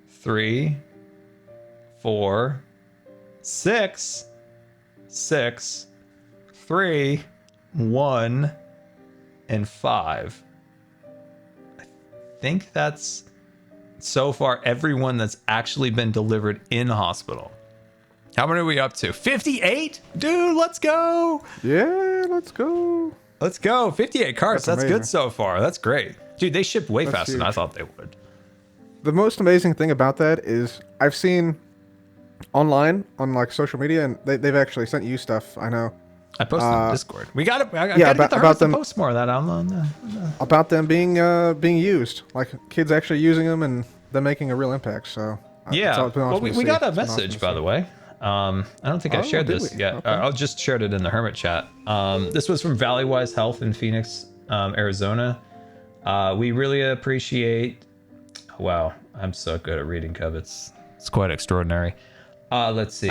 3, 4, 6, 6, 3, 1, and 5. I think that's so far everyone that's actually been delivered in hospital. How many are we up to? 58? Dude, let's go. Yeah, let's go. Let's go. 58 carts. That's amazing. good so far. That's great. Dude, they shipped way faster than I huge. thought they would. The most amazing thing about that is I've seen online on like social media, and they've actually sent you stuff. I know I posted in Discord. We got to. I yeah, got to get the about Hermit's to them- post more of that on. about them being used, like kids actually using them and them making a real impact. So Yeah. it's been Well, awesome to we see. got a It's been awesome message, to by see. the way. I don't think I shared did this we? yet. Okay. I'll just shared it in the Hermit chat. This was from Valleywise Health in Phoenix, Arizona. We really appreciate. Wow, I'm so good at reading, Cub. It's quite extraordinary. Let's see.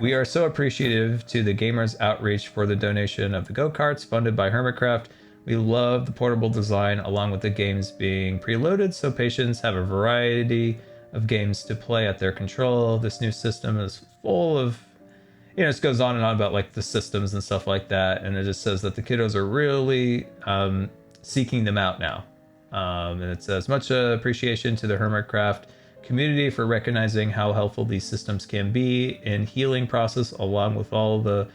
We are so appreciative to the gamers' outreach for the donation of the go-karts funded by Hermitcraft. We love the portable design along with the games being preloaded so patients have a variety of games to play at their control. This new system is full of, it goes on and on about like the systems and stuff like that. And it just says that the kiddos are really seeking them out now. And it says much appreciation to the Hermitcraft community for recognizing how helpful these systems can be in healing process, along with all the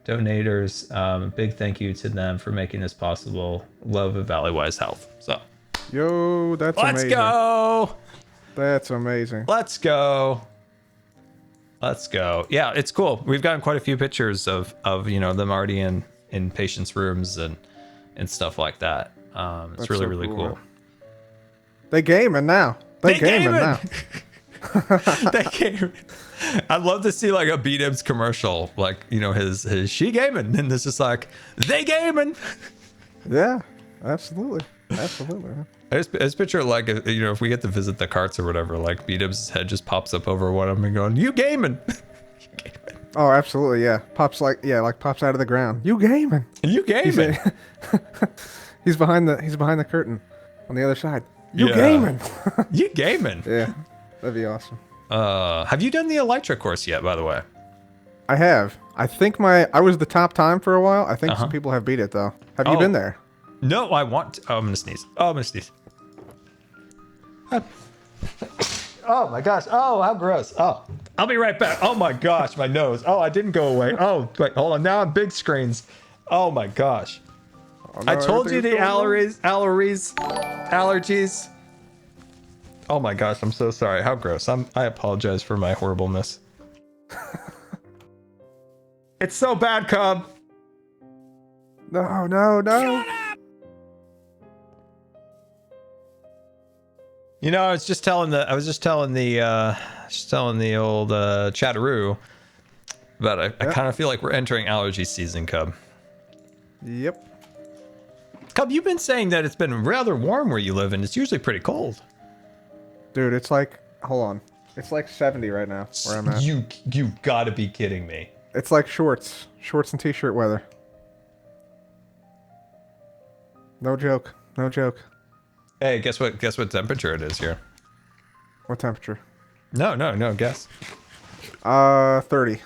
donators. Big thank you to them for making this possible. Love of Valleywise Health. So Yo, that's let's amazing. go. That's amazing. Let's go. Let's go. Yeah, it's cool. We've gotten quite a few pictures of them already in patients' rooms and stuff like that. It's That's really, so really cool. cool. They gaming now. They gaming now. They gaming. I'd love to see like a B-Dibs commercial, like his she gaming, and this is like they gaming. Yeah, absolutely, absolutely. I just picture like if we get to visit the carts or whatever, like B-Dibs' head just pops up over one of them and going, "You gaming." Oh, absolutely, yeah. Pops pops out of the ground. You gaming? You gaming? He's behind the curtain on the other side. You Yeah. gaming? You gaming? Yeah, that'd be awesome. Have you done the Elytra course yet, by the way? I have. I think I was the top time for a while. I think some people have beat it though. Have you Oh. been there? No, I want to. Oh, I'm gonna sneeze. Oh, I'm gonna sneeze. Oh my gosh. Oh, how gross. Oh, I'll be right back. Oh my gosh, my nose. Oh, I didn't go away. Oh, wait, hold on. Now I'm big screens. Oh my gosh. Oh, no, I told you the everything's going wrong. allergies. Oh my gosh, I'm so sorry. How gross. I apologize for my horribleness. It's so bad, Cub. No, no, no. I was just telling the old chatteroo, but I kind of feel like we're entering allergy season, Cub. Yep. Cub, you've been saying that it's been rather warm where you live, and it's usually pretty cold. Dude, it's like, hold on. It's like 70 right now where I'm at. You gotta be kidding me. It's like shorts and t-shirt weather. No joke. No joke. Hey, guess what temperature it is here? What temperature? No, guess. 30.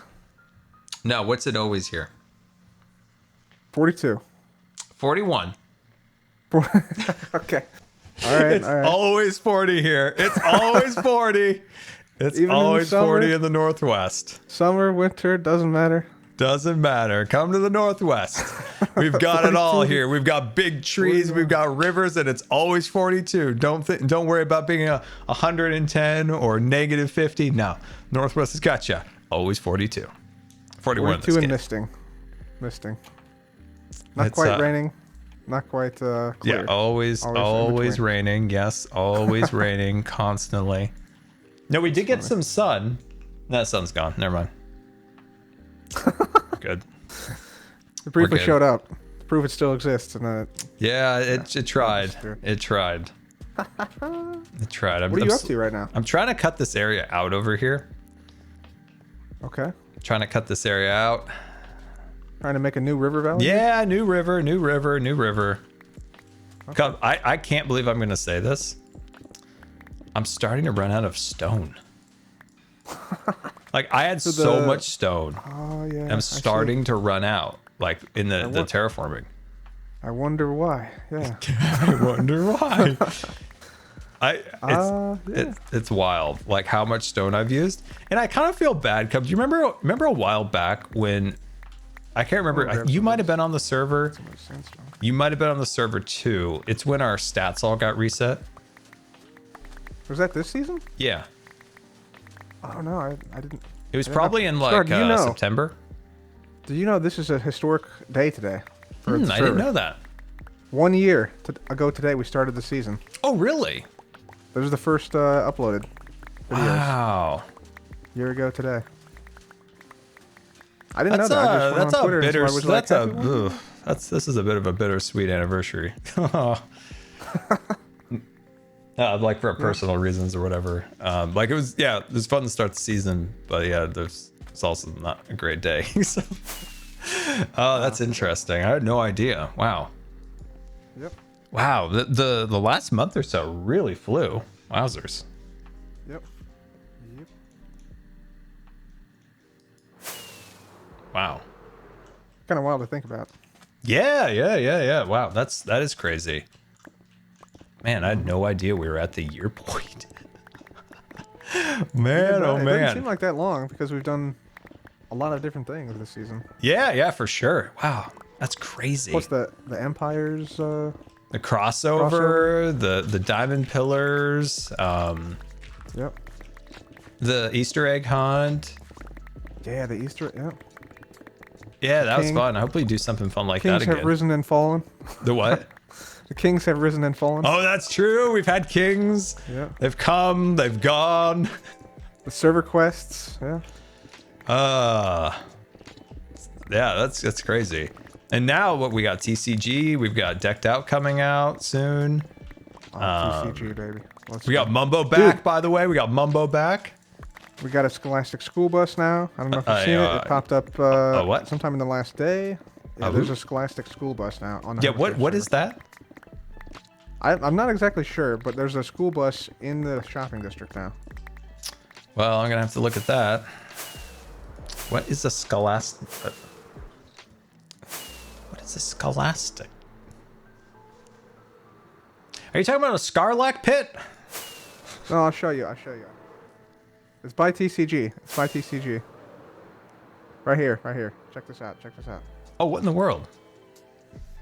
No, what's it always here? 42. 41. Okay. All right. It's always 40 here. It's always 40. It's Even in the always summer? 40 in the Northwest. Summer, winter, doesn't matter. Doesn't matter. Come to the Northwest. We've got it all here. We've got big trees. We've got rivers, and it's always 42. Don't worry about being 110 or negative 50. No, Northwest has got you. Always 42. 41 in 42 this and game. misting. Not It's, quite raining. Not quite clear. Yeah, always in between. raining. Yes, always raining constantly. No, we did get some sun. That sun's gone. Never mind. Good. It briefly good. showed up. prove it still exists, and then Yeah, it tried. disappeared. It tried. It tried. What are you up to right now? I'm trying to cut this area out over here. Okay. Trying to cut this area out. Trying to make a new river valley? Yeah, new river, new river, new river. Come, I can't believe I'm gonna say this. I'm starting to run out of stone. Like I had so much stone. Oh, yeah. I'm starting to run out. Like in the terraforming. I wonder why. Yeah. I wonder why. It's wild, like how much stone I've used, and I kind of feel bad. Cause you remember a while back when I can't remember. You might have been on the server. You might have been on the server too. It's when our stats all got reset. Was that this season? Yeah. Oh no, I didn't. It was probably in like September. Do you know this is a historic day today? For the I server? didn't know that. 1 year ago today, we started the season. Oh really? This was the first uploaded videos. Wow. Year ago today. I didn't know that. I just went on Twitter, and so I was like, this is a bit of a bittersweet anniversary. Like for personal reasons or whatever. Like it was fun to start the season, but yeah, it's also not a great day. So, oh, that's interesting. I had no idea. Wow. Yep. Wow. The last month or so really flew. Wowzers. Yep. Wow. Kind of wild to think about. Yeah. Wow, that is crazy. Man, I had no idea we were at the year point. Man, oh It man. doesn't seem like that long because we've done a lot of different things this season. Yeah, for sure. Wow, that's crazy. Plus the Empires. The crossover, the diamond pillars, Yep. the Easter egg hunt. Yeah, the Easter. Yep. Yeah, that was fun. I hope we do something fun like that Kings again. have risen and fallen. The what? The kings have risen and fallen. Oh, that's true. We've had kings. Yeah. They've come. They've gone. The server quests. Yeah. Yeah, that's crazy. And now what we got TCG, we've got Decked Out coming out soon. TCG baby. We got Mumbo back, by the way. We got Mumbo back. We got a Scholastic school bus now. I don't know if you've seen it. It popped up what? sometime in the last day. Yeah, there's a Scholastic school bus now on the Yeah, what is that? I'm not exactly sure, but there's a school bus in the shopping district now. Well, I'm gonna have to look at that. What is a Scholastic? What is a Scholastic? Are you talking about a Scarlac pit? No, I'll show you. It's by TCG. Right here. Check this out. Oh, what in the world?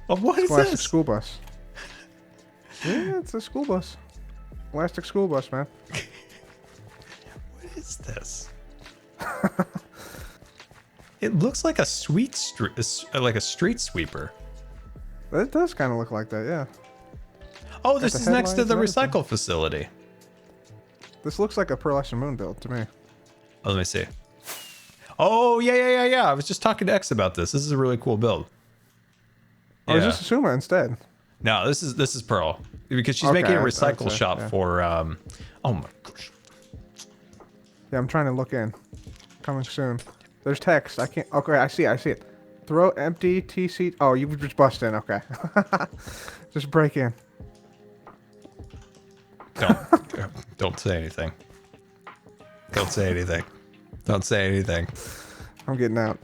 Oh, what is Scholastic this? school bus. Yeah, it's a school bus. Elastic school bus, man. What is this? It looks like a street sweeper. It does kind of look like that, yeah. Oh, this the is next to the headlights and recycle facility. This looks like a Pearlescent Moon build to me. Oh, let me see. Oh, yeah. I was just talking to X about this. This is a really cool build. Oh, is this Asuma instead? No, this is Pearl. Because she's Okay, making a I'd recycle say, shop yeah. for oh my gosh. Yeah, I'm trying to look in. Coming soon. There's text. I can't. Okay, I see it. Throw empty TC. Oh, you just bust in. Okay. Just break in. Don't say anything. Don't say anything. Don't say anything. I'm getting out.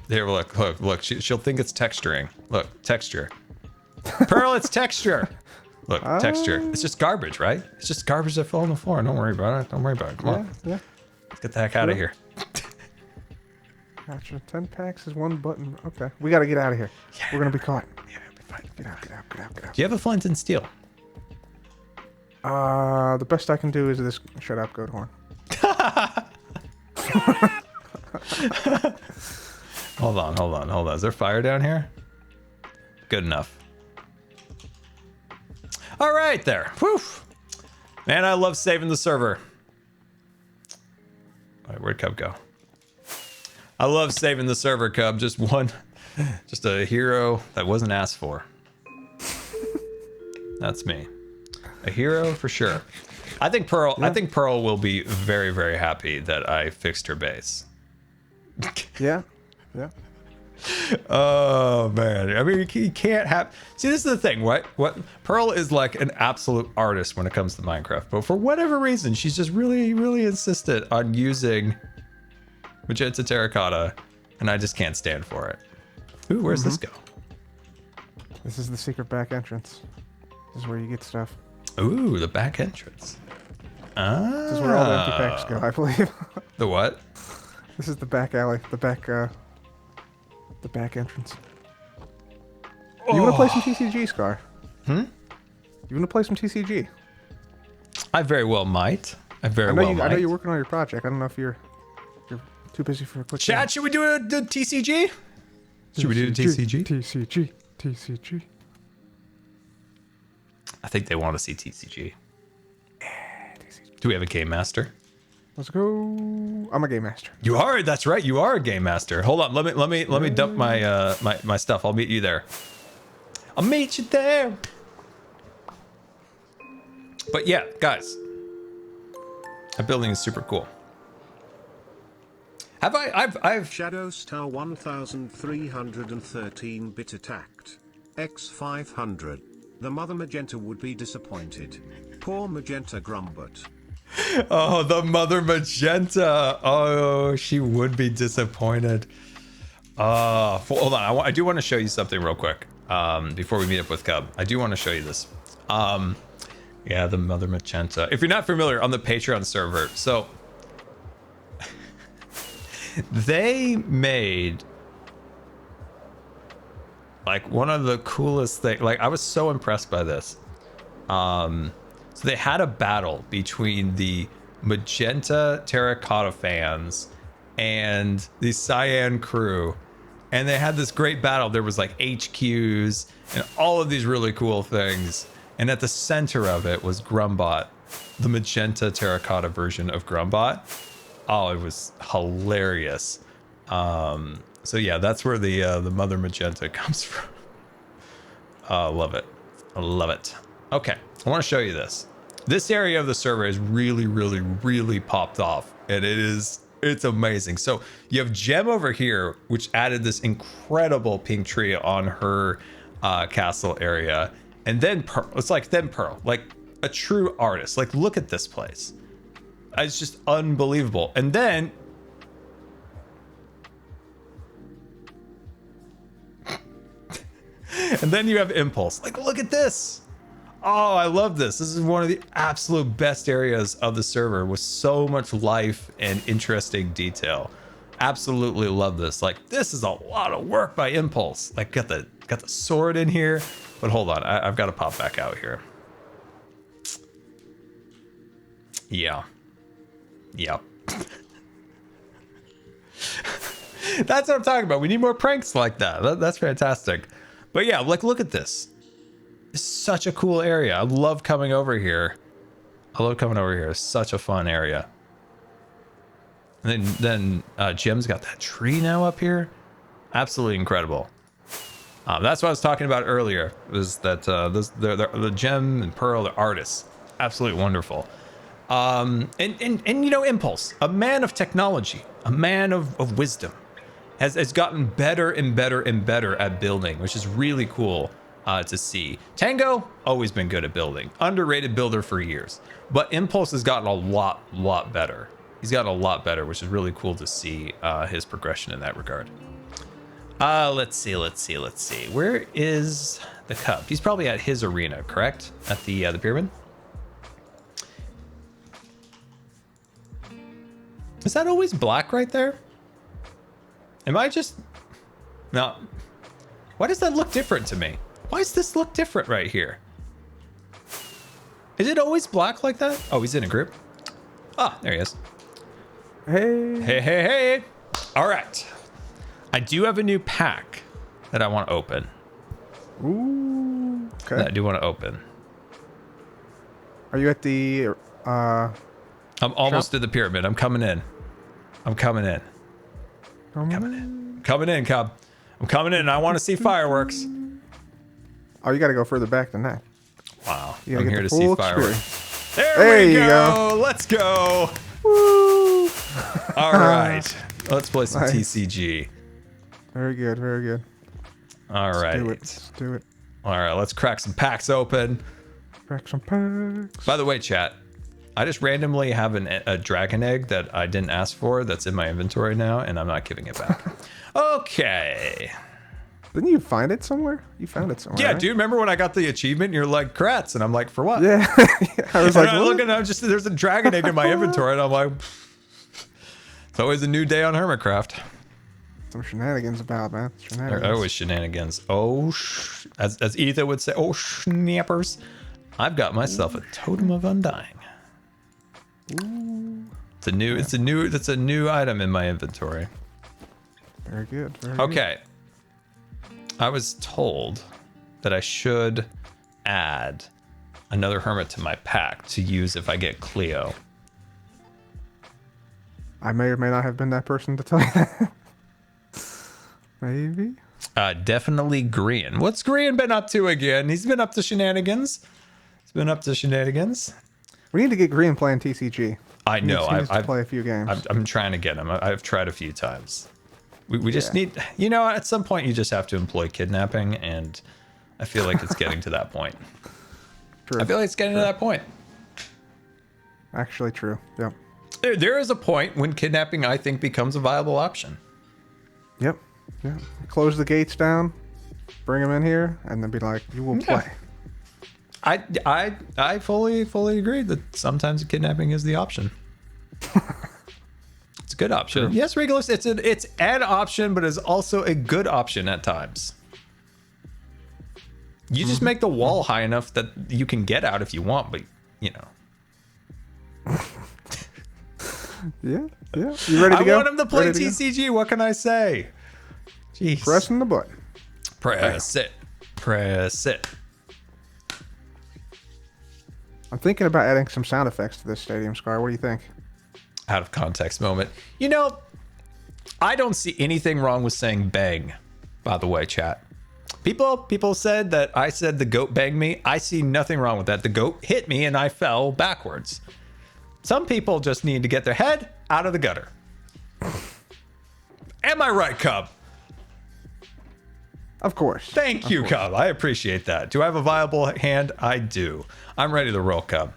Here, look. She'll think it's texturing. Look, texture. Pearl, it's texture. Look, texture. It's just garbage, right? It's just garbage that fell on the floor. Don't worry about it. Come on. Yeah. Let's get the heck out of here. Gotcha. 10 packs is one button. Okay. We gotta get out of here. Yeah. We're gonna be caught. Yeah, it'll be fine. Get out. Do you have a flint and steel? The best I can do is this. Shut up, goat horn. Hold on. Is there fire down here? Good enough. All right, there. Whew. Man, I love saving the server. All right, where'd Cub go? I love saving the server, Cub. Just Just a hero that wasn't asked for. That's me. A hero for sure. I think Pearl. Yeah. I think Pearl will be very, very happy that I fixed her base. Yeah. Yeah. Oh man, I mean, you can't have. See, this is the thing. What Pearl is like an absolute artist when it comes to Minecraft, but for whatever reason, she's just really, really insistent on using magenta terracotta, and I just can't stand for it. Ooh, where's this go? This is the secret back entrance. This is where you get stuff. Ooh, the back entrance. This is where all the empty packs go, I believe. The what? This is the back alley, the back entrance. You want to play some TCG, Scar? You want to play some TCG? I very well might. I I might. know you're working on your project. I don't know if you're too busy for a quick Chat, should we do a TCG? Should we do a TCG? TCG. I think they want to see TCG. Do we have a game master? Let's go. I'm a game master. You are. That's right. You are a game master. Hold on. Let me dump my my stuff. I'll meet you there. I'll meet you there. But yeah, guys, that building is super cool. I've Shadow Star 1313 bit attacked. X500. The mother Magenta would be disappointed. Poor Magenta Grumbut. Oh, the mother Magenta. Oh, she would be disappointed. Hold on. I do want to show you something real quick. Before we meet up with Cub, I do want to show you this. Yeah, the mother Magenta. If you're not familiar, on the Patreon server, so they made like one of the coolest things. Like, I was so impressed by this. So they had a battle between the magenta terracotta fans and the cyan crew, and they had this great battle. There was like HQs and all of these really cool things, and at the center of it was Grumbot, the magenta terracotta version of Grumbot. Oh, it was hilarious. So yeah, that's where the mother Magenta comes from. Love it. I love it. Okay, I want to show you this. This area of the server is really, really, really popped off, and it's amazing. So you have Gem over here, which added this incredible pink tree on her castle area, and then Pearl. It's like then Pearl, like a true artist. Like, look at this place. It's just unbelievable. And then you have Impulse. Like, look at this. Oh, I love this. This is one of the absolute best areas of the server with so much life and interesting detail. Absolutely love this. Like, this is a lot of work by Impulse. Like, got the sword in here. But hold on, I've got to pop back out here. Yeah. Yep. That's what I'm talking about. We need more pranks like that. That's fantastic. But yeah, like, look at this. It's such a cool area. I love coming over here. It's such a fun area. And then Jim's got that tree now up here. Absolutely incredible. That's what I was talking about earlier. Was that the Gem and Pearl, the artists, absolutely wonderful. And you know, Impulse, a man of technology, a man of wisdom, has gotten better and better and better at building, which is really cool to see. Tango, always been good at building, underrated builder for years, but Impulse has gotten a lot better. He's gotten a lot better, which is really cool to see his progression in that regard. Let's see. Where is the Cub? He's probably at his arena, correct? At the pyramid. Is that always black right there? Am I just... No. Why does that look different to me? Why does this look different right here? Is it always black like that? Oh, he's in a group. Ah, there he is. Hey. All right. I do have a new pack that I want to open. Ooh. Okay. That I do want to open. Are you at the I'm almost to the pyramid. I'm coming in. Coming in, Cub. I'm coming in. I want to see fireworks. Oh, you gotta go further back than that. Wow. You gotta I'm get here the to see full fireworks. experience. There we you go. Let's go. Woo! All right. Let's play some Nice. TCG. Very good, very good. All right. Do it. Let's do it. All right. Let's crack some packs open. Crack some packs. By the way, chat, I just randomly have a dragon egg that I didn't ask for that's in my inventory now, and I'm not giving it back. Okay. Didn't you find it somewhere? You found it somewhere. Yeah, right? dude, remember when I got the achievement and you're like, "Crats," and I'm like, "For what?" Yeah. I was And like, I look what? and I'm just, there's a dragon egg in my inventory, and I'm like, it's always a new day on Hermitcraft. Some shenanigans about, man. There Shenanigans. are always shenanigans. Oh, as Ethan would say, oh, snappers. I've got myself a totem of undying. Ooh. That's a new item in my inventory. Very good. Very good. Okay. I was told that I should add another hermit to my pack to use if I get Cleo. I may or may not have been that person to tell you that. Maybe. Definitely Grian. What's Grian been up to again? He's been up to shenanigans. We need to get Green playing TCG. I know. He needs to play a few games. I'm trying to get him. I've tried a few times. We just need, at some point you just have to employ kidnapping, and I feel like it's getting to that point. True. I feel like it's getting to that point. Actually, true. Yep. There is a point when kidnapping, I think, becomes a viable option. Yep. Yeah. Close the gates down, bring them in here, and then be like, "You will play." I fully agree that sometimes kidnapping is the option. It's a good option. True. Yes, Regulus, it's an option, but it's also a good option at times. You just make the wall high enough that you can get out if you want, but Yeah. Yeah. You ready to go? I want him to play Ready to go? TCG. What can I say? Jeez. Pressing the button. Press it. Press it. I'm thinking about adding some sound effects to this Stadium Scar. What do you think? Out of context moment. I don't see anything wrong with saying bang, by the way, chat. People said that I said the goat banged me. I see nothing wrong with that. The goat hit me and I fell backwards. Some people just need to get their head out of the gutter. Am I right, Cub? Of course. Thank you, Cub. I appreciate that. Do I have a viable hand? I do. I'm ready to roll, Cub.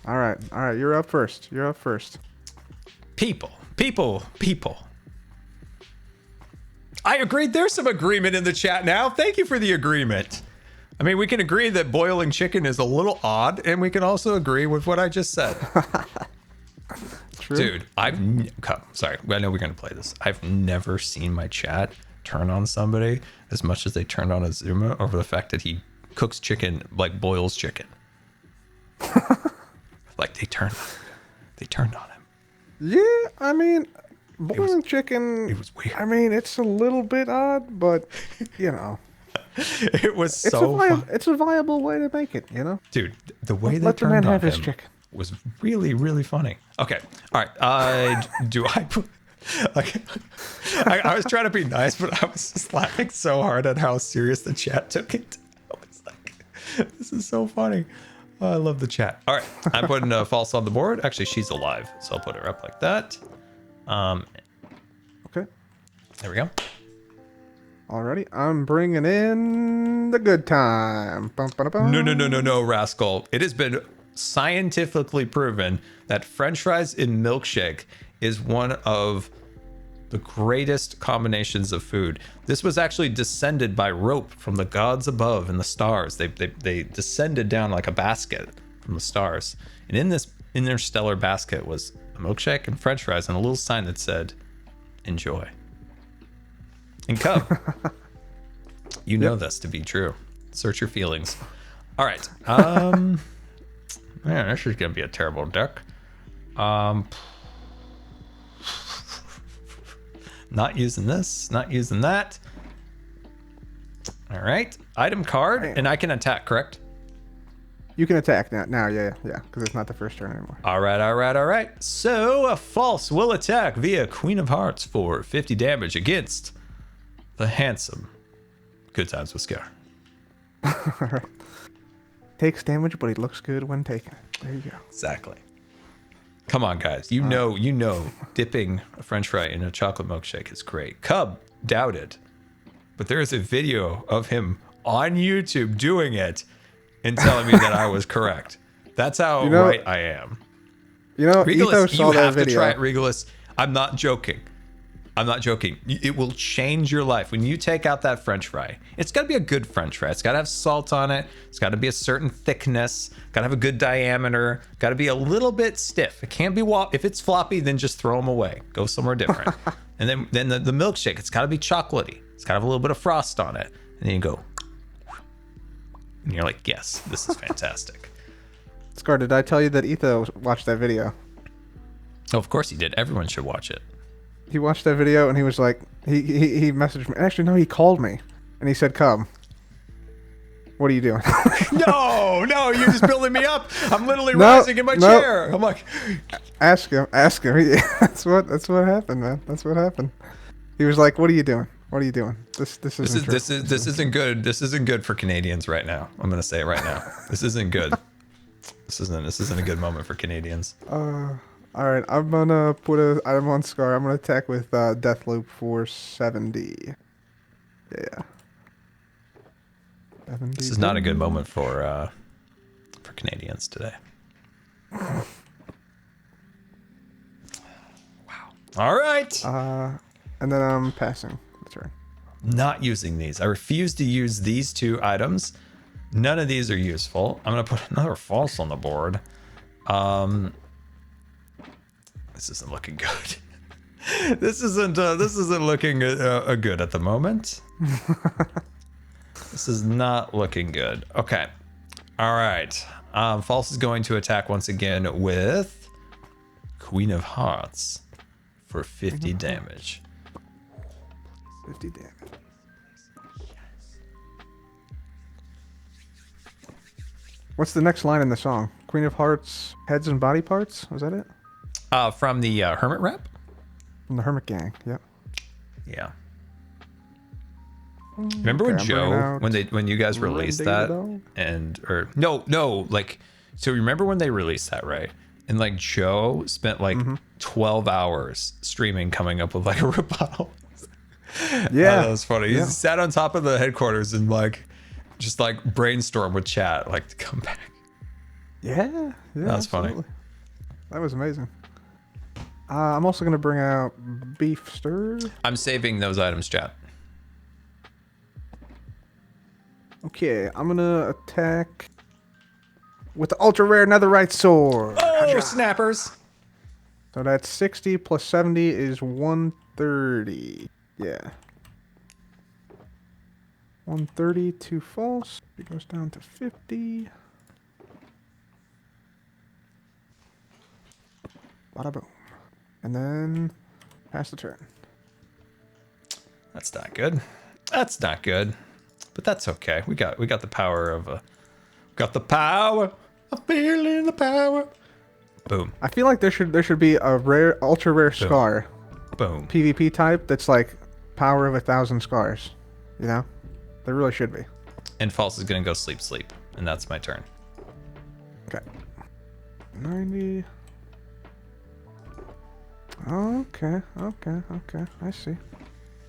All right. You're up first. People. I agreed. There's some agreement in the chat now. Thank you for the agreement. I mean, we can agree that boiling chicken is a little odd, and we can also agree with what I just said. True. Dude, sorry. I know we're going to play this. I've never seen my chat turn on somebody as much as they turned on Azuma over the fact that he cooks chicken, like boils chicken. Like they turned on him. Yeah, I mean, boiling chicken. It was weird. I mean, it's a little bit odd, but It was it's so fun. it's a viable way to make it. Dude, the way they Let the man turned on have his him chicken. was really, really funny. Okay, all right. Do I put? Like, I was trying to be nice, but I was just laughing so hard at how serious the chat took it. I was like, this is so funny. Oh, I love the chat. All right, I'm putting a false on the board. Actually, she's alive, so I'll put her up like that. Okay. There we go. Alrighty, I'm bringing in the good time. Bum, ba, da, bum. No, rascal. It has been scientifically proven that French fries in milkshake is one of the greatest combinations of food. This was actually descended by rope from the gods above and the stars. They descended down like a basket from the stars. And in this interstellar basket was a milkshake and French fries and a little sign that said, "Enjoy." And Cub, you know this to be true. Search your feelings. All right. Man, this is gonna be a terrible deck. Not using this, not using that. All right. Item card, and I can attack, correct? You can attack now. Yeah, because it's not the first turn anymore. All right. So a false will attack via Queen of Hearts for 50 damage against the handsome Good Times with Scar. Takes damage, but he looks good when taken. There you go. Exactly. Come on, guys. You know, dipping a French fry in a chocolate milkshake is great. Cub doubted, but there is a video of him on YouTube doing it and telling me that I was correct. That's how right I am. You know, Regalus, Etho saw you that have video. to try it, Regalus. I'm not joking. I'm not joking. It will change your life. When you take out that French fry, it's got to be a good French fry. It's got to have salt on it. It's got to be a certain thickness. Got to have a good diameter. Got to be a little bit stiff. It can't be if it's floppy, then just throw them away. Go somewhere different. And then the milkshake, it's got to be chocolatey. It's got to have a little bit of frost on it. And then you go, and you're like, yes, this is fantastic. Scar, did I tell you that Etho watched that video? Oh, of course he did. Everyone should watch it. He watched that video and he was like, he messaged me. Actually, no, he called me and he said, "Come, what are you doing?" No, you're just building me up. I'm literally rising in my chair. I'm like, ask him. That's what happened, man. That's what happened. He was like, "What are you doing? What are you doing? This isn't good. This isn't good for Canadians right now. I'm gonna say it right now. This isn't good. This isn't a good moment for Canadians. All right, I'm gonna put an item on Scar. I'm gonna attack with Deathloop for 70. Yeah. 70 This is not a good moment for Canadians today. Wow. All right. And then I'm passing the turn. Not using these. I refuse to use these two items. None of these are useful. I'm gonna put another false on the board. This isn't looking good. This isn't looking good at the moment. This is not looking good. Okay. All right. False is going to attack once again with Queen of Hearts for 50 damage. 50 damage. What's the next line in the song? Queen of Hearts, heads and body parts? Was that it? From the Hermit rap? From the Hermit Gang, yep. Yeah. Remember when Joe, when you guys released that, so remember when they released that, right? And like Joe spent like 12 hours streaming, coming up with like a rebuttal. Yeah, that was funny. He sat on top of the headquarters and like just like brainstorm with chat, like to come back. Yeah, that was funny. That was amazing. I'm also gonna bring out beef stir. I'm saving those items, chat. Okay, I'm gonna attack with the ultra rare netherite sword. Oh, snappers! So that's 60 plus 70 is 130. Yeah. 130 to false. It goes down to 50. Bada boom. And then pass the turn. That's not good. That's not good. But that's okay. We got the power of feeling the power. Boom. I feel like there should be a rare, ultra rare scar. Boom. PvP type that's like power of 1,000 scars. You know? There really should be. And false is gonna go sleep, and that's my turn. Okay. 90. Okay. I see.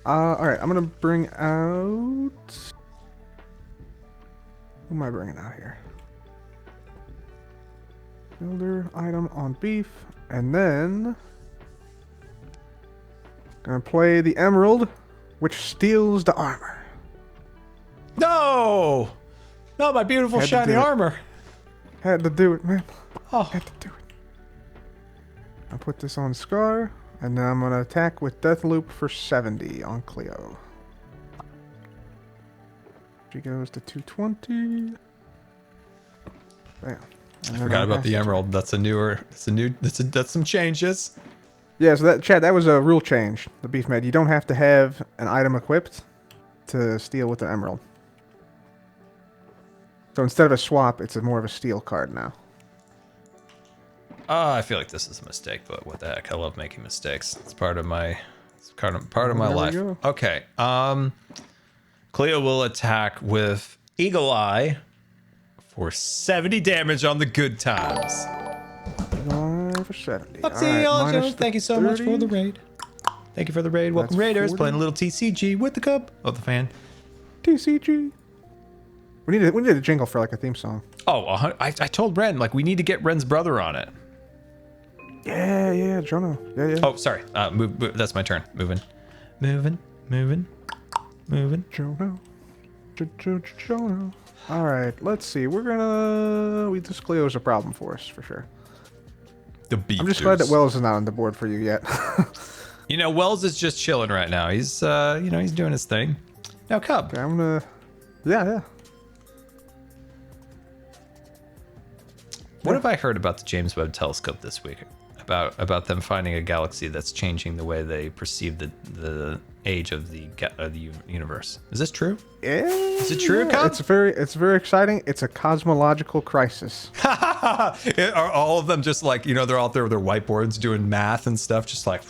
Alright, I'm gonna bring out... Who am I bringing out here? Builder item on beef, and then gonna play the emerald, which steals the armor. No, my beautiful shiny armor. Had to do it, man. Oh, had to do it. I'll put this on Scar, and then I'm gonna attack with Deathloop for 70 on Cleo. She goes to 220. Bam. I forgot about the emerald. That's some changes. Yeah, so that was a rule change. The beef med. You don't have to have an item equipped to steal with the emerald. So instead of a swap, it's more of a steal card now. I feel like this is a mistake, but what the heck? I love making mistakes. It's part of my It's part of my There we life. go. Okay. Cleo will attack with Eagle Eye for 70 damage on the good times. 5 for 70. Up All to right, y'all, minus Jones. the Thank you so much for the 30. raid. Thank you for the raid. Welcome, That's Raiders. 40. Playing a little TCG with the cup of the fan. TCG. We need a jingle for like a theme song. Oh, I told Ren, like, we need to get Ren's brother on it. Yeah, Jonah. Yeah. Oh, sorry. Move, that's my turn. Moving. Jonah. Jonah. All right, let's see. This Cleo's a problem for us for sure. The beef. I'm just glad that Wells is not on the board for you yet. You know, Wells is just chilling right now. He's, he's doing his thing. Now, Cub. Okay, I'm gonna. Yeah. What have I heard about the James Webb Telescope this week? About them finding a galaxy that's changing the way they perceive the age of the universe. Is this true? Yeah. Is it true, Cub? It's very exciting. It's a cosmological crisis. Are all of them just like, they're out there with their whiteboards doing math and stuff, just like...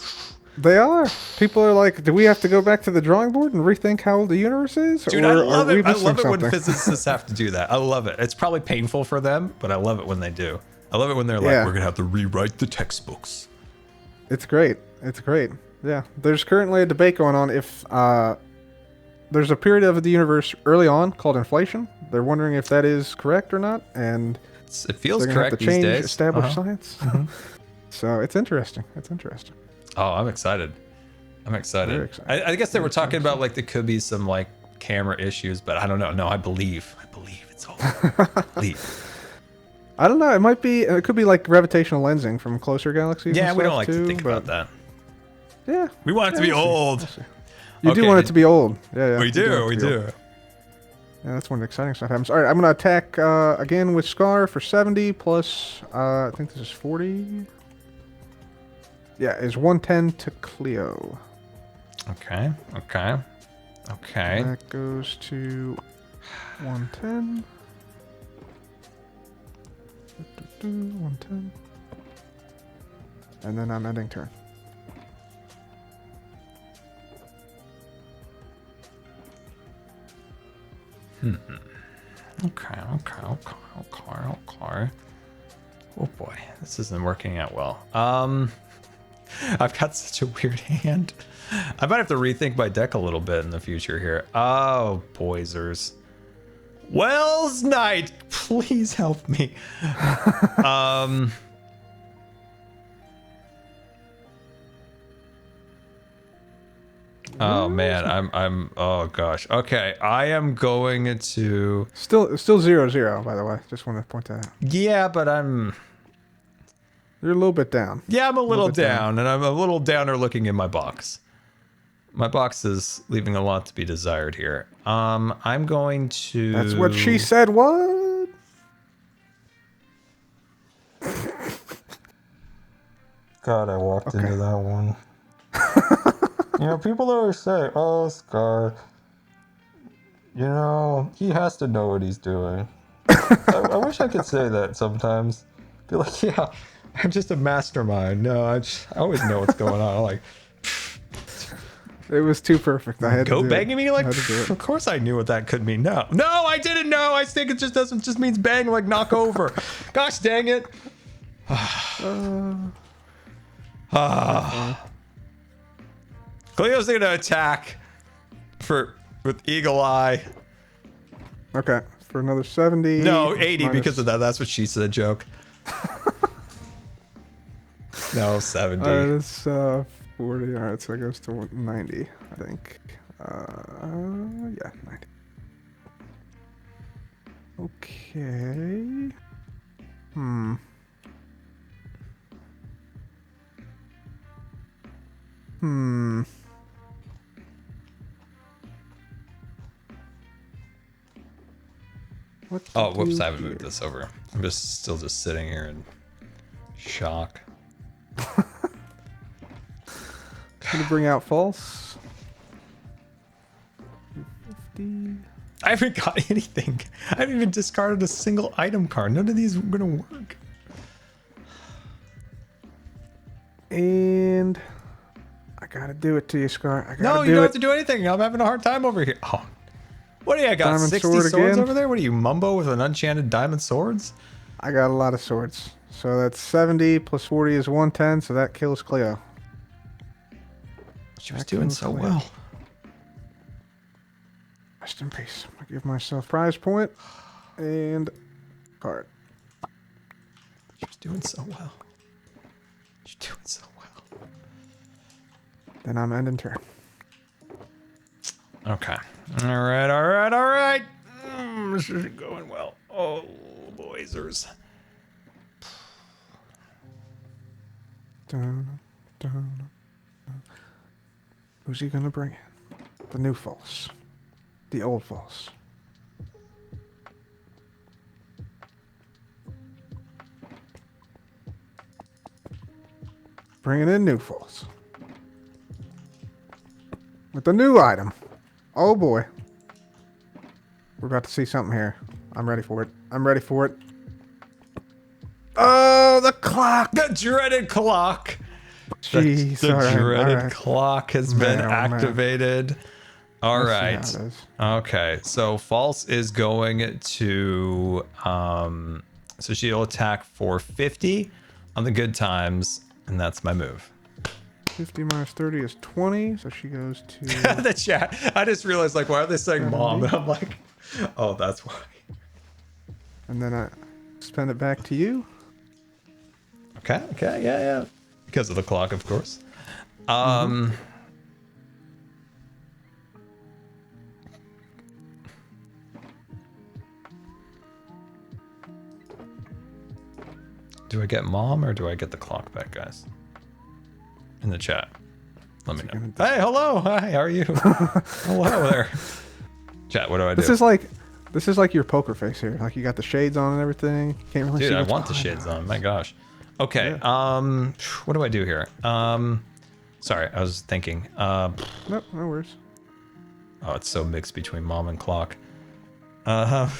They are. People are like, do we have to go back to the drawing board and rethink how the universe is? Dude, or I love are we it. I missing love it when something? physicists have to do that. I love it. It's probably painful for them, but I love it when they do. I love it when they're like, Yeah. we're going to have to rewrite the textbooks. It's great. Yeah. There's currently a debate going on if there's a period of the universe early on called inflation. They're wondering if that is correct or not, and It feels they're gonna have correct to these change days. established science. So it's interesting. Oh, I'm excited. Very excited. I guess they were talking about like there could be some like camera issues, but I don't know. No, I believe it's all. I believe. I don't know. It could be like gravitational lensing from closer galaxies. Yeah, and we don't stuff like too, to think but about that. Yeah, We want it to be we'll see. old. You Okay, do want it to be old. Yeah. We you want it do. to be old. Yeah, that's when the exciting stuff happens. All right, I'm gonna attack again with Scar for 70 plus. I think this is 40. Yeah, is 110 to Cleo. Okay. That goes to 110. 110. And then I'm ending turn. Okay. Oh boy, this isn't working out well. I've got such a weird hand. I might have to rethink my deck a little bit in the future here. Oh, boysers. Wells Knight, please help me. Oh man, I'm oh gosh. Okay, I am going to Still 0-0, by the way. Just want to point that out. yeah, but I'm You're a little bit down. yeah, I'm a little bit down. down, and I'm a little downer looking in my box. My box is leaving a lot to be desired here. I'm going to That's what she said. What? God, I walked into that one. People always say, oh, Scar, he has to know what he's doing. I wish I could say that sometimes. Be like, yeah, I'm just a mastermind. No, I always know what's going on. I'm like, It was too perfect. I had go to do banging it. me like, I had to do it. of course I knew what that could mean. No, I didn't know. I think it just means bang, like knock over. Gosh dang it. Cleo's gonna attack with Eagle Eye. Okay, for another 70. No, 80 minus- because of that. That's what she said. Joke. No, 70. It's 40. All right, so it goes to 90, I think. Yeah, 90. Okay. What to Oh, whoops! do I haven't moved here? this over. I'm still sitting here in shock. Gonna bring out false. 50. I haven't got anything. I haven't even discarded a single item card. None of these are gonna work. And I I gotta do it to you, Scar. I gotta No, do you don't it. have to do anything. I'm having a hard time over here. Oh. What do you got? Diamond 60 sword swords again? over there? What are you, Mumbo with an enchanted diamond swords? I got a lot of swords. So that's 70 plus 40 is 110, so that kills Cleo. She was That doing kills so Cleo. well. Rest in peace. I give myself prize point and card. She was doing so well. She's doing so well. Then I'm ending turn. Okay. All right, all right, all right. This isn't going well. Oh, boysers. Dun, dun, dun. Who's he gonna bring in? The new false. The old false. Bringing in new false. With the new item. Oh boy. We're about to see something here. I'm ready for it. I'm ready for it. Oh, the clock! The dreaded clock. Jeez, The all right, dreaded all right. clock has Man, been oh, man. activated. All Let's see right. how it is. Okay. So false is going to so she'll attack for 50 on the good times, and that's my move. 50 minus 30 is 20, so she goes to... The chat. I just realized, like, why are they saying mom? And I'm like, oh, that's why. And then I spend it back to you. Okay, okay, yeah, yeah. Because of the clock, of course. Do I get mom or do I get the clock back, guys? In the chat. Let me know. Hey, hello. Hi, how are you? Hello there. Chat, what do I do? This is like your poker face here. Like you got the shades on and everything. You can't really Dude, see I what's want the behind shades it. on. My gosh. Okay. What do I do here? Sorry, I was thinking. Nope, no worries. Oh, it's so mixed between mom and clock. I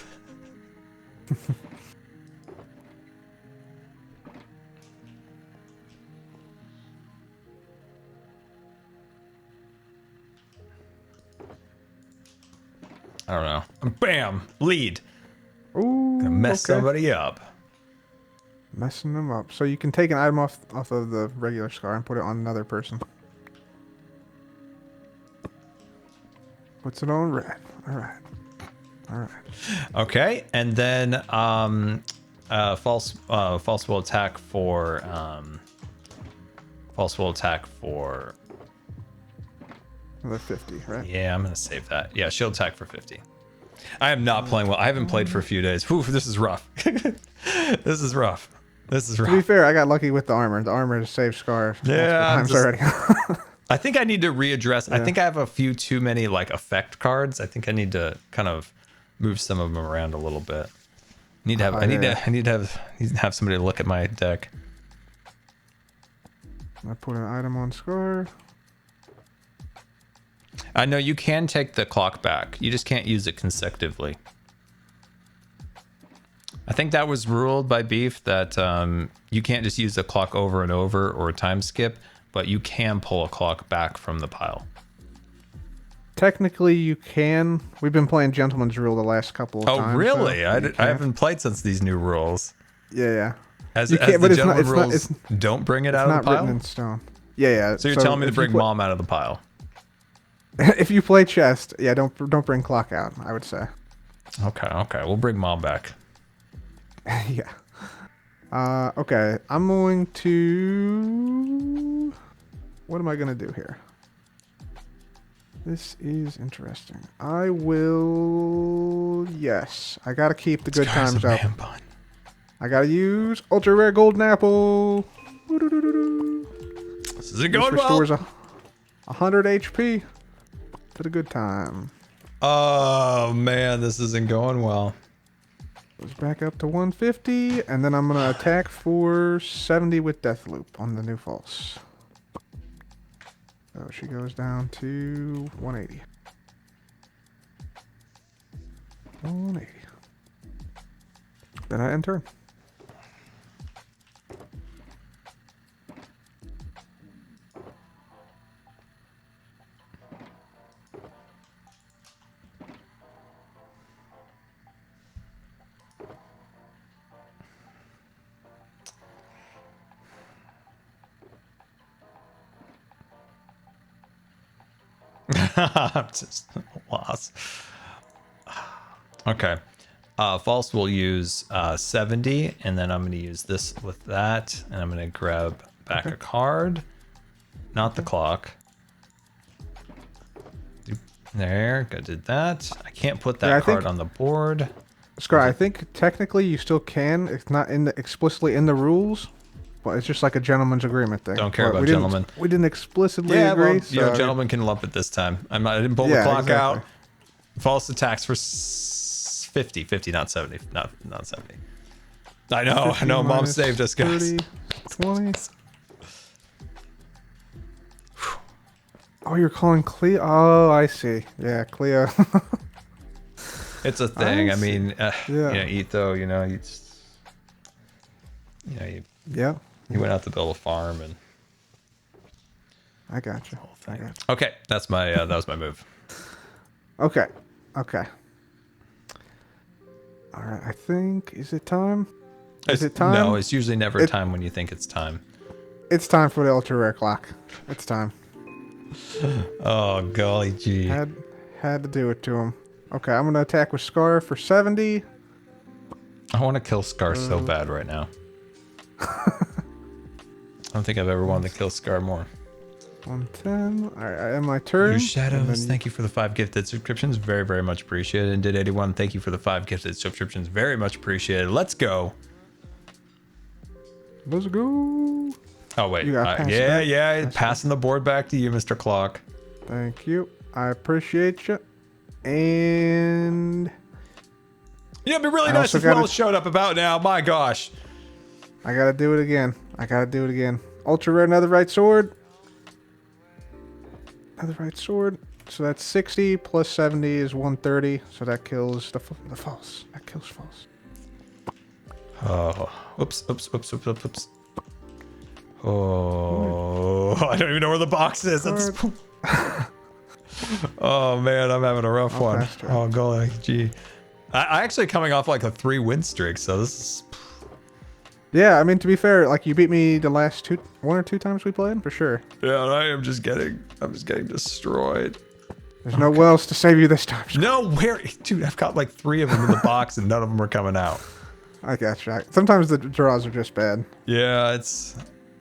don't know. Bam! Lead. Ooh, Gonna mess okay. somebody up. Messing them up. So you can take an item off of the regular scar and put it on another person. Puts it on red. All right. All right. Okay, and then false will attack for false will attack for. Another 50, right? Yeah, I'm gonna save that. Yeah, she'll attack for 50. I am not playing well. I haven't played for a few days. Whew, this is rough. This is rough. This is rough. To be fair, I got lucky with the armor. The armor has saved Scar Yeah, multiple times already. I think I need to readdress. I think I have a few too many like effect cards. I think I need to kind of move some of them around a little bit. I need to have somebody look at my deck. I put an item on Scar. I know you can take the clock back. You just can't use it consecutively. I think that was ruled by Beef that you can't just use the clock over and over or a time skip, but you can pull a clock back from the pile. Technically, you can. We've been playing Gentleman's Rule the last couple of times. Oh, really? So I haven't played since these new rules. Yeah, yeah. As You the can't, but it's gentleman not. rules It's not. don't bring it It's out of not the written pile. in stone. Yeah, yeah. So you're telling me to if you bring play- mom out of the pile? If you play chest, yeah, don't bring clock out. I would say. Okay, okay. We'll bring mom back. Yeah. Okay. I'm going to. What am I gonna do here? This is interesting. I will. Yes, I gotta keep the good Scar's times a up. man bun. I gotta use ultra rare golden apple. Woo-doo-doo-doo-doo. This isn't This going well. restores 100 HP to the good time. Oh man, this isn't going well. Goes back up to 150, and then I'm gonna attack for 70 with Death Loop on the new false. So she goes down to 180. 180. Then I end turn. I'm just a loss. Okay. False will use 70, and then I'm going to use this with that, and I'm going to grab back a card, not the clock. There, I did that. I can't put that card on the board. Scar, I think technically you still can. It's not explicitly in the rules, but it's just like a gentleman's agreement thing. Don't care about gentlemen. We didn't explicitly agree. Well, so gentlemen can lump it this time. I didn't pull the clock out. False attacks for 50, not 70, not 70. I know. Mom saved us, guys. 30, 20. Oh, you're calling Cleo? Oh, I see. Yeah, Cleo. It's a thing. I mean, Etho, you went out to build a farm, and I got you. Okay, that's my that was my move. Okay. All right. I think is it time? Is it time? No, it's usually never time when you think it's time. It's time for the ultra rare clock. It's time. Oh golly gee. Had to do it to him. Okay, I'm gonna attack with Scar for 70. I want to kill Scar so bad right now. I don't think I've ever wanted to kill Scar more. 110. All right, I end my turn. Your shadows. Thank you for the 5 gifted subscriptions. Very, very much appreciated. And did 81. Thank you for the 5 gifted subscriptions. Very much appreciated. Let's go. Let's go. Oh wait. Pass Passing the board back to you, Mr. Clock. Thank you. I appreciate you. And it'd be really nice if Will showed up about now. My gosh. I gotta do it again. Ultra rare, another right sword. So that's 60 plus 70 is 130. So that kills the false. That kills false. Oh, oops. Oh, I don't even know where the box is. Oh man, I'm having a rough one. Oh golly, gee. I actually coming off like a 3-win streak, so this is. Yeah, I mean to be fair, like you beat me the last 1 or 2 times we played for sure. Yeah, and I'm just getting destroyed. There's no wells to save you this time. No, dude? I've got like 3 of them in the box, and none of them are coming out. I got you. Sometimes the draws are just bad. Yeah, it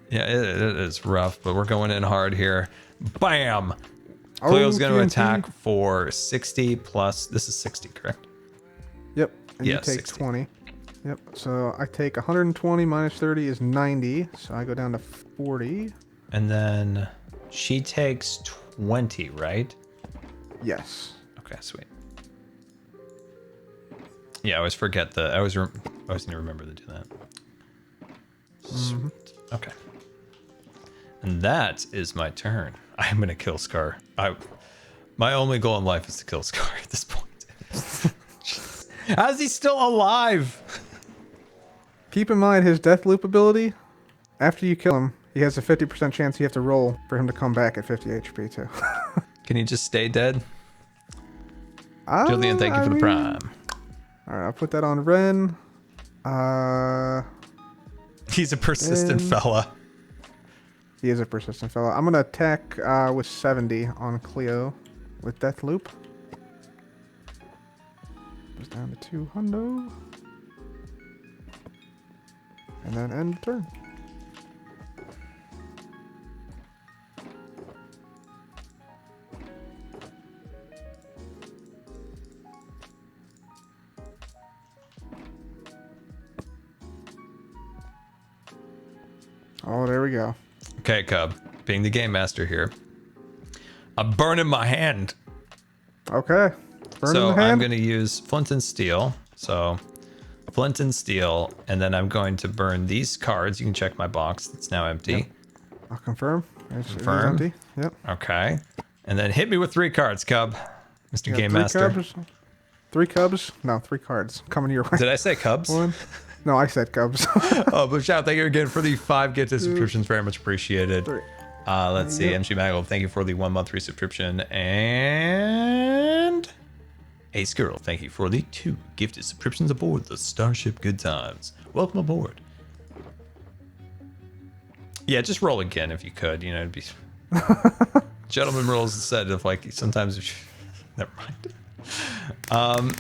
is rough, but we're going in hard here. Bam. Cleo's going to attack for 60 plus. This is 60, correct? Yep. And yeah, you take 60. 20. Yep. So I take 120 minus 30 is 90. So I go down to 40. And then she takes 20, right? Yes. Okay, sweet. Yeah, I always forget I always need to remember to do that. Sweet. Okay. And that is my turn. I'm gonna kill Scar. My only goal in life is to kill Scar at this point. How's he still alive? Keep in mind his death loop ability. After you kill him, he has a 50% chance you have to roll for him to come back at 50 HP too. Can he just stay dead? Julian, thank you for the prime. All right, I'll put that on Ren. He's a persistent fella. He is a persistent fella. I'm gonna attack with 70 on Cleo with Death Loop. Goes down to 2 hundo. And then end turn. Oh, there we go. Okay, Cub, being the game master here, I'm burning my hand. Okay. So I'm going to use flint and steel. So flint and steel, and then I'm going to burn these cards. You can check my box. It's now empty. Yep. I'll confirm. Confirm. It is empty. Yep. Okay. And then hit me with 3 cards, Cub. Mr. Game Master. 3 cubs? No, 3 cards. Coming your way. Did I say Cubs? 1. No, I said cubs. Oh, but shout out, thank you again for the 5 gifted subscriptions. Very much appreciated. 3. Let's see. MG Maggle, thank you for the 1 month free subscription. And Ace Girl, thank you for the 2 gifted subscriptions aboard the Starship Good Times. Welcome aboard. Yeah, just roll again if you could. You know, it'd be. gentleman rules said if like sometimes. Never mind.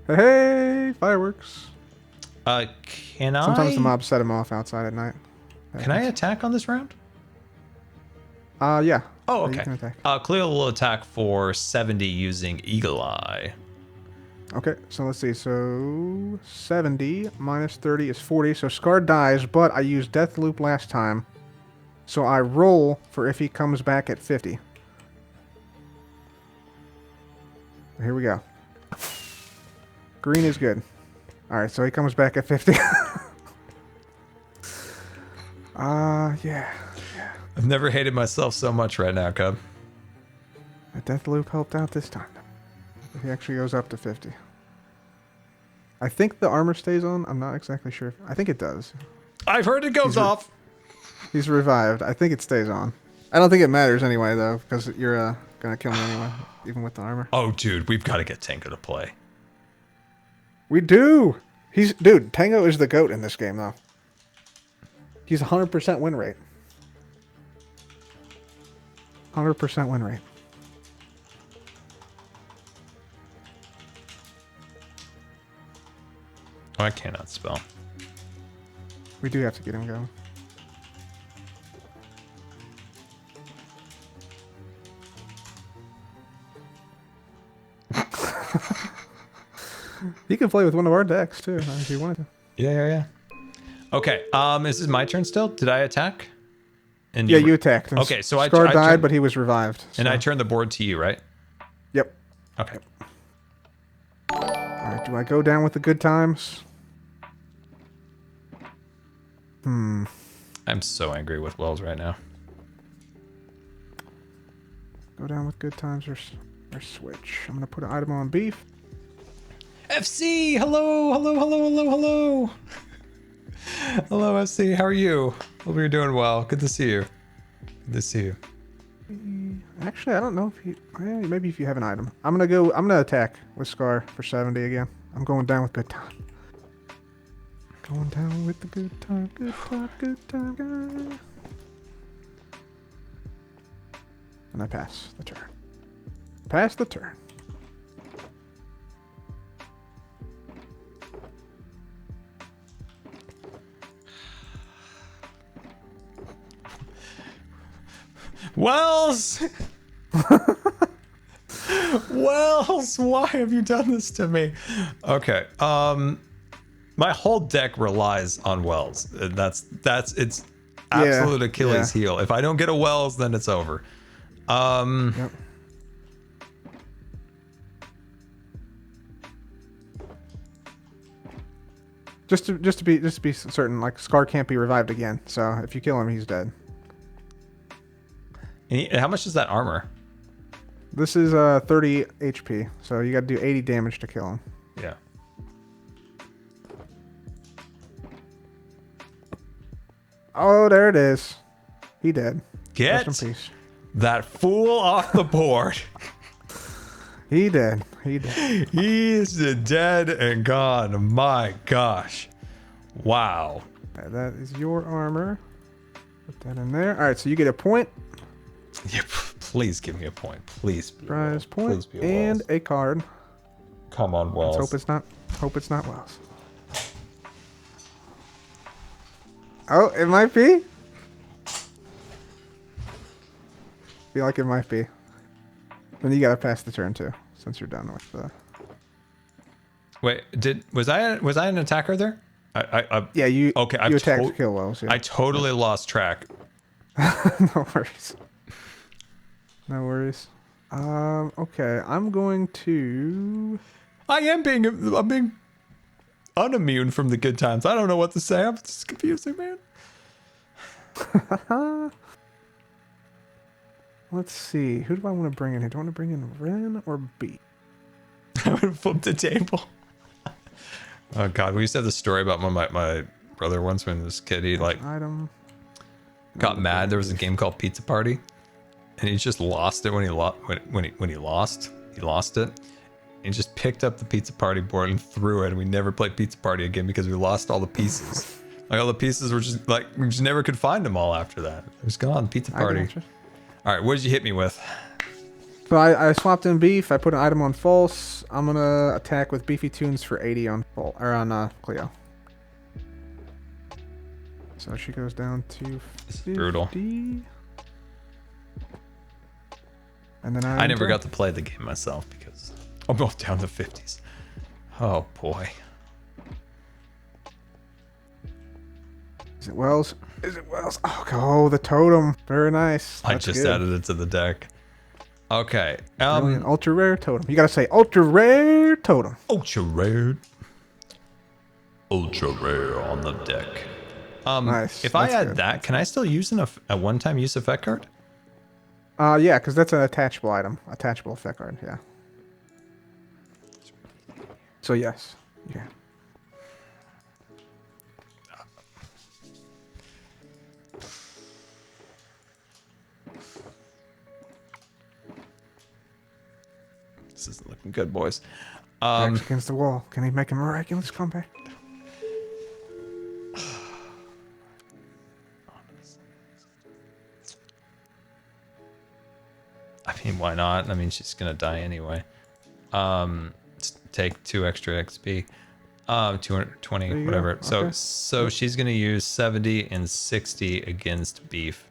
Hey, fireworks. Can I? Sometimes the mobs set them off outside at night. Can I attack on this round? Yeah. Oh, Yeah, okay. you can attack. Cleo will attack for 70 using Eagle Eye. Okay, so let's see. So 70 minus 30 is 40. So Scar dies, but I used Death Loop last time. So I roll for if he comes back at 50. Here we go. Green is good. Alright, so he comes back at 50. Yeah. I've never hated myself so much right now, Cub. The Death Loop helped out this time. He actually goes up to 50. I think the armor stays on. I'm not exactly sure. I think it does. I've heard it goes off. He's revived. I think it stays on. I don't think it matters anyway, though, because you're gonna kill me anyway, even with the armor. Oh, dude, we've got to get Tango to play. We do! Dude, Tango is the GOAT in this game, though. He's 100% win rate. 100% win rate. Oh, I cannot spell. We do have to get him going. He can play with one of our decks too, if you wanted to. Yeah. Okay. Is this my turn still? Did I attack? And Yeah, you attacked. Okay, so Scar I died, turned, but he was revived. and so- I turned the board to you, right? Yep. Okay. All right. Do I go down with the good times? I'm so angry with Wells right now. Go down with good times or switch. I'm gonna put an item on beef. FC, hello. Hello, FC. How are you? Hope you're doing well. Good to see you. Good to see you. Actually, I don't know if maybe if you have an item. I'm gonna attack with Scar for 70 again. I'm going down with good time. Going down with the good time, guy. And I pass the turn. Pass the turn. Wells! Wells, why have you done this to me? Okay. My whole deck relies on Wells. That's its absolute Achilles heel. If I don't get a Wells, then it's over. Yep. Just to be certain, like Scar can't be revived again. So if you kill him, he's dead. How much is that armor? This is 30 HP, so you got to do 80 damage to kill him. Yeah. Oh, there it is. He dead. Get Rest in peace. that fool off the board. He dead. He dead. He's dead and gone. My gosh. Wow. That is your armor. Put that in there. All right, so you get a point. Yeah, please give me a point. Please. Prize point Please be a and Wells. a card. Come on, Wells. Let's hope it's not Wells. Oh, it might be. Feel like it might be. Then you gotta pass the turn too, since you're done with the. Wait, was I an attacker there? Yeah, you. Okay, You attacked to kill Wells. Yeah. I totally lost track. No worries. No worries. Okay, I'm going to. I'm being unimmune from the good times. I don't know what to say. I'm just confusing, man. Let's see. Who do I want to bring in here? Do I want to bring in Ren or B? I would flip the table. Oh God, we used to have this story about my brother once when he was a kid. He like Item. got mad. There was a game called Pizza Party, and he just lost it when he lost. He lost it. He just picked up the Pizza Party board and threw it, and we never played Pizza Party again because we lost all the pieces. Like all the pieces were just like we just never could find them all after that. It was gone. Pizza I Party. gotcha. All right, what did you hit me with? So I swapped in beef. I put an item on false. I'm gonna attack with beefy tunes for 80 on full or on Cleo. So she goes down to 50. Brutal. And then I never got to play the game myself because I'm both down to 50s. Oh boy. Is it Wells? Is it Wells? Oh, the totem. Very nice. I That's just good. added it to the deck. Okay. Brilliant. Ultra rare totem. You gotta say ultra rare totem. Ultra rare. Ultra rare on the deck. Nice. If I That's add good. that, can I still use a one-time use effect card? Yeah, because that's an attachable item. Attachable effect card, yeah. So yes. Yeah. This isn't looking good, boys. Backs against the wall. Can he make a miraculous comeback? I mean, why not? I mean, she's gonna die anyway. Take 2 extra XP. 220, There you whatever. go. Okay. So she's gonna use 70 and 60 against beef.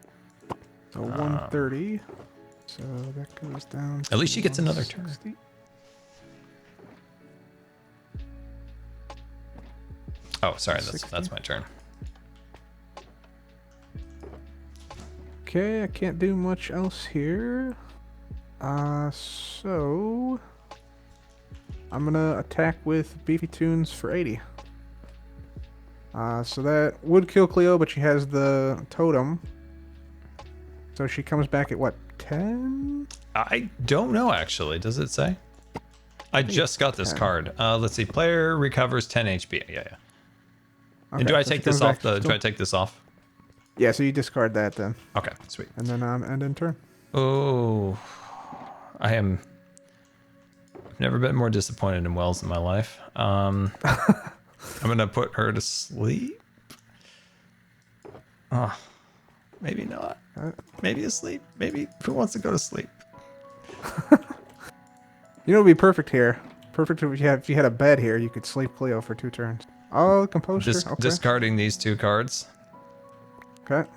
So 130. So that goes down. At least she gets another turn. 160. Oh, sorry, that's 60. my turn. Okay, I can't do much else here. So I'm gonna attack with beefy tunes for 80. So that would kill Cleo, but she has the totem. So she comes back at what, 10? I don't know actually. Does it say? I just got this card. Let's see. Player recovers 10 HP. Yeah. And do I take this off the? Do I take this off? Yeah, so you discard that then, Okay, sweet. and then end in turn. Oh, I've never been more disappointed in Wells in my life. I'm gonna put her to sleep. Oh, maybe not. Maybe asleep. Maybe who wants to go to sleep? You know, it'd be perfect here. Perfect if you had a bed here, you could sleep Cleo for 2 turns. Oh, composure. Okay. Discarding these 2 cards. Okay.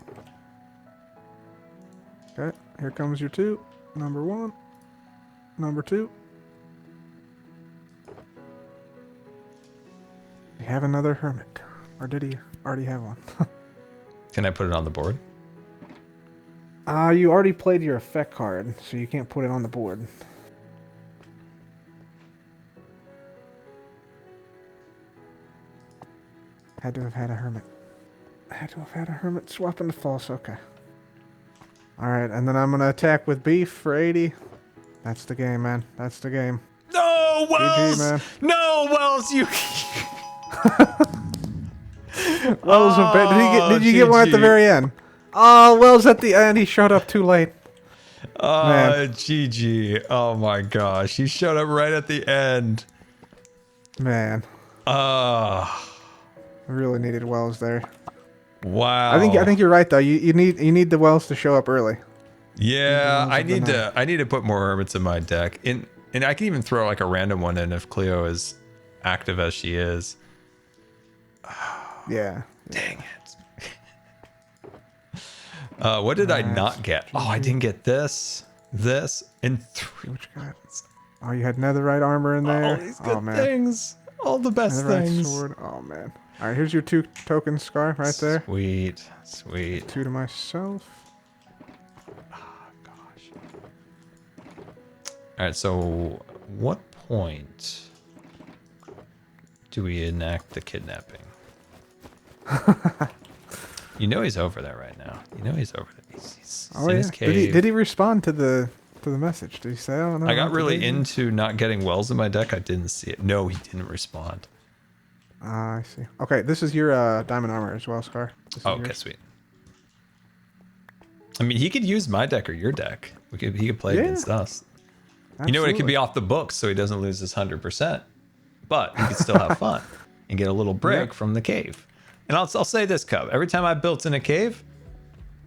Okay. Here comes your 2. Number 1. Number 2. You have another hermit, or did he already have one? Can I put it on the board? You already played your effect card, so you can't put it on the board. Had to have had a hermit. Had to have had a hermit swapping the false. Okay. Alright, and then I'm going to attack with beef for 80. That's the game, man. That's the game. No, Wells! man. No, Wells, you. Wells, did you get one at the GG. very end? Oh, Wells at the end. He showed up too late. Man. GG. Oh my gosh. He showed up right at the end. Man, I really needed Wells there. Wow. I think you're right though. You need the Wells to show up early. Yeah, I need the to put more hermits in my deck. And I can even throw like a random one in if Cleo is active as she is. Yeah. Dang it. What did I not get? Oh, I didn't get this, and 3. What you got? Oh, you had netherite armor in there. All these good man. things. All the best Netherite things. sword. Oh man. All right, here's your 2 token scar right there. Sweet. 2 to myself. Gosh. All right, so what point do we enact the kidnapping? You know he's over there right now. You know he's over there. He's in his cave. Did he respond to the message? Did he say, "Oh no"? I got really into not getting Wells in my deck. I didn't see it. No, he didn't respond. I see. Okay, this is your diamond armor as well, Scar. This is Okay, yours. sweet. I mean, he could use my deck or your deck. He could play Yeah. against us. You know, it could be off the books, so he doesn't lose his 100%. But he could still have fun and get a little break from the cave. And I'll say this, Cub. Every time I built in a cave,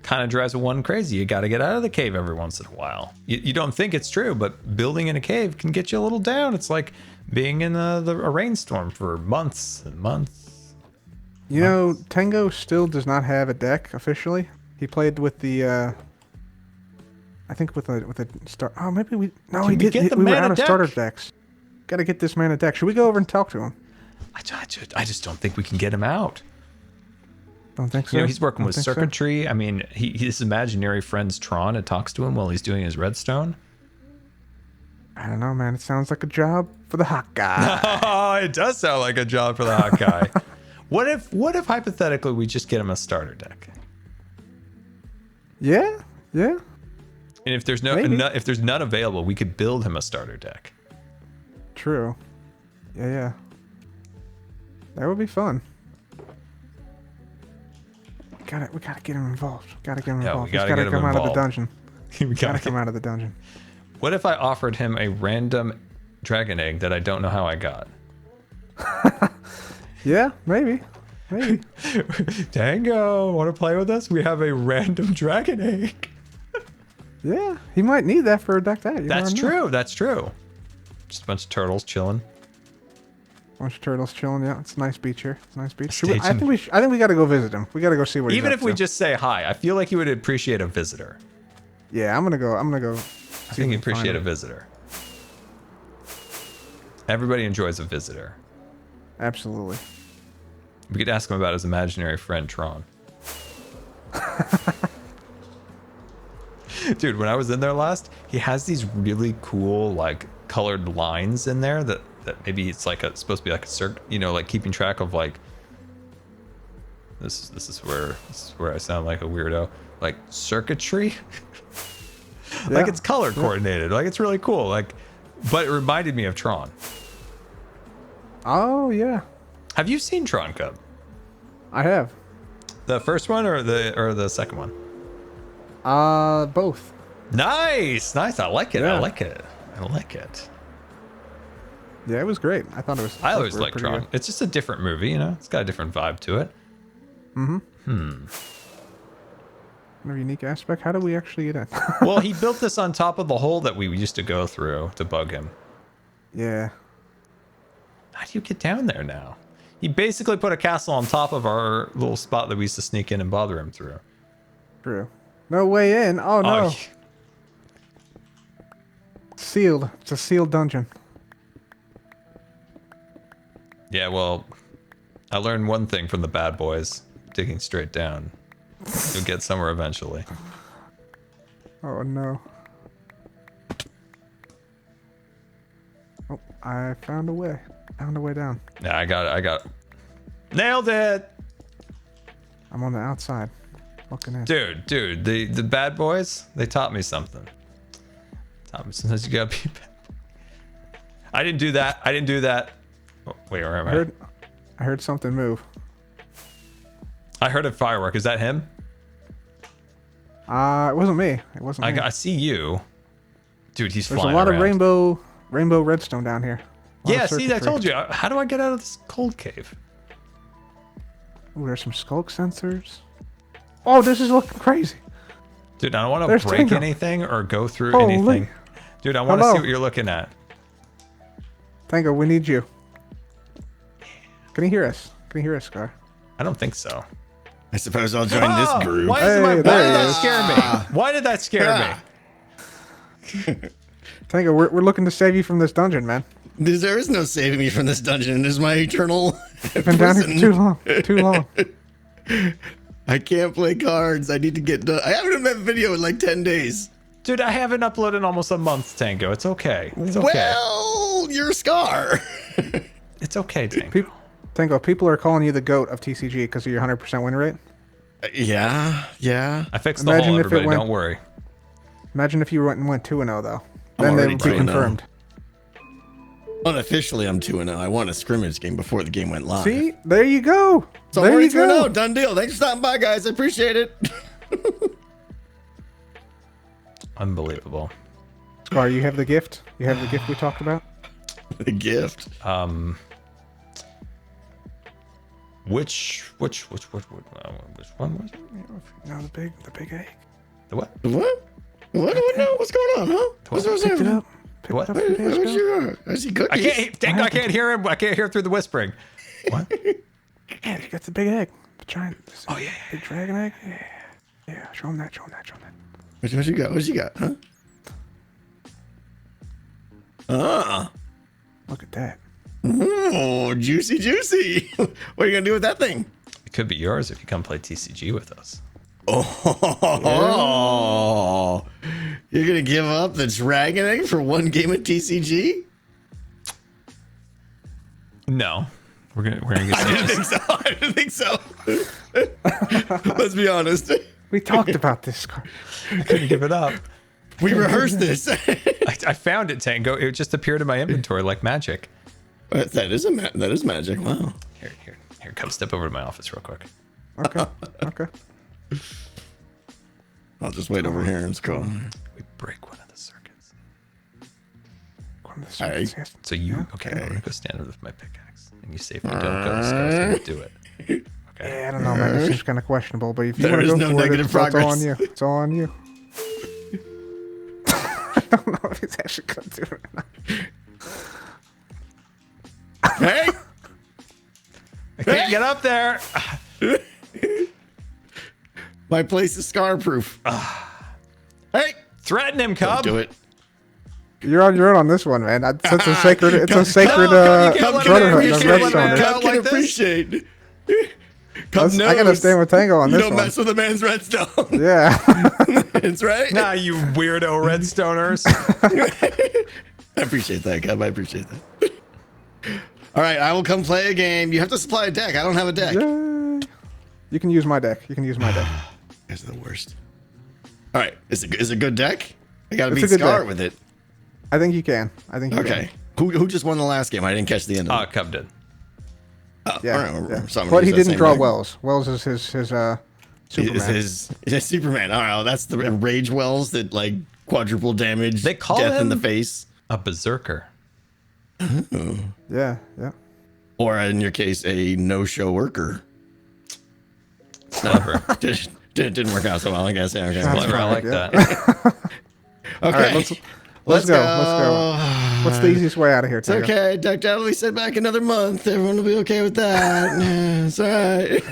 kind of drives one crazy. You got to get out of the cave every once in a while. You don't think it's true, but building in a cave can get you a little down. It's like being in a rainstorm for months and months. You know, Tango still does not have a deck officially. He played with the, I think with a start. Oh, maybe we. No, Can he we did. get the We were mana out of deck? starter decks. Got to get this man a deck. Should we go over and talk to him? I just don't think we can get him out. Don't think so. You know, he's working Don't with think so? circuitry. I mean, his imaginary friend's Tron and talks to him while he's doing his redstone. I don't know, man. It sounds like a job for the hot guy. Oh, it does sound like a job for the hot guy. What if hypothetically we just get him a starter deck? Yeah, yeah. And if there's Maybe. if there's none available, we could build him a starter deck. True. Yeah, yeah. That would be fun. We gotta get him involved. Gotta get him Yeah, we involved. gotta He's gotta get him come out of the involved. dungeon. We Gotta gotta come out of the dungeon. What if I offered him a random dragon egg that I don't know how I got? Yeah, maybe. Maybe. Tango, want to play with us? We have a random dragon egg. Yeah, he might need that for a deck that. You That's never know. true. That's true. Just a bunch of turtles chilling. Bunch of turtles chilling. Yeah, it's a nice beach here. It's a nice beach. Stay I tuned. think we gotta go visit him. We gotta go see what he's Even up if we to. just say hi, I feel like he would appreciate a visitor. Yeah, I'm gonna go. I think he'd appreciate a visitor. Everybody enjoys a visitor. Absolutely. We could ask him about his imaginary friend Tron. Dude, when I was in there last, he has these really cool like colored lines in there that maybe it's like supposed to be like a circ, you know, like keeping track of like this is where I sound like a weirdo. Like circuitry. Like Yeah. it's color coordinated. Like it's really cool. Like but it reminded me of Tron. Oh yeah, Have you seen Tron Cup? I have. The first one or the second one? Both. Nice. I like it. I Yeah. like it. I like it. Yeah, it was great. I thought it was. I always they were like pretty Tron. good. It's just a different movie, you know? It's got a different vibe to it. A unique aspect. How do we actually get in? Well, he built this on top of the hole that we used to go through to bug him. Yeah. How do you get down there now? He basically put a castle on top of our little spot that we used to sneak in and bother him through. True. No way in. Oh no. Oh, Sealed. It's a sealed dungeon. yeah, well, I learned one thing from the bad boys. Digging straight down. You'll get somewhere eventually. Oh no. Oh, I found a way. Found a way down. Yeah, I got it. Nailed it! I'm on the outside. Looking in. Dude, the bad boys, they taught me something. Taught me sometimes you gotta be bad. I didn't do that. Oh, wait, where am I? I heard something move. I heard a firework. Is that him? It wasn't me. It wasn't me. I see you. Dude, he's There's a flying lot around. of rainbow redstone down here. A lot Yeah, of see, I circuitry. told you. How do I get out of this cold cave? Ooh, there's some skulk sensors. Oh, this is looking crazy. Dude, I don't want There's to break Tango. anything or go through Holy. anything. Dude, I want to Hello. see what you're looking at. Tango, we need you. Can you hear us? Can you hear us, Scar? I don't think so. I suppose I'll join Oh, this group. Why, Hey, why did there he that is. scare me? Why did that scare me? Tango, we're looking to save you from this dungeon, man. There is no saving me from this dungeon. It is my eternal You've been down here for prison. too long. Too long. I can't play cards. I need to get done. I haven't made a video in like 10 days. Dude, I haven't uploaded in almost a month, Tango. It's okay. It's okay. Well, you're a Scar. It's okay, Tango. Tango, people are calling you the GOAT of TCG because of your 100% win rate. Yeah. I fixed the Imagine hole, if it everybody. went- Don't worry. Imagine if you went 2-0 though. I'm Then they already would be 2-0. confirmed. Unofficially, I'm 2-0. I won a scrimmage game before the game went live. See, there you go. So there I'm you already 2-0. go. Done deal. Thanks for stopping by, guys. I appreciate it. Unbelievable. Scar, you have the gift. You have the gift we talked about. The gift. Which one was it? No, the big egg. The what? What? What do we know? What's going on, huh? What's Picked it happening? up. Picked What? it up a few days What ago. you got? I see cookies. I can't hear him. I can't hear through the whispering. What? Yeah, you got the big egg. The giant. Oh, yeah. Big dragon egg. Yeah. Yeah. Show him that. Show him that. Show him that. What you got? What you got, huh? Ah. Look at that. Oh, juicy, juicy. What are you going to do with that thing? It could be yours if you come play TCG with us. Oh, you're going to give up the dragon egg for one game of TCG? No. We're gonna get I didn't think so. Let's be honest. We talked about this. Scar. I couldn't give it up. We rehearsed this. I found it, Tango. It just appeared in my inventory like magic. That is magic. Wow. Here. Come step over to my office real quick. Okay. Okay. I'll just wait over here and scroll. We break one of the circuits. Come to the All right. surface, yes. So you, okay, I'm gonna go stand with my pickaxe, and you safely don't go. Scar's gonna do it. Okay. Yeah, I don't know, man. This seems kind of questionable, but if you There want to is go no for negative it, it's all progress. on you. It's all on you. I don't know if he's actually gonna do it or not. Hey, I can't get up there. my place is scar proof. Hey, Threaten him, don't Cub. do it. You're on your own on this one, man. It's a sacred. It's Come- a sacred come, you can't let him brotherhood. in. The You can't let him in. redstone. Come Cub can like this? appreciate. I Cub knows. gotta stand with Tango on You this don't one. mess with a man's redstone. Yeah. That's right. Nah, you weirdo redstoners. I appreciate that, Cub. I appreciate that. All right, I will come play a game. You have to supply a deck. I don't have a deck. Yay. You can use my deck. You can use my deck. You guys are the worst. All right, is it a good deck? I gotta It's beat a good Scar deck. with it. I think you can. I think you Okay. Who just won the last game? I didn't catch the end of it. Cub did. Oh, Yeah. all right, yeah. so I'm gonna But he use that didn't same draw deck. Wells. Wells is his Superman. Is Superman. All right, well, that's the Rage Wells that like quadruple damage, They call death in the him- face, A berserker. Yeah. Yeah. or in your case, a no-show worker. Clever. Didn't work out so well, I guess. Yeah, okay. That's Clever. I like yeah. that. Okay. All right, let's go. Let's go. What's the easiest way out of here, It's Tango? okay. Duck Dad will be set back another month. Everyone will be okay with that. Yeah, it's all right.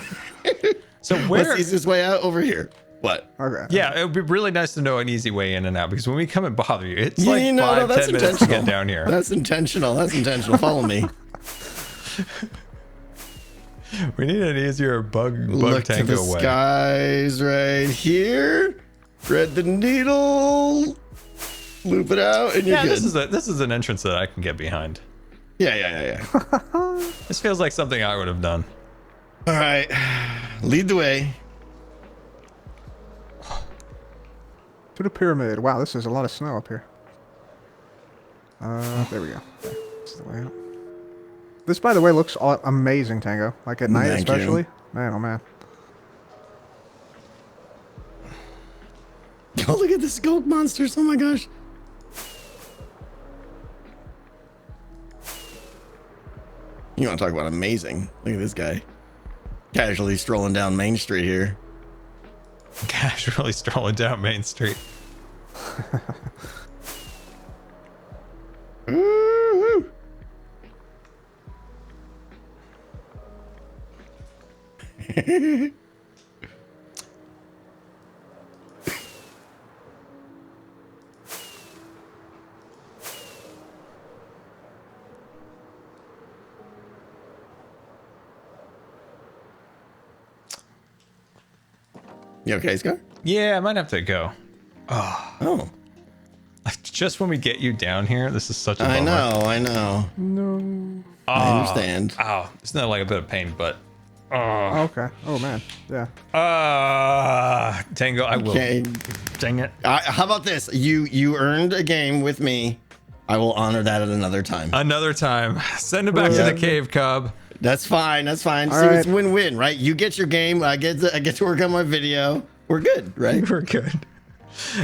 So What's where? the easiest way out? Over here. What? Okay. Yeah, it would be really nice to know an easy way in and out because when we come and bother you, it's Yeah, like no, 5-10 that's minutes to intentional. get down here. That's intentional. That's intentional. Follow me. We need an easier bug Look to tango the way. skies right here. Thread the needle. Loop it out, and you're Yeah, good. this is an entrance that I can get behind. Yeah. This feels like something I would have done. All right. Lead the way. To the pyramid. Wow, this is a lot of snow up here. There we go. Okay, this is the way out. This, by the way, looks amazing, Tango. Like at night, Thank you. especially. Man, oh man. Oh, look at the scope monsters. Oh my gosh. You want to talk about amazing? Look at this guy. Casually strolling down Main Street here. Casually strolling down Main Street. Woo-hoo. You okay, Scar? Yeah, I might have to go. Oh, Just when we get you down here, this is such a bummer. I know. No. I understand. Oh, it's not like a bit of pain, but Oh, okay. Oh man. Yeah. Tango, I will. Okay. Dang it. How about this? You earned a game with me. I will honor that at another time. Another time. Send it back to Yeah. the cave, Cub. That's fine. That's fine. All See, right. it's win-win, right? You get your game. I get to work on my video. We're good, right? We're good.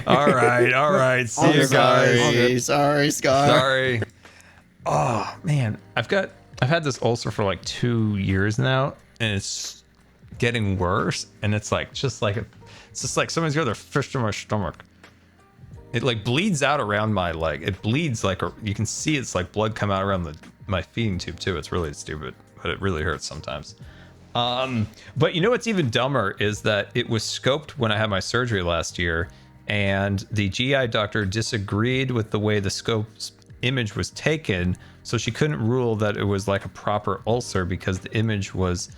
All right. See All you good. guys. Sorry, Scar. Sorry. Oh man, I've had this ulcer for like 2 years now, and it's getting worse, and it's like just like somebody's got their fist in my stomach. It like bleeds out around my leg. It bleeds like you can see it's like blood come out around my feeding tube too. It's really stupid, but it really hurts sometimes. But you know what's even dumber is that it was scoped when I had my surgery last year, and the GI doctor disagreed with the way the scope's image was taken, so she couldn't rule that it was like a proper ulcer because the image was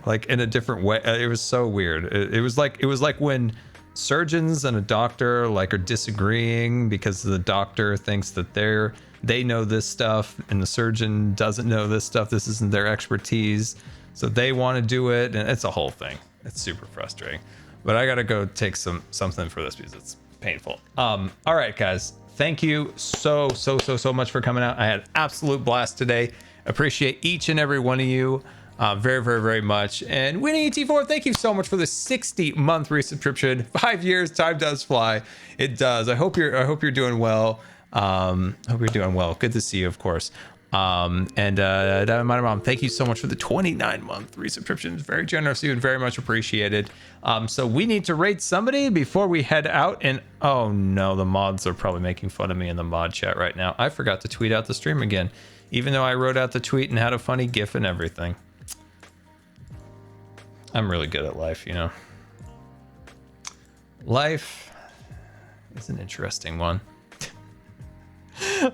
like in a different way. It was so weird. It was like when surgeons and a doctor like are disagreeing because the doctor thinks that they know this stuff and the surgeon doesn't know this stuff. This isn't their expertise, so they want to do it, and it's a whole thing. It's super frustrating. But I gotta go take something for this because it's painful. All right, guys. Thank you so much for coming out. I had an absolute blast today. Appreciate each and every one of you. Very much. And Winnie ET4, thank you so much for the 60-month resubscription. 5 years, time does fly. It does. I hope you're doing well. Hope you're doing well. Good to see you, of course. And my mom, thank you so much for the 29-month resubscription. It's very generous of you and very much appreciated. So we need to rate somebody before we head out. And oh no, the mods are probably making fun of me in the mod chat right now. I forgot to tweet out the stream again, even though I wrote out the tweet and had a funny GIF and everything. I'm really good at life, you know. Life is an interesting one.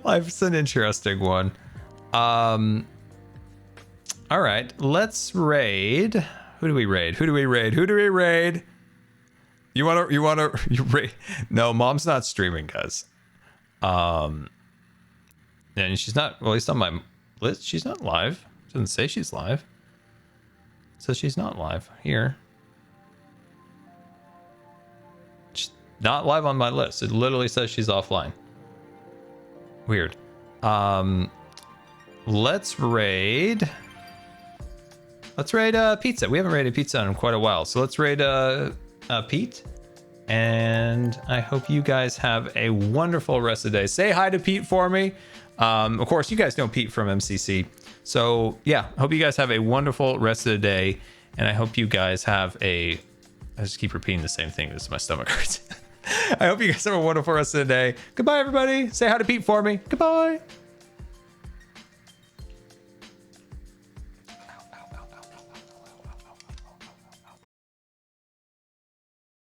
Life's an interesting one. All right, let's raid. Who do we raid? You raid? No, mom's not streaming, guys. And she's not, well, at least on my list, she's not live. It doesn't say she's live. It says she's not live here. She's not live on my list. It literally says she's offline. Weird. Let's raid Pizza. We haven't raided Pizza in quite a while, so let's raid Pete. And I hope you guys have a wonderful rest of the day. Say hi to Pete for me. Of course, you guys know Pete from MCC. So yeah, I hope you guys have a wonderful rest of the day, and I hope you guys have I just keep repeating the same thing. This is my stomach hurts. I hope you guys have a wonderful rest of the day. Goodbye, everybody. Say hi to Pete for me. Goodbye.